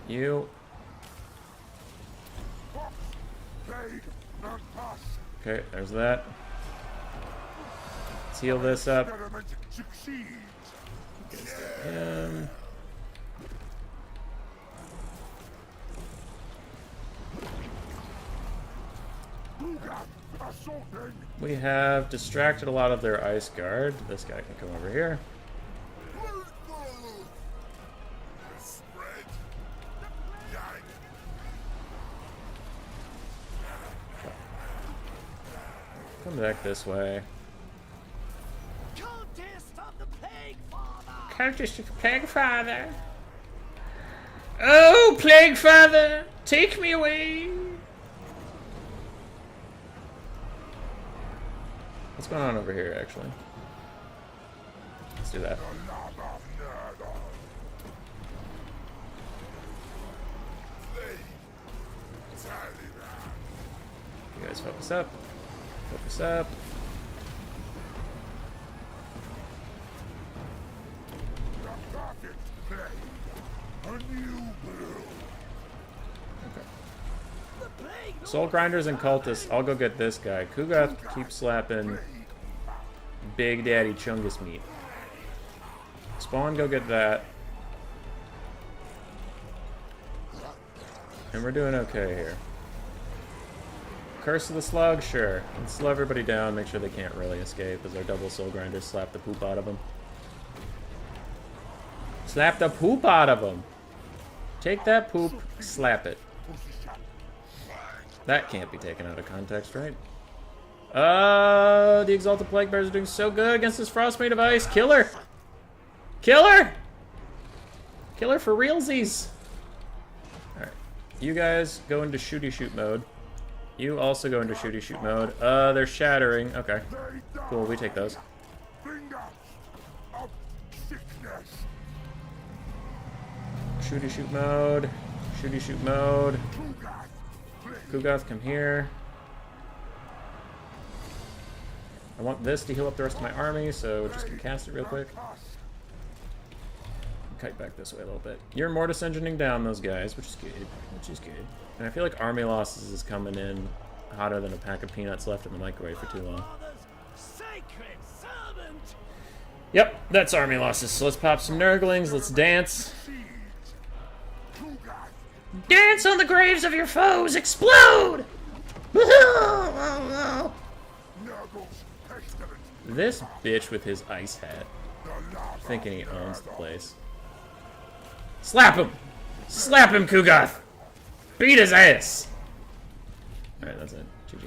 You. Okay, there's that. Let's heal this up. We have distracted a lot of their ice guard. This guy can come over here. Come back this way. Cultist of the Plague Father! Cultist of the Plague Father. Oh, Plague Father, take me away. What's going on over here, actually? Let's do that. You guys focus up. Focus up. Soul Grinders and Cultists, I'll go get this guy. Kugath keeps slapping Big Daddy Chungus meat. Spawn, go get that. And we're doing okay here. Curse of the Slug, sure. Let's slow everybody down, make sure they can't really escape as our double Soul Grinders slap the poop out of them. Slap the poop out of them! Take that poop, slap it. That can't be taken out of context, right? The Exalted Plague Bears are doing so good against this Frostmate of Ice. Killer! Killer! Killer for realsies! Alright. You guys go into shooty shoot mode. You also go into shooty shoot mode. They're shattering. Okay. Cool, we take those. Shooty shoot mode. Shooty shoot mode. Kugath, come here. I want this to heal up the rest of my army, so we're just gonna cast it real quick. Kite back this way a little bit. You're Mortis engineering down those guys, which is good. Which is good. And I feel like army losses is coming in hotter than a pack of peanuts left in the microwave for too long. Yep, that's army losses. So let's pop some Nurglings, let's dance. Dance on the graves of your foes! Explode! This bitch with his ice hat. Thinking he owns the place. Slap him! Slap him, Kugath! Beat his ass! Alright, that's it. GG.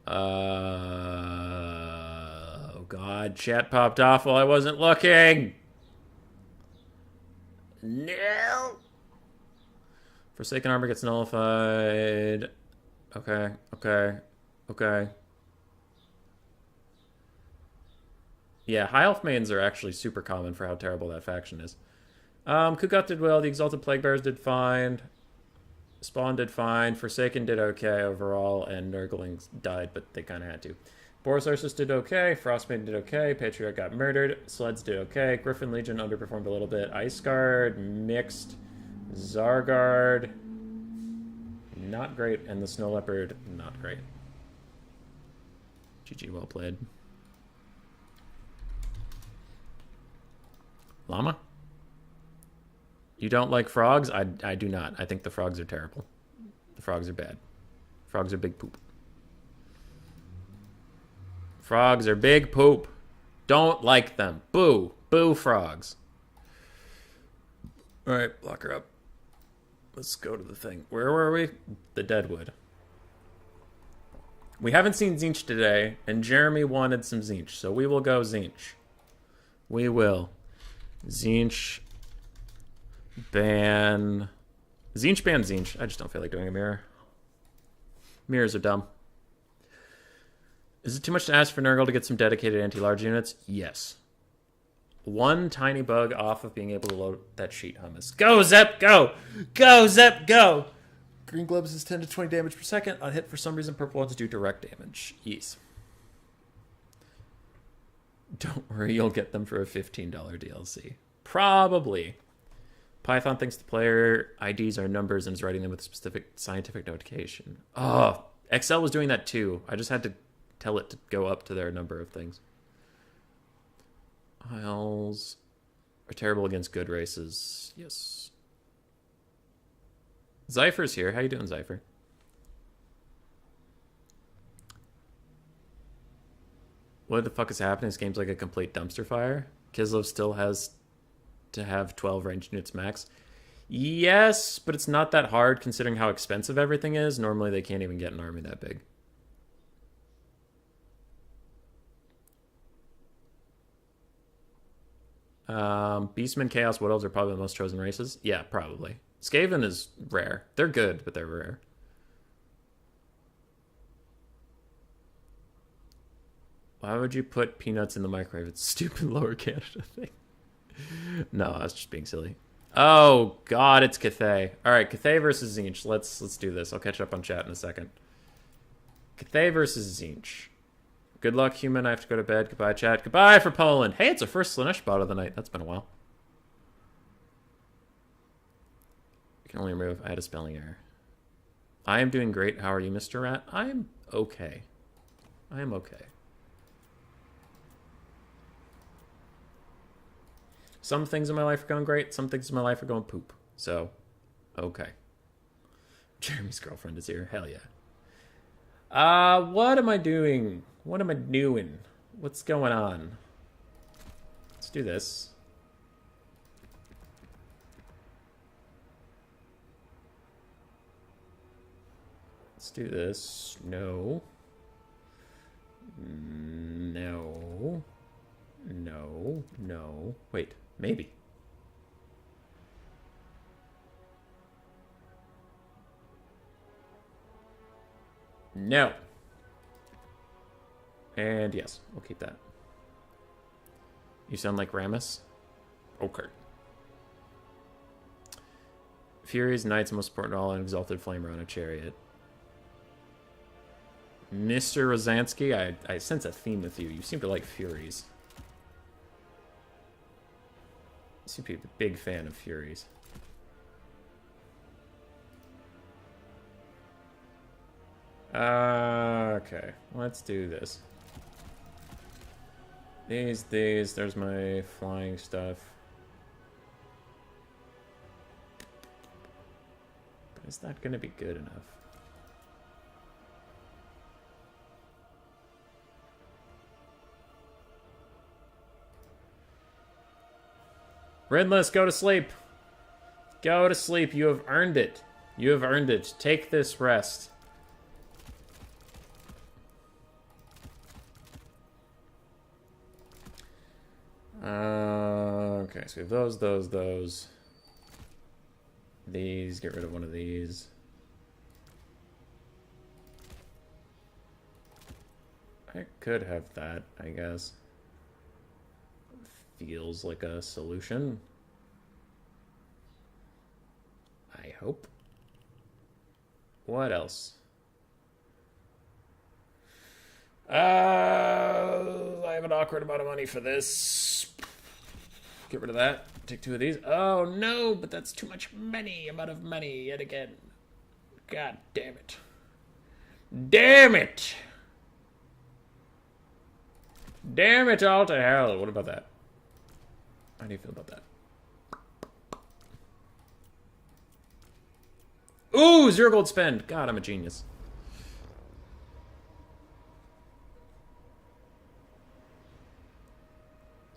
Oh god, chat popped off while I wasn't looking! No! Forsaken Armor gets nullified. Okay, okay, okay. Yeah, High Elf mains are actually super common for how terrible that faction is. Kugath did well, the Exalted Plague Bears did fine. Spawn did fine, Forsaken did okay overall, and Nurglings died, but they kind of had to. Boris Ursus did okay, Frostmaiden did okay, Patriarch got murdered, Sleds did okay, Griffin Legion underperformed a little bit, Ice Guard, mixed, Zarguard, not great, and the Snow Leopard, not great. GG, well played. Llama? You don't like frogs? I do not. I think the frogs are terrible. The frogs are bad. Frogs are big poop. Frogs are big poop. Don't like them. Boo. Boo frogs. Alright, lock her up. Let's go to the thing. Where were we? The Deadwood. We haven't seen Zinch today, and Jeremy wanted some Zinch, so we will go Zinch. We will. Zinch. Ban. Zinch ban Zinch. I just don't feel like doing a mirror. Mirrors are dumb. Is it too much to ask for Nurgle to get some dedicated anti-large units? Yes. One tiny bug off of being able to load that sheet hummus. Go, Zep, go! Go, Zep, go! Green gloves is 10 to 20 damage per second. On hit, for some reason, purple ones do direct damage. Yes. Don't worry, you'll get them for a $15 DLC. Probably. Python thinks the player IDs are numbers and is writing them with a specific scientific notation. Oh, Excel was doing that too. I just had to tell it to go up to their number of things. Isles are terrible against good races. Yes. Zypher's here. How you doing, Zypher? What the fuck is happening? This game's like a complete dumpster fire. Kislev still has to have 12 ranged units max. Yes, but it's not that hard considering how expensive everything is. Normally they can't even get an army that big. Beastmen, Chaos, Wood Elves are probably the most chosen races. Yeah, probably. Skaven is rare. They're good, but they're rare. Why would you put peanuts in the microwave? It's a stupid Lower Canada thing. No, I was just being silly. Oh, God, it's Cathay. All right, Cathay versus Zinch. Let's do this. I'll catch up on chat in a second. Cathay versus Zinch. Good luck, human. I have to go to bed. Goodbye, chat. Goodbye for Poland. Hey, it's our first Slanesh bot of the night. That's been a while. You can only remove. I had a spelling error. I am doing great. How are you, Mr. Rat? I'm okay. I am okay. Some things in my life are going great. Some things in my life are going poop. So, okay. Jeremy's girlfriend is here. Hell yeah. What am I doing? What am I doing? What's going on? Let's do this. Let's do this. No. No. No. No. Wait. Maybe. No. And yes, we'll keep that. You sound like Ramus? Okay. Furies, Knights, most important of all, an exalted flamer on a chariot. Mr. Rozansky, I sense a theme with you. You seem to like Furies. You seem to be a big fan of Furies. Okay, let's do this. These, there's my flying stuff. But is that gonna be good enough? Redless, go to sleep. Go to sleep. You have earned it. You have earned it. Take this rest. Okay, so we have those. These, get rid of one of these. I could have that, I guess. Feels like a solution. I hope. What else? I have an awkward amount of money for this. Get rid of that. Take two of these. Oh no, but that's too much money. Amount of money yet again. God damn it. Damn it! Damn it all to hell. What about that? How do you feel about that? Ooh, 0 gold spend. God, I'm a genius.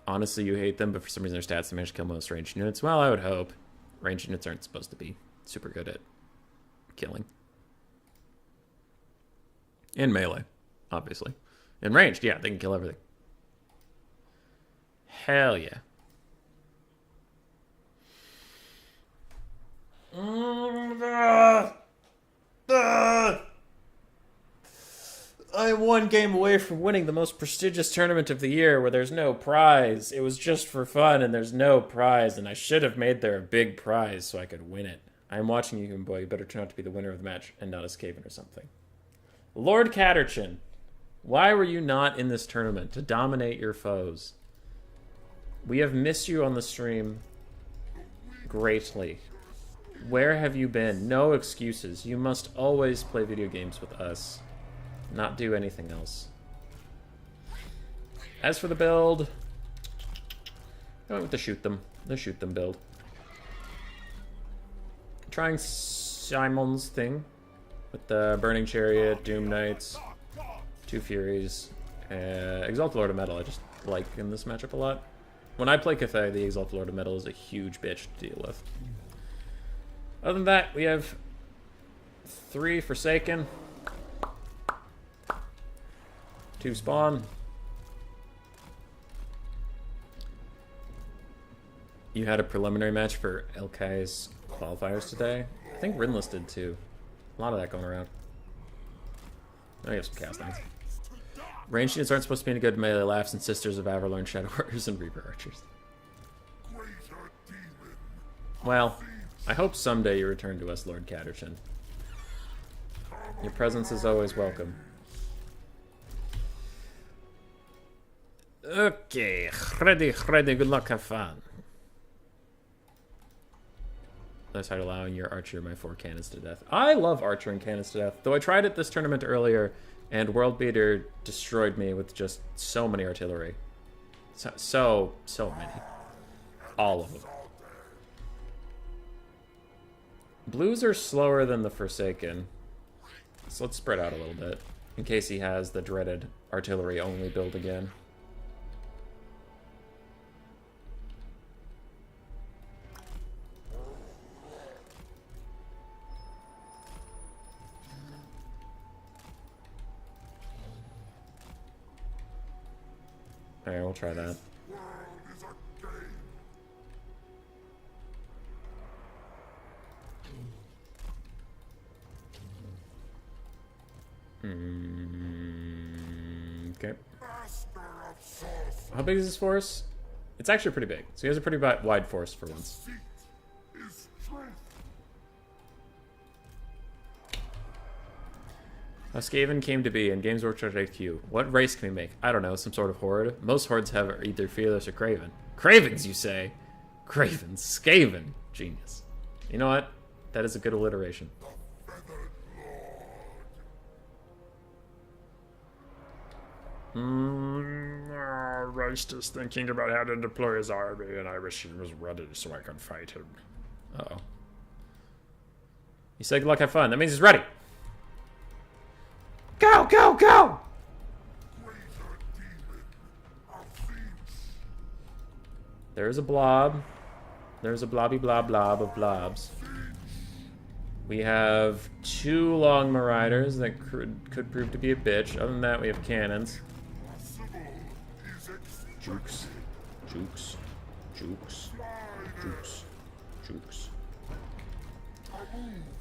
Honestly, you hate them, but for some reason their stats they manage to kill most ranged units. Well, I would hope. Ranged units aren't supposed to be super good at killing. In melee, obviously. In ranged, yeah, they can kill everything. Hell yeah. I'm one game away from winning the most prestigious tournament of the year where there's no prize. It was just for fun and there's no prize, and I should have made there a big prize so I could win it. I'm watching you, boy. You better turn out to be the winner of the match and not a Skaven or something. Lord Catterchin, why were you not in this tournament to dominate your foes? We have missed you on the stream greatly. Where have you been? No excuses. You must always play video games with us, not do anything else. As for the build, I went with the shoot them build. Trying Simon's thing with the Burning Chariot, Doom Knights, 2 Furies, Exalted Lord of Metal. I just like in this matchup a lot. When I play Cathay, the Exalted Lord of Metal is a huge bitch to deal with. Other than that, we have 3 Forsaken, 2 Spawn. You had a preliminary match for Elkai's qualifiers today. I think Rinless did too. A lot of that going around. Oh, you have some Chaos Knights. Ranged units aren't supposed to be any good melee laughs and Sisters of Averlorn, Shadow Warriors, and Reaper Archers. Well, I hope someday you return to us, Lord Catterchin. Your presence is always welcome. Okay, ready, good luck, have fun. Let's start allowing your archer my 4 cannons to death. I love archer and cannons to death, though I tried it this tournament earlier, and World Beater destroyed me with just so many artillery. So many. All of them. Blues are slower than the Forsaken, so let's spread out a little bit, in case he has the dreaded artillery-only build again. Alright, we'll try that. Okay. How big is this force? It's actually pretty big. So he has a pretty wide force for once. How Skaven came to be in Games Workshop HQ. What race can we make? I don't know, some sort of horde. Most hordes have either Fearless or Craven. Cravens, you say? Cravens. Skaven. Genius. You know what? That is a good alliteration. Raest is thinking about how to deploy his army, and I wish he was ready so I could fight him. Uh-oh. You said good luck, have fun. That means he's ready. Go, go, go! There's a blob. There's a blobby blob blob of blobs. We have 2 long Marauders that could prove to be a bitch. Other than that, we have cannons. Jukes. Jukes. Jukes. Jukes. Jukes.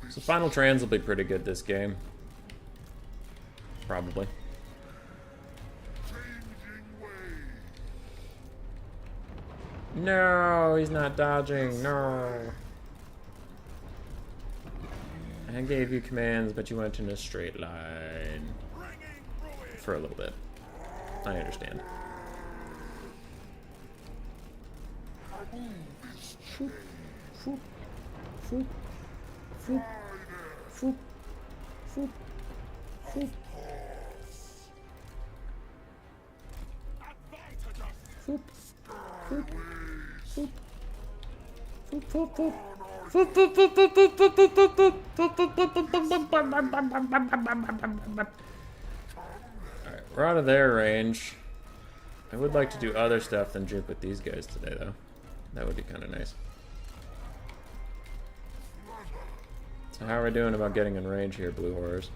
So final trans will be pretty good this game. Probably. No, he's not dodging. No. I gave you commands, but you went in a straight line. For a little bit. I understand. Foop, foop, foop, foop, foop, foop, foop. Foop, foop, foop, foop, foop, foop. Alright, we're out of their range. I would like to do other stuff than juke with these guys today, though. That would be kind of nice. So how are we doing about getting in range here, Blue Horrors?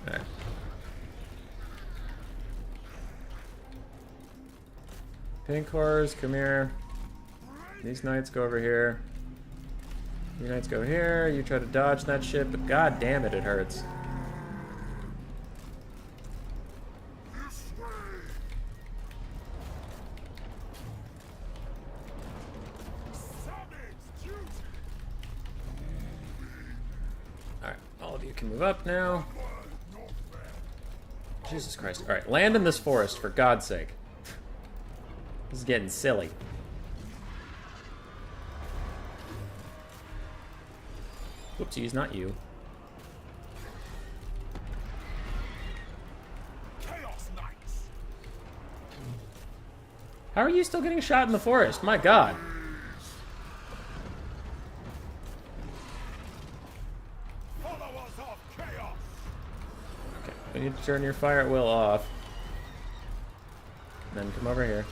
Alright. Pink Horrors, come here. These knights go over here. You knights go here. You try to dodge that shit, but god damn it, it hurts. move up now. Jesus Christ. Alright, land in this forest, for God's sake. This is getting silly. Whoopsies, not you. Chaos Knights. How are you still getting shot in the forest? My God. Followers of chaos. Okay, we need to turn your fire at will off. Then come over here.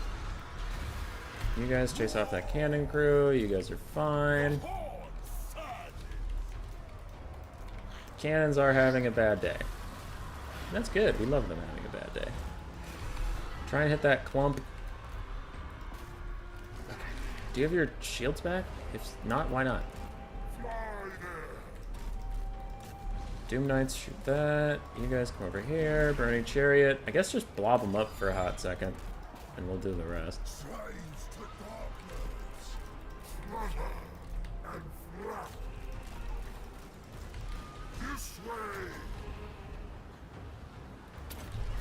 You guys chase off that cannon crew. You guys are fine. Horde surges. Cannons are having a bad day. That's good. We love them having a bad day. Try and hit that clump. Okay. Do you have your shields back? If not, why not? Fly there. Doom Knights, shoot that. You guys come over here. Burning Chariot. I guess just blob them up for a hot second. And we'll do the rest. Trains to darkness. Flutter and flap. This way.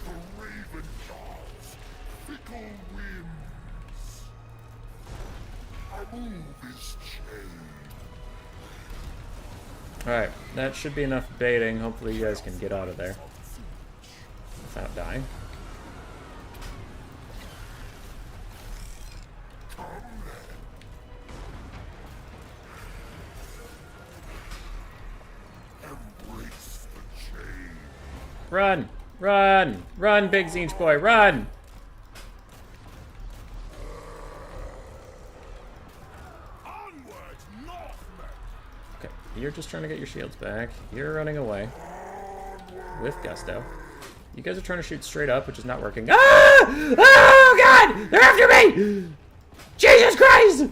The raven guards. Fickle winds. A move is changed. Alright, that should be enough baiting. Hopefully you guys can get out of there without dying. Embrace the change. Run! Run! Run, Big Zinch boy, run! Onward, Northmen. Okay, you're just trying to get your shields back. You're running away. With gusto. You guys are trying to shoot straight up, which is not working. Ah! Oh, God! They're after me! Jesus Christ!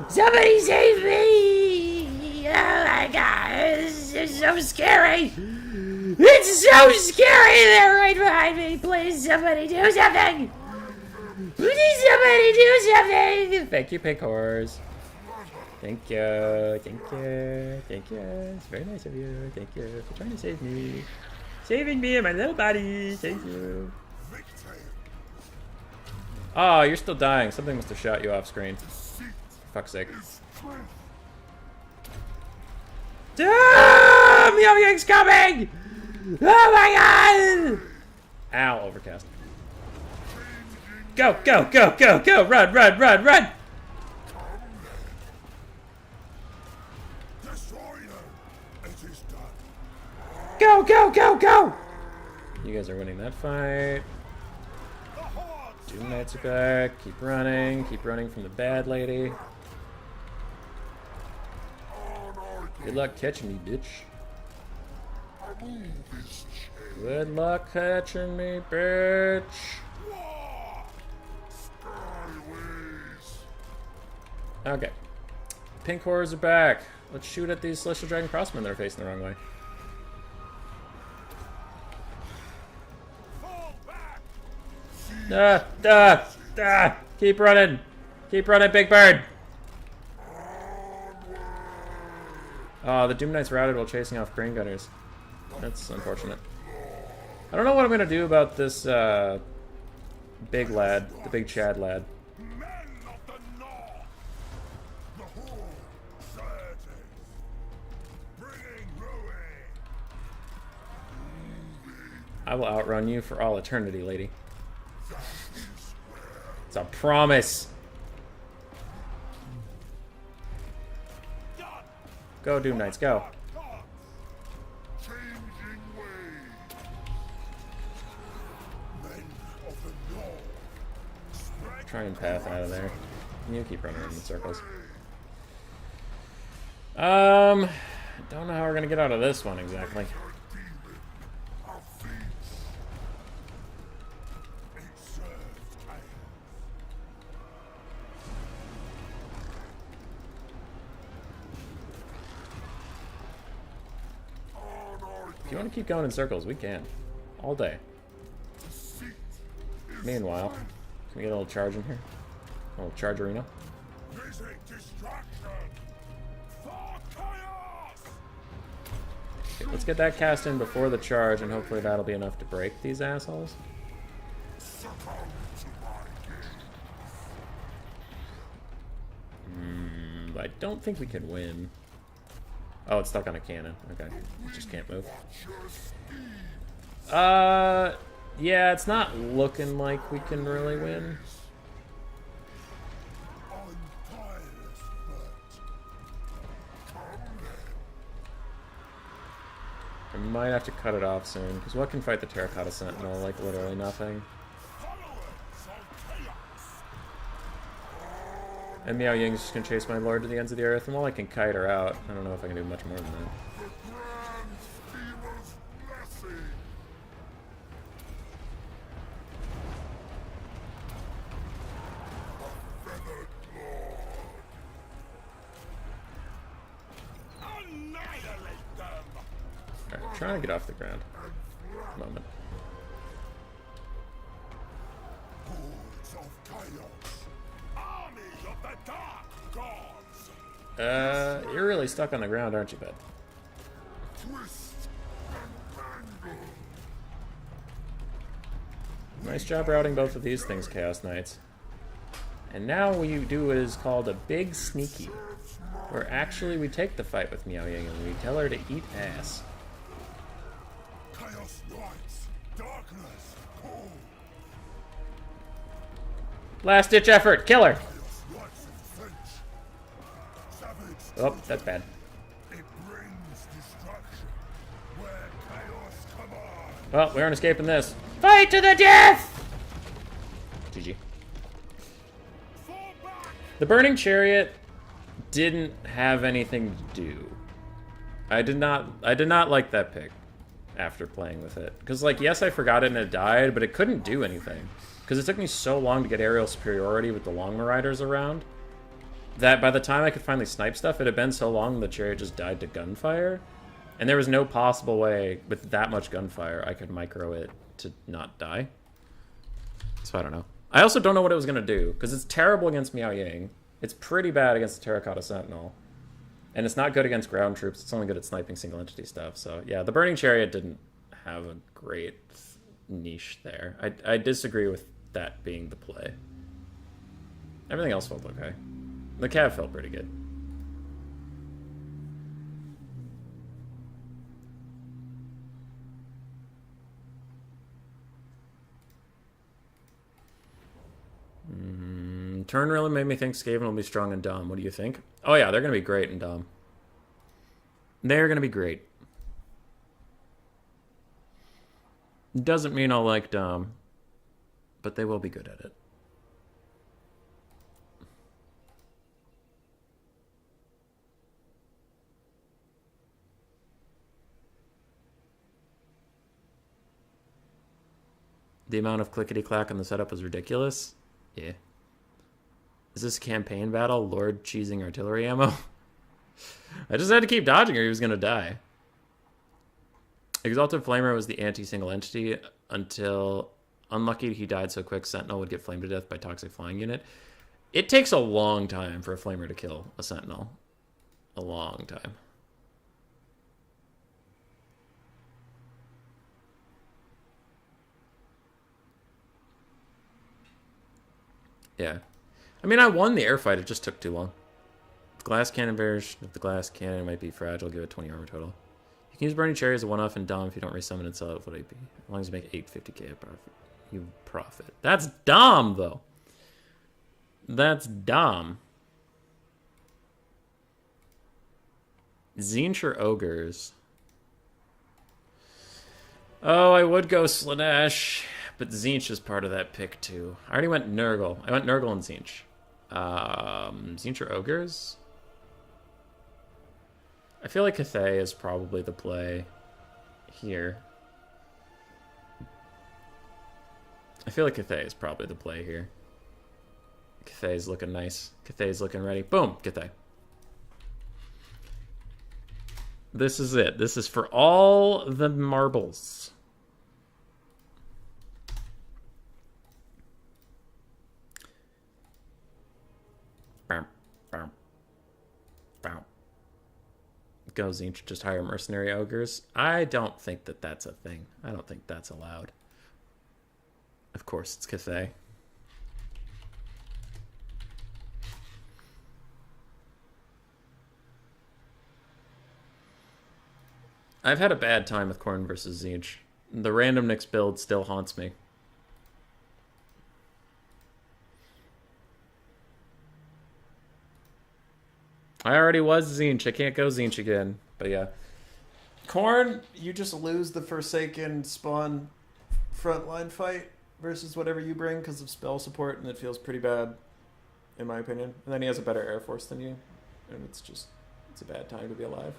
Somebody save me! Oh, my God. This is so scary! It's so scary! They're right behind me! Please, somebody do something! Please, somebody do something! Thank you, pink horse. Thank you, thank you, thank you. It's very nice of you. Thank you for trying to save me. Saving me and my little body. Thank you. Oh, you're still dying. Something must have shot you off screen. Fuck's sake. Damn! Young's coming! Oh my God! Ow, overcast. Go, go, go, go, go! Run, run, run, run! Go, go, go, go! You guys are winning that fight. Doom Knights are back. Keep running from the bad lady. Good luck catching me, bitch. Good luck catching me, bitch. Okay. Pink horrors are back. Let's shoot at these Celestial Dragon Crossmen that are facing the wrong way. Keep running. Keep running, Big Bird. Oh, the Doom Knights routed while chasing off Crane Gunners. That's unfortunate. I don't know what I'm going to do about this big lad, the big Chad lad. Men of the North. The Horde surges. Bringing ruin. I will outrun you for all eternity, lady. It's a promise. Go, Doom Knights, go. Changing ways. Men of the North. Try and path out of there. You keep running in circles. Don't know how we're gonna get out of this one exactly. If you want to keep going in circles, we can. All day. Meanwhile, can we get a little charge in here? A little charge arena? Visit distraction. For chaos. Okay, let's get that cast in before the charge, and hopefully that'll be enough to break these assholes. I don't think we can win. Oh, it's stuck on a cannon. Okay, it just can't move. Yeah, it's not looking like we can really win. I might have to cut it off soon, because what can fight the Terracotta Sentinel? Like, literally nothing. And Miao Ying's just gonna chase my lord to the ends of the earth, and while I can kite her out, I don't know if I can do much more than that. Alright, trying to get off the ground. Moment. You're really stuck on the ground, aren't you, bud? Nice job routing both of these things, Chaos Knights. And now what you do what is called a big sneaky, where actually we take the fight with Miao Ying and we tell her to eat ass. Chaos lights, darkness, cold. Last ditch effort, kill her! Chaos lights in French. Savage. Oh, that's bad. It brings destruction. Where chaos commands. Well, we aren't escaping this. Fight to the death! GG. The Burning Chariot didn't have anything to do. I did not like that pick after playing with it. Because, like, yes, I forgot it and it died, but it couldn't do anything. Because it took me so long to get aerial superiority with the Longma Riders around that by the time I could finally snipe stuff, it had been so long the chariot just died to gunfire. And there was no possible way, with that much gunfire, I could micro it to not die. So I don't know. I also don't know what it was going to do, because it's terrible against Miao Ying. It's pretty bad against the Terracotta Sentinel. And it's not good against ground troops. It's only good at sniping single entity stuff. So yeah, the Burning Chariot didn't have a great niche there. I disagree with that being the play. Everything else felt okay. The Cav felt pretty good. Turn really made me think Skaven will be strong in Dom. What do you think? Oh yeah, they're going to be great in Dom. They're going to be great. Doesn't mean I'll like Dom, but they will be good at it. The amount of clickety-clack on the setup was ridiculous. Yeah. Is this a campaign battle? Lord cheesing artillery ammo? I just had to keep dodging or he was going to die. Exalted Flamer was the anti-single entity until... Unlucky he died so quick, Sentinel would get flamed to death by Toxic Flying Unit. It takes a long time for a Flamer to kill a Sentinel. A long time. Yeah. I mean, I won the air fight, it just took too long. Glass cannon bears, if the glass cannon might be fragile, give it 20 armor total. You can use Burning Cherry as a one-off in Dom if you don't resummon and sell it for AP. As long as you make 850k of profit. You profit. That's Dom, though. That's Dom. Zincher Ogres. Oh, I would go Slanesh, but Zinch is part of that pick, too. I already went Nurgle. I went Nurgle and Zinch. Zincher Ogres? I feel like Cathay is probably the play here. I feel like Cathay is probably the play here. Cathay's looking nice. Cathay's looking ready. Boom! Cathay. This is it. This is for all the marbles. Go Zinch, just hire mercenary ogres. I don't think that that's a thing. I don't think that's allowed. Of course, it's Cathay. I've had a bad time with Khorne versus Zinch. The random Nyx build still haunts me. I already was Zinch. I can't go Zinch again. But yeah. Khorne, you just lose the Forsaken spawn frontline fight versus whatever you bring because of spell support, and it feels pretty bad, in my opinion. And then he has a better Air Force than you, and it's a bad time to be alive.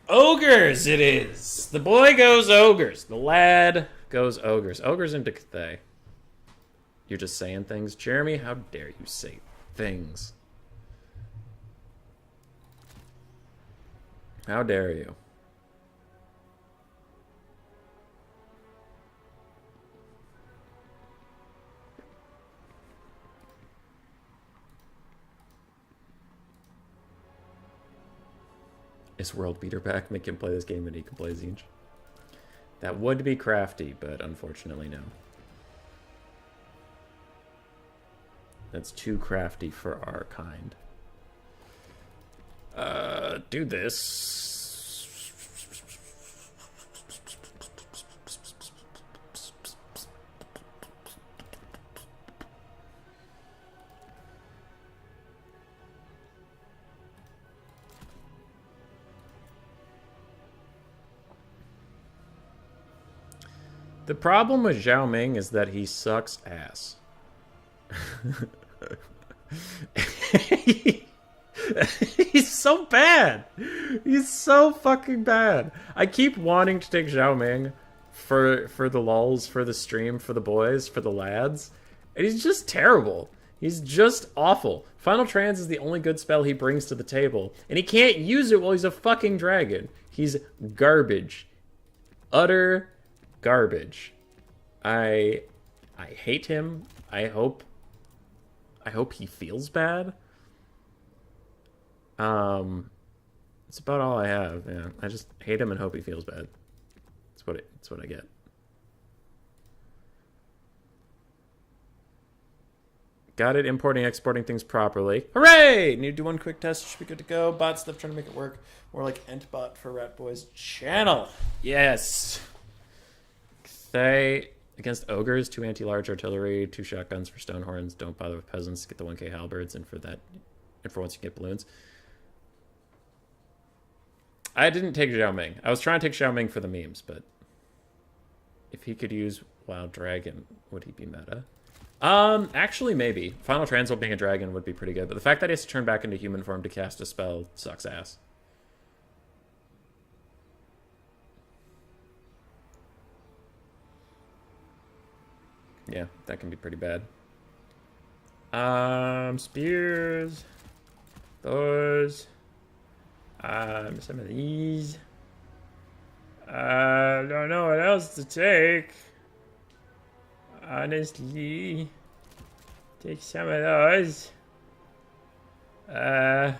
Ogres it is! The boy goes ogres. The lad goes ogres. Ogres into Cathay. You're just saying things. Jeremy, how dare you say things? How dare you? Is World Beater back? Make him play this game and he can play Zinch. That would be crafty, but unfortunately no. That's too crafty for our kind. Do this. The problem with Zhao Ming is that he sucks ass. He's so bad. He's so fucking bad. I keep wanting to take Zhao Ming for the lulz, for the stream, for the boys, for the lads, and he's just terrible. He's just awful. Final Trans is the only good spell he brings to the table, and he can't use it while he's a fucking dragon. He's garbage. Utter garbage. I hate him. I hope he feels bad. It's about all I have. Yeah, I just hate him and hope he feels bad. That's what I get. Got it. Importing, exporting things properly. Hooray! Need to do one quick test. Should be good to go. Bot stuff, trying to make it work. More like Entbot for Rat Boys channel. Yes. They against ogres, 2 anti-large artillery, 2 shotguns for stone horns. Don't bother with peasants. Get the 1k halberds, and for once you get balloons. I didn't take Zhao Ming. I was trying to take Zhao Ming for the memes, but if he could use Wild Dragon, would he be meta? Actually, maybe. Final Transil being a dragon would be pretty good, but the fact that he has to turn back into human form to cast a spell sucks ass. Yeah, that can be pretty bad. Spears. Those. Some of these. Don't know what else to take. Honestly. Take some of those. No.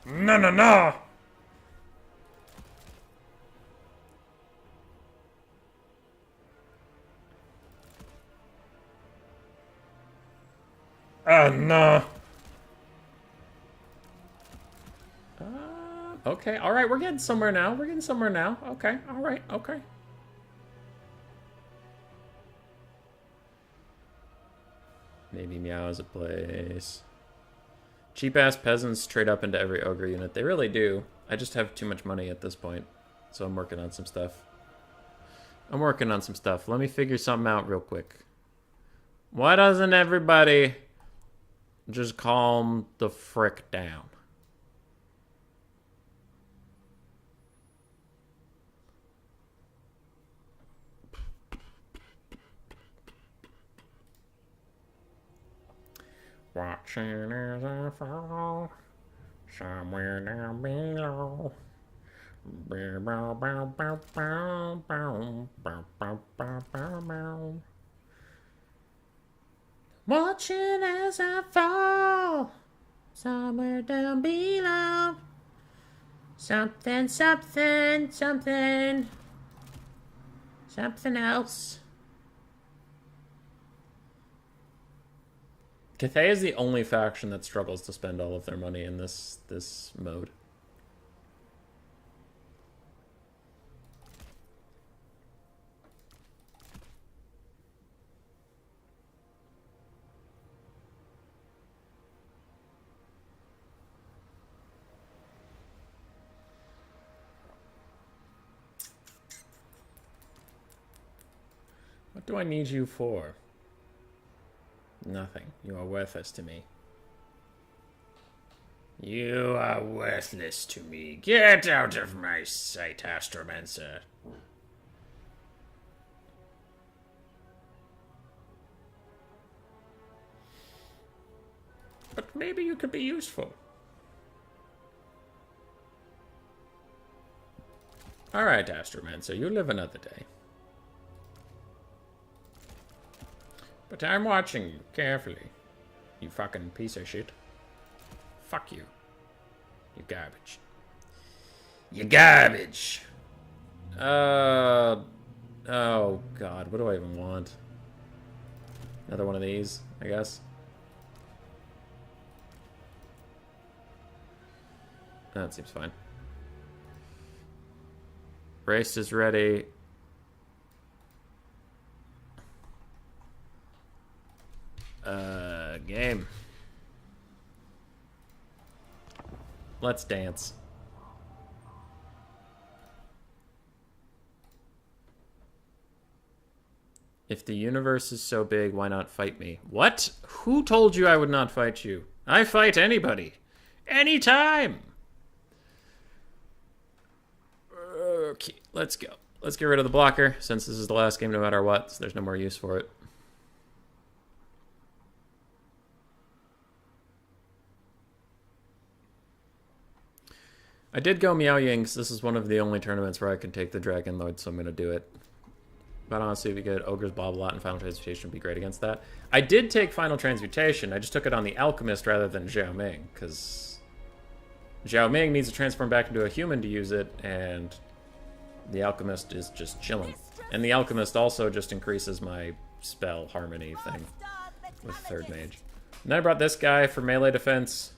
No, no, no. No. Okay, alright, we're getting somewhere now. We're getting somewhere now. Okay, alright, okay. Maybe Meow is a place. Cheap-ass peasants trade up into every ogre unit. They really do. I just have too much money at this point. So I'm working on some stuff. Let me figure something out real quick. Why doesn't everybody just calm the frick down? Watching as I fall somewhere down below. Watching as I fall somewhere down below. Something, something, something. Something else. Cathay is the only faction that struggles to spend all of their money in this mode. What do I need you for? Nothing. You are worthless to me. You are worthless to me. Get out of my sight, Astromancer. But maybe you could be useful. Alright, Astromancer, you live another day. But I'm watching you carefully. You fucking piece of shit. Fuck you. You garbage. You garbage! Oh god, what do I even want? Another one of these, I guess. That seems fine. Raest is ready. Game. Let's dance. If the universe is so big, why not fight me? What? Who told you I would not fight you? I fight anybody. Anytime! Okay, let's go. Let's get rid of the blocker, since this is the last game no matter what, so there's no more use for it. I did go Meow Ying, because this is one of the only tournaments where I can take the Dragon Lord, so I'm going to do it. But honestly, if we get Ogre's Bobblelot and Final Transmutation, would be great against that. I did take Final Transmutation, I just took it on the Alchemist rather than Xiao Ming, because Xiao Ming needs to transform back into a human to use it, and the Alchemist is just chilling. And the Alchemist also just increases my spell harmony thing with Third Mage. And then I brought this guy for melee defense.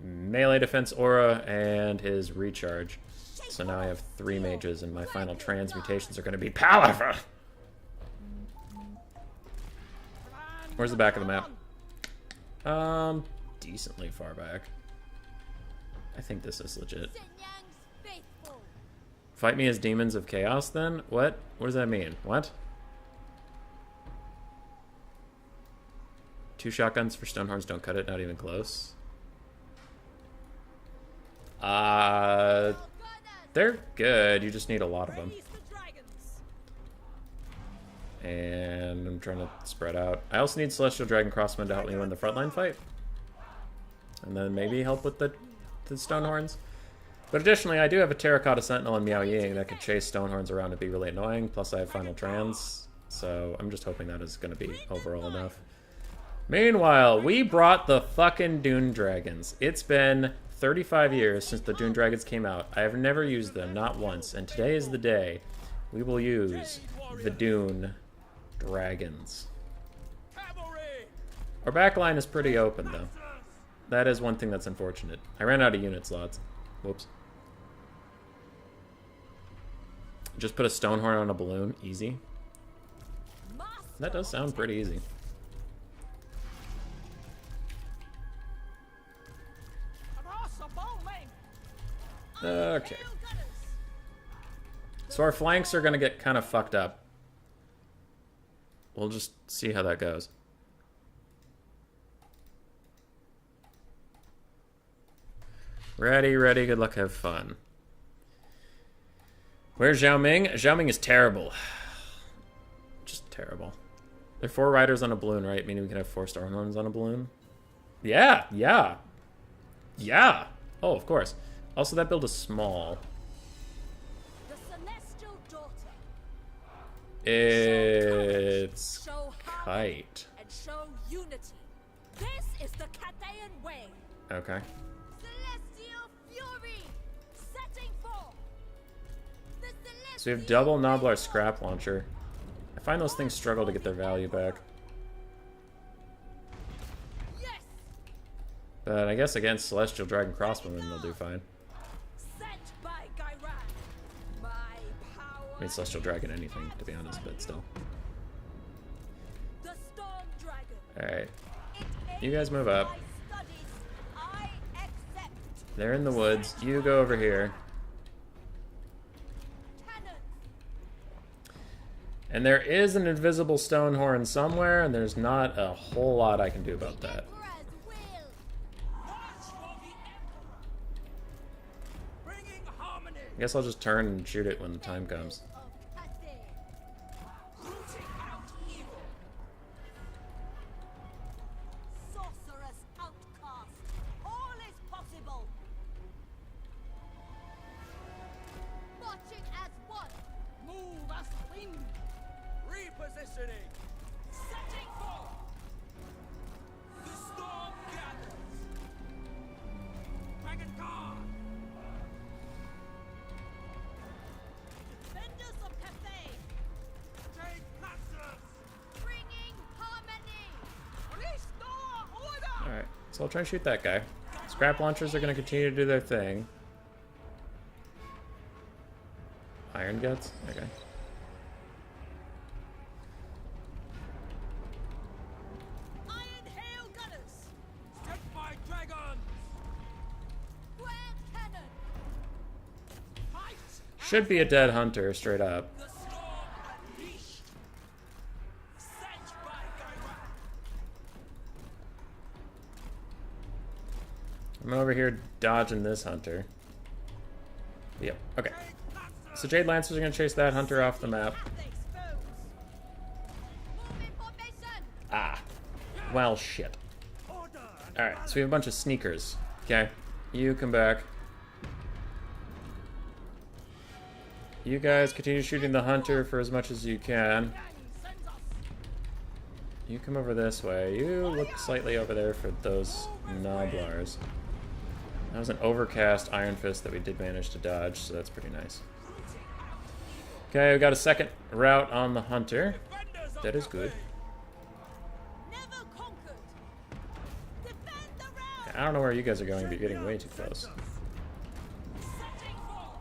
Melee defense aura and his recharge. So now I have 3 mages and my final transmutations are going to be powerful. Where's the back of the map? Decently far back. I think this is legit. Fight me as demons of chaos then? What? What does that mean? What? 2 shotguns for Stonehorns don't cut it, not even close. They're good, you just need a lot of them. And I'm trying to spread out. I also need Celestial Dragon Crossmen to help me win the frontline fight. And then maybe help with the Stonehorns. But additionally, I do have a Terracotta Sentinel and Meow Ying that can chase Stonehorns around and be really annoying. Plus I have Final Trans. So I'm just hoping that is going to be overall enough. Meanwhile, we brought the fucking Dune Dragons. It's been 35 years since the Dune Dragons came out. I have never used them, not once. And today is the day we will use the Dune Dragons. Our backline is pretty open, though. That is one thing that's unfortunate. I ran out of unit slots. Whoops. Just put a Stonehorn on a balloon. Easy. That does sound pretty easy. Okay. So our flanks are going to get kind of fucked up. We'll just see how that goes. Ready, ready, good luck, have fun. Where's Xiao Ming? Xiao Ming is terrible. Just terrible. There are 4 riders on a balloon, right? Meaning we can have 4 Stormhorns on a balloon? Yeah, yeah. Yeah! Oh, of course. Also, that build is small. The celestial daughter. It's Show harmony kite. and show unity. This is the Cathayan way. Okay. Celestial fury. Setting forth. The So we have celestial double Noblar favor. scrap launcher. I find those things struggle to get their value back. Yes. But I guess against Celestial Dragon Crossbowmen, they'll do fine. Sent by Gairan. My power. I mean, Celestial Dragon anything, to be honest, but still. The storm dragon. Alright. It You guys move up. aids my studies. I accept. They're in the woods. You go over here. Cannon. And there is an invisible stone horn somewhere, and there's not a whole lot I can do about that. Emperor's will. March for the Emperor. Bringing harmony. I guess I'll just turn and shoot it when the time comes. Of Cathay. Rooting out evil. Sorcerous outcast. All is possible. Marching as one. Move as wind. Repositioning. Setting forth. The storm gathers. Dragon Guard. Defenders of Cathay. Jade Lancers. Bringing harmony. Restore order. Alright, so I'll try and shoot that guy. Scrap launchers are going to continue to do their thing. Iron Guts? Okay. Iron Hail Gunners. Struck by dragons. Grand Cannon. Fight. Should be a dead hunter, straight up. The storm unleashed. Sent by Gairan. I'm over here dodging this hunter. Yep, okay. So Jade Lancers are going to chase that hunter off the map. Cathay exposed. Move in formation. Ah. Well, shit. Alright, so we have a bunch of sneakers. Okay. You come back. You guys continue shooting the hunter for as much as you can. Sends us. You come over this way. You look slightly over there for those Noblars. That was an overcast Iron Fist that we did manage to dodge, so that's pretty nice. Okay, we got a second route on the hunter. That is good. Never conquered. Defend the realm. I don't know where you guys are going, but you're getting way too close. Setting forth.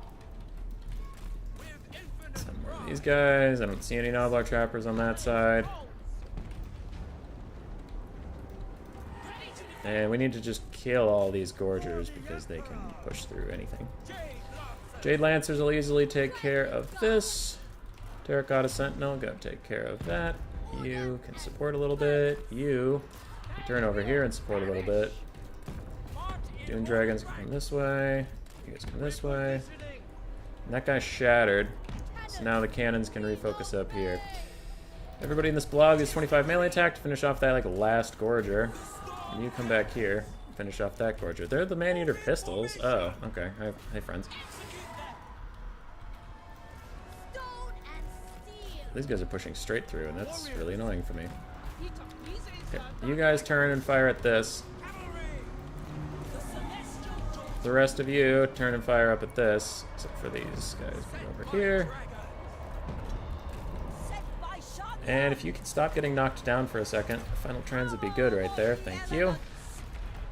With infinite Some more of these guys. I don't see any Noblar trappers on that side. And we need to just kill all these Gorgers because they can push through anything. Jade Lancers will easily take care of this. Terracotta Sentinel, go take care of that. You can support a little bit. You can turn over here and support a little bit. Dune Dragons come this way. You guys come this way. And that guy's shattered. So now the cannons can refocus up here. Everybody in this blog is 25 melee attack to finish off that like last Gorger. And you come back here, finish off that Gorger. They're the Man-Eater pistols. Oh, okay. Hi, friends. Stone and steel. These guys are pushing straight through, and that's really annoying for me. He took easy, Okay, son. you guys turn and fire at this. The celestial daughter. The rest of you turn and fire up at this, except for these guys over here. Set by sharp. And if you could stop getting knocked down for a second, final trans would be good right there. Thank you.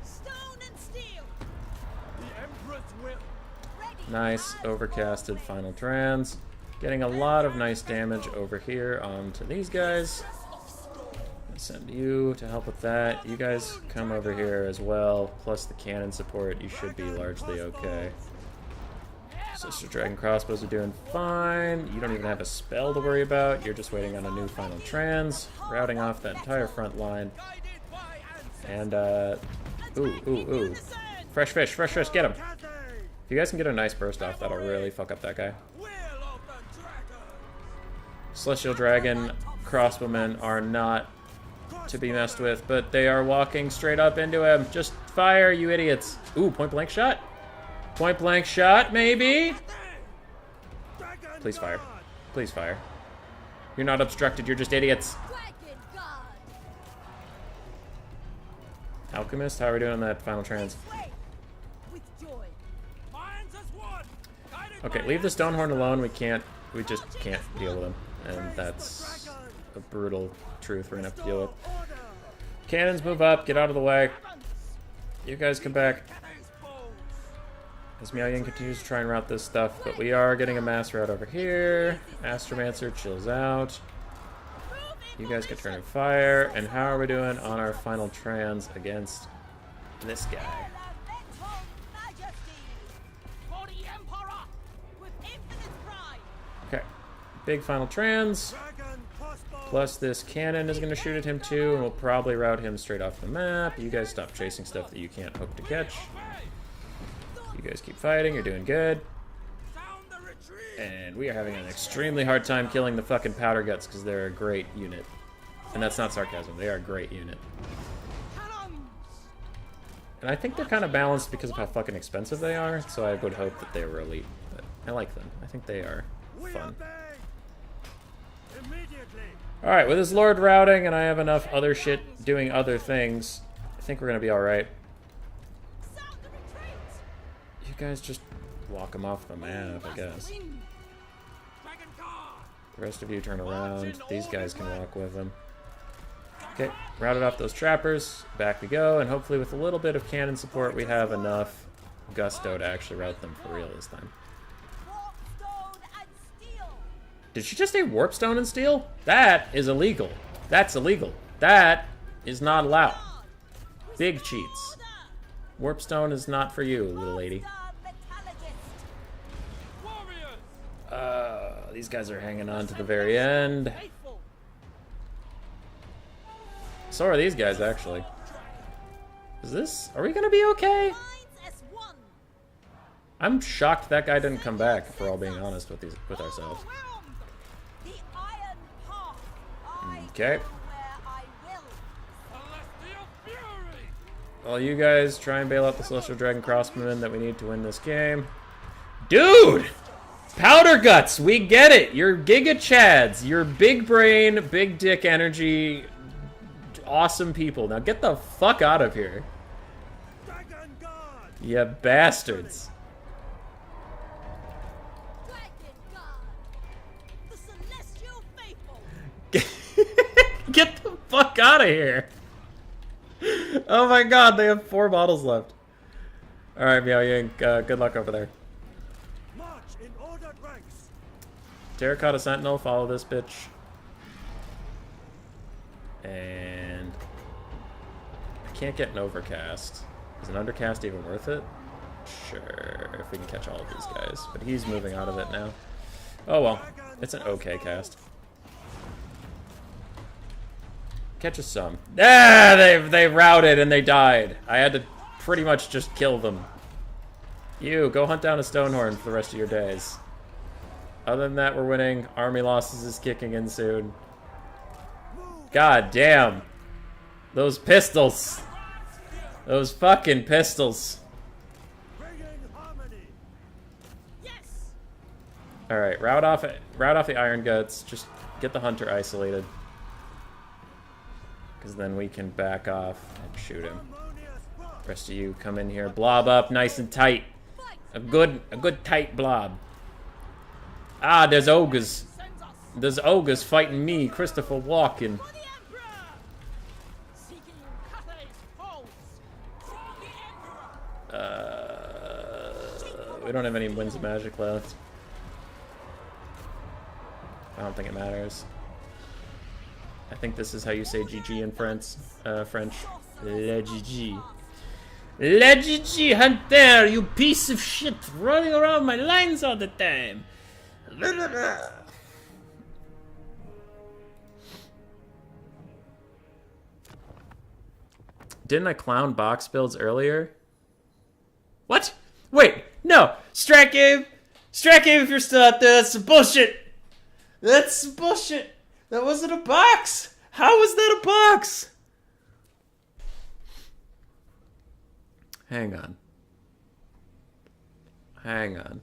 Stone and steel. The Emperor's will. Ready. Nice overcasted final trans. Getting a lot of nice damage over here onto these guys. I'll send you to help with that. You guys come over here as well. Plus the cannon support, you should be largely okay. Sister Dragon crossbows are doing fine. You don't even have a spell to worry about. You're just waiting on a new final trans, routing off that entire front line. Guided by ancestors. And, ooh. Fresh fish, get him. If you guys can get a nice burst off, that'll really fuck up that guy. Will of the dragon. Celestial Dragon crossbowmen are not to be messed with, but they are walking straight up into him. Just fire, you idiots. Ooh, point blank shot. Point blank shot, maybe? Dragon Please fire. Guard! Please fire. You're not obstructed, you're just idiots. Dragon Guard. Alchemist, how are we doing on that final trans? This way. With joy. Minds as one. Guided Okay, by leave the Raest. Stonehorn alone. We just can't deal with him. And that's a brutal truth we're gonna have to deal with. Order! Cannons, move up, get out of the way. You guys come back. These foes. As Miao Yin continues to try and route this stuff, but we are getting a mass route over here. Astromancer chills out. You guys can turn and fire. And how are we doing on our final trans against this guy? Elemental Majesty. For the Emperor. With infinite pride. Okay, big final trans. Dragon crossbow! Plus this cannon is going to shoot at him too, and we'll probably route him straight off the map. You guys stop chasing stuff that you can't hope to catch. You guys keep fighting, you're doing good. Sound the retreat. And we are having an extremely hard time killing the fucking powder guts because they're a great unit. And that's not sarcasm, they are a great unit. Cannons. And I think they're kind of balanced because of how fucking expensive they are, so I would hope that they were elite. But I like them. I think they are We fun. obey! Immediately! Alright, with his Lord routing and I have enough other shit doing other things, I think we're gonna be alright. Sound the retreat. You guys just walk him off the map, I guess. Win. Dragon Guard. The rest of you turn around. These guys can walk with him. Okay, routed off those trappers. Back we go, and hopefully with a little bit of cannon support, we have enough gusto to actually route them for real this time. Warpstone and steel. Did she just say warpstone and steel? That is illegal. That's illegal. That is not allowed. Big cheats. Warpstone is not for you, little lady. Warriors. These guys are hanging on to the very end. Faithful. So are these guys, actually. Is this... Are we gonna be okay? Minds as one. I'm shocked that guy didn't come back, if we're all being honest with ourselves. Overwhelmed. The Iron Path. I Okay. go where I will. Celestial fury. Well, you guys try and bail out the Celestial Dragon Crossbowmen that we need to win this game. Dude! Powder Guts, we get it! You're Giga Chads. You're big brain, big dick energy, awesome people. Now get the fuck out of here. Dragon Guard! You bastards. Dragon God. The Celestial Faithful. Get the fuck out of here. Oh my god, they have 4 bottles left. Alright, Miao Ying, good luck over there. March in ordered ranks! Terracotta Sentinel, follow this bitch. And I can't get an overcast. Is an undercast even worth it? Sure, if we can catch all of these guys. But he's moving out of it now. Oh well, it's an okay cast. Catch us some. Ah, they routed and they died. I had to pretty much just kill them. You, go hunt down a Stonehorn for the rest of your days. Other than that, we're winning. Army losses is kicking in soon. God damn. Those pistols. Those fucking pistols. Bringing harmony! Yes. Alright, route off the Iron Guts. Just get the Hunter isolated. Because then we can back off and shoot him. Harmonious rock! Rest of you come in here. Blob up nice and tight. A good tight blob. Ah, there's ogres. Sends us. There's ogres fighting me, Christopher Walken. For the Emperor. Seeking Cathay's foes. For the Emperor. We don't have any Winds of Magic left. I don't think it matters. I think this is how you say GG in French. Le GG. Le GG, Hunter, you piece of shit, running around my lines all the time. Didn't I clown box builds earlier? What? Wait, no! Strat game! Strat game if you're still out there, that's some bullshit! That's some bullshit! That wasn't a box! How was that a box? Hang on. Hang on.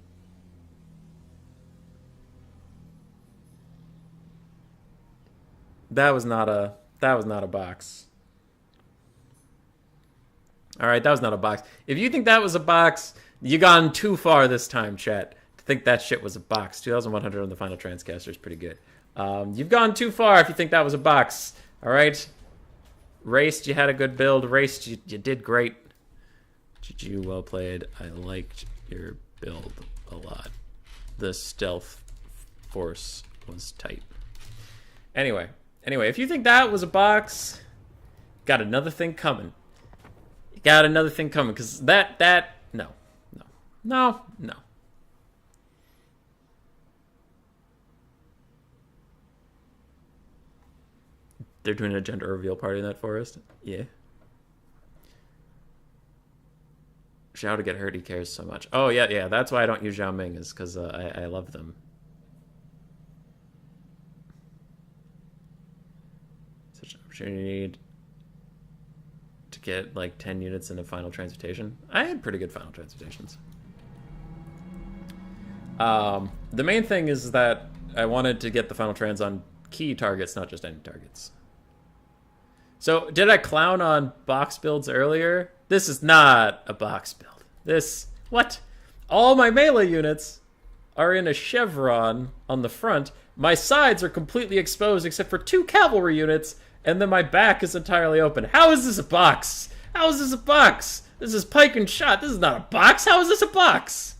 That was not a box. All right, that was not a box. If you think that was a box, you gone too far this time, chat. To think that shit was a box. 2,100 on the final transcaster is pretty good. You've gone too far if you think that was a box. All right. Raest, you had a good build. Raest, you did great. GG, well played. I liked your build a lot. The stealth force was tight. Anyway, if you think that was a box, got another thing coming. You got another thing coming, because no. They're doing a gender reveal party in that forest? Yeah. Xiao to get hurt, he cares so much. Oh, yeah, that's why I don't use Zhao Ming, is because I love them. Such an opportunity to get like 10 units in a final transmutation. I had pretty good final transmutations. The main thing is that I wanted to get the final trans on key targets, not just any targets. So, did I clown on box builds earlier? This is not a box build. What? All my melee units are in a chevron on the front. My sides are completely exposed except for 2 cavalry units, and then my back is entirely open. How is this a box? How is this a box? This is pike and shot. This is not a box. How is this a box?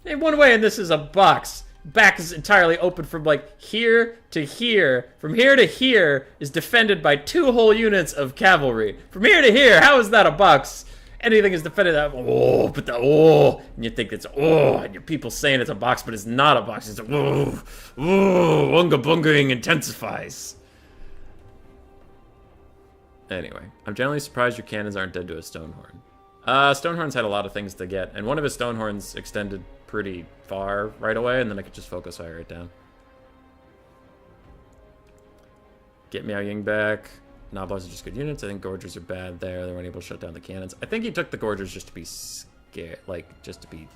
In one way, and this is a box. Back is entirely open from like here to here. From here to here is defended by 2 whole units of cavalry. From here to here, how is that a box? Anything is defended that and you think it's and your people saying it's a box, but it's not a box. It's unga bungaing intensifies. Anyway, I'm generally surprised your cannons aren't dead to a Stonehorn. Stonehorns had a lot of things to get, and one of his Stonehorns extended pretty far right away, and then I could just focus fire it down. Get Miao Ying back. Nabos are just good units. I think Gorgers are bad there. They weren't able to shut down the cannons. I think he took the Gorgers just to be scared, like, just to be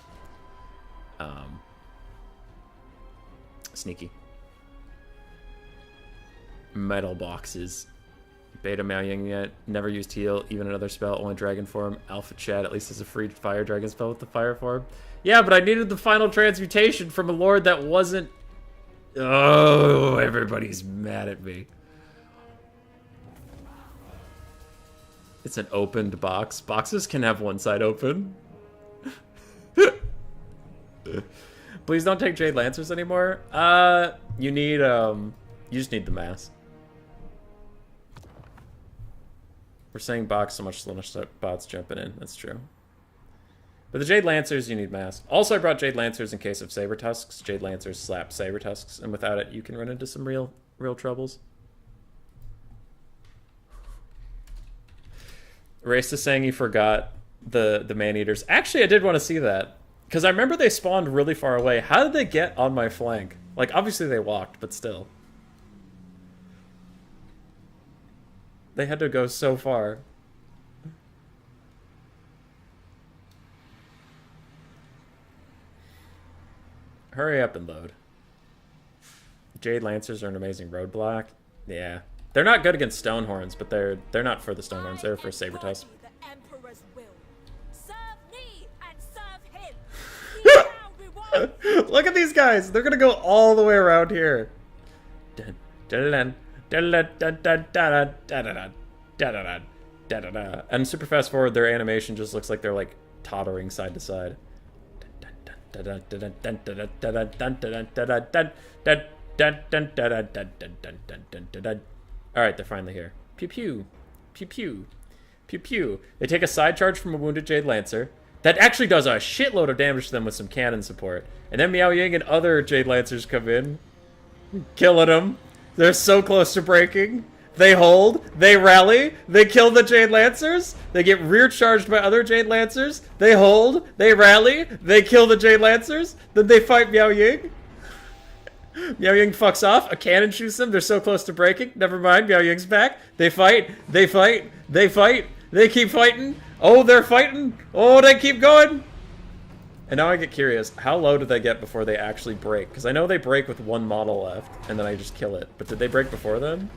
sneaky. Metal boxes. Beta Miao Ying yet. Never used heal. Even another spell. Only dragon form. Alpha Chad at least has a free fire dragon spell with the fire form. Yeah, but I needed the final transmutation from a lord that wasn't... Oh, everybody's mad at me. It's an opened box. Boxes can have one side open. Please don't take Jade Lancers anymore. You need, you just need the mass. We're saying box so much bots jumping in. That's true. But the Jade Lancers, you need mass. Also, I brought Jade Lancers in case of Saber Tusks. Jade Lancers slap Saber Tusks, and without it, you can run into some real troubles. Raest is saying he forgot the man-eaters. Actually, I did want to see that. Because I remember they spawned really far away. How did they get on my flank? Like, obviously they walked, but still. They had to go so far. Hurry up and load. Jade Lancers are an amazing roadblock. Yeah. They're not good against Stonehorns, but they're not for the Stonehorns. They're for Saber Tusks. The Emperor's will. Serve me and serve him. He shall reward. Look at these guys. They're going to go all the way around here. And super fast forward, their animation just looks like they're like tottering side to side. Alright, they're finally here. Pew pew. Pew pew. Pew pew. They take a side charge from a wounded Jade Lancer. That actually does a shitload of damage to them with some cannon support. And then Miao Ying and other Jade Lancers come in. Killing them. They're so close to breaking. They hold. They rally. They kill the Jade Lancers. They get rear charged by other Jade Lancers. They hold. They rally. They kill the Jade Lancers. Then they fight Miao Ying. Miao Ying fucks off. A cannon shoots them. They're so close to breaking. Never mind. Miao Ying's back. They fight. They fight. They fight. They keep fighting. Oh, they're fighting. Oh, they keep going. And now I get curious, how low did they get before they actually break? Because I know they break with one model left, and then I just kill it. But did they break before then?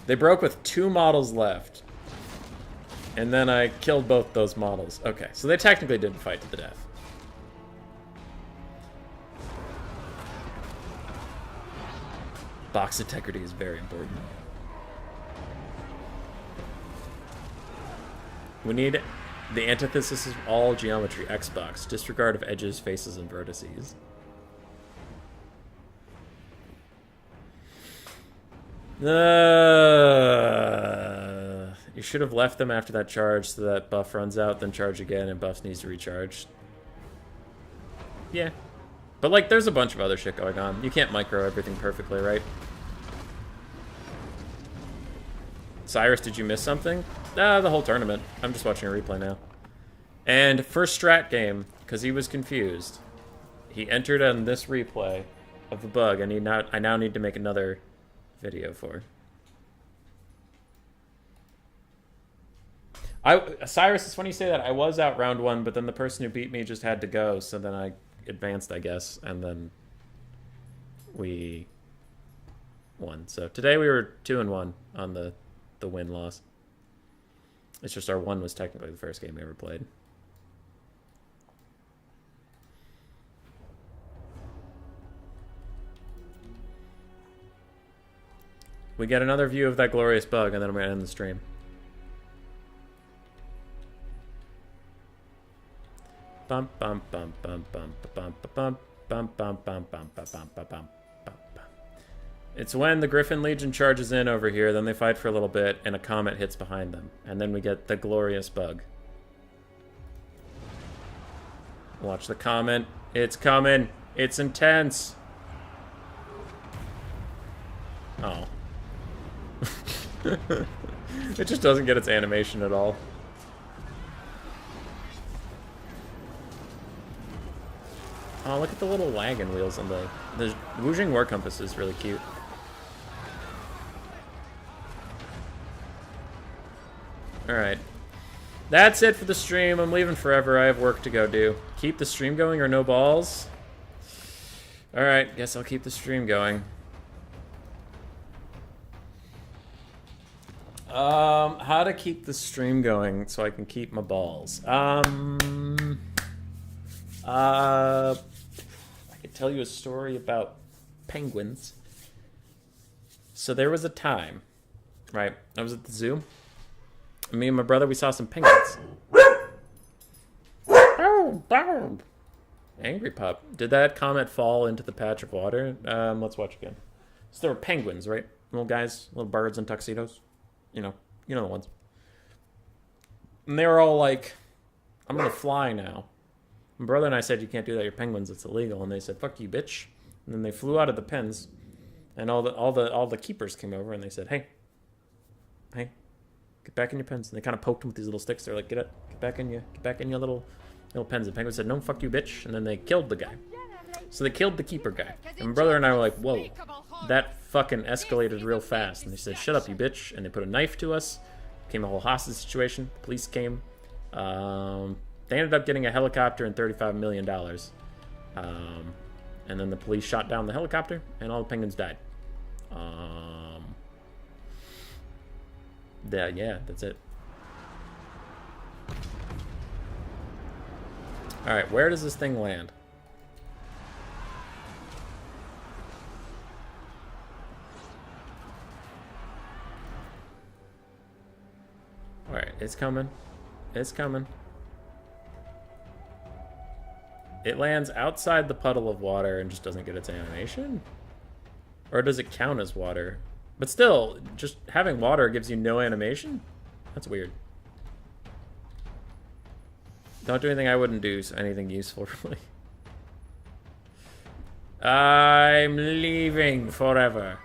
They broke with 2 models left. And then I killed both those models. Okay, so they technically didn't fight to the death. Box integrity is very important. We need the antithesis of all geometry, Xbox. Disregard of edges, faces, and vertices. You should have left them after that charge so that buff runs out, then charge again, and buff needs to recharge. Yeah. But, like, there's a bunch of other shit going on. You can't micro everything perfectly, right? Cyrus, did you miss something? The whole tournament. I'm just watching a replay now. And first strat game, because he was confused. He entered on this replay of the bug, and I now need to make another video for. Cyrus, it's funny you say that. I was out round 1, but then the person who beat me just had to go, so then I advanced, I guess, and then we won. So today we were 2-1 on the win-loss. It's just our 1 was technically the first game we ever played. We get another view of that glorious bug, and then I'm going to end the stream. Bum bum bum bum bum bum bum bum bum bum bum bum bum bum. It's when the Griffin Legion charges in over here, then they fight for a little bit, and a comet hits behind them. And then we get the glorious bug. Watch the comet. It's coming. It's intense. Oh. It just doesn't get its animation at all. Oh, look at the little wagon wheels on the Wujing War Compass is really cute. Alright. That's it for the stream. I'm leaving forever. I have work to go do. Keep the stream going or no balls? Alright, guess I'll keep the stream going. How to keep the stream going so I can keep my balls. I could tell you a story about penguins. So there was a time, right? I was at the zoo. Me and my brother, we saw some penguins. Angry pup. Did that comet fall into the patch of water? Let's watch again. So there were penguins, right? Little guys, little birds in tuxedos. You know the ones. And they were all like, I'm gonna fly now. My brother and I said, you can't do that, you're penguins, it's illegal. And they said, fuck you, bitch. And then they flew out of the pens, and all the keepers came over and they said, hey, get back in your pens. And they kind of poked them with these little sticks. They're like, get back in your little pens. And the penguin said, no, fuck you, bitch. And then they killed the guy. So they killed the keeper guy. And my brother and I were like, whoa, that fucking escalated real fast. And they said, shut up, you bitch. And they put a knife to us. Became a whole hostage situation. The police came. They ended up getting a helicopter and $35 million. And then the police shot down the helicopter, and all the penguins died. Yeah, that's it. Alright, where does this thing land? Alright, it's coming. It's coming. It lands outside the puddle of water and just doesn't get its animation? Or does it count as water? But still, just having water gives you no animation? That's weird. Don't do anything I wouldn't do, so anything useful, really. I'm leaving forever.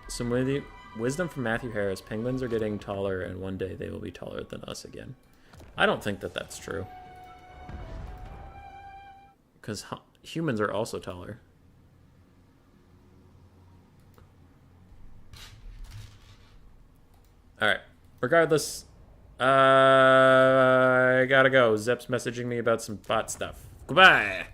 Some wisdom from Matthew Harris. Penguins are getting taller, and one day they will be taller than us again. I don't think that that's true. Because humans are also taller. All right. Regardless, I gotta go. Zep's messaging me about some bot stuff. Goodbye.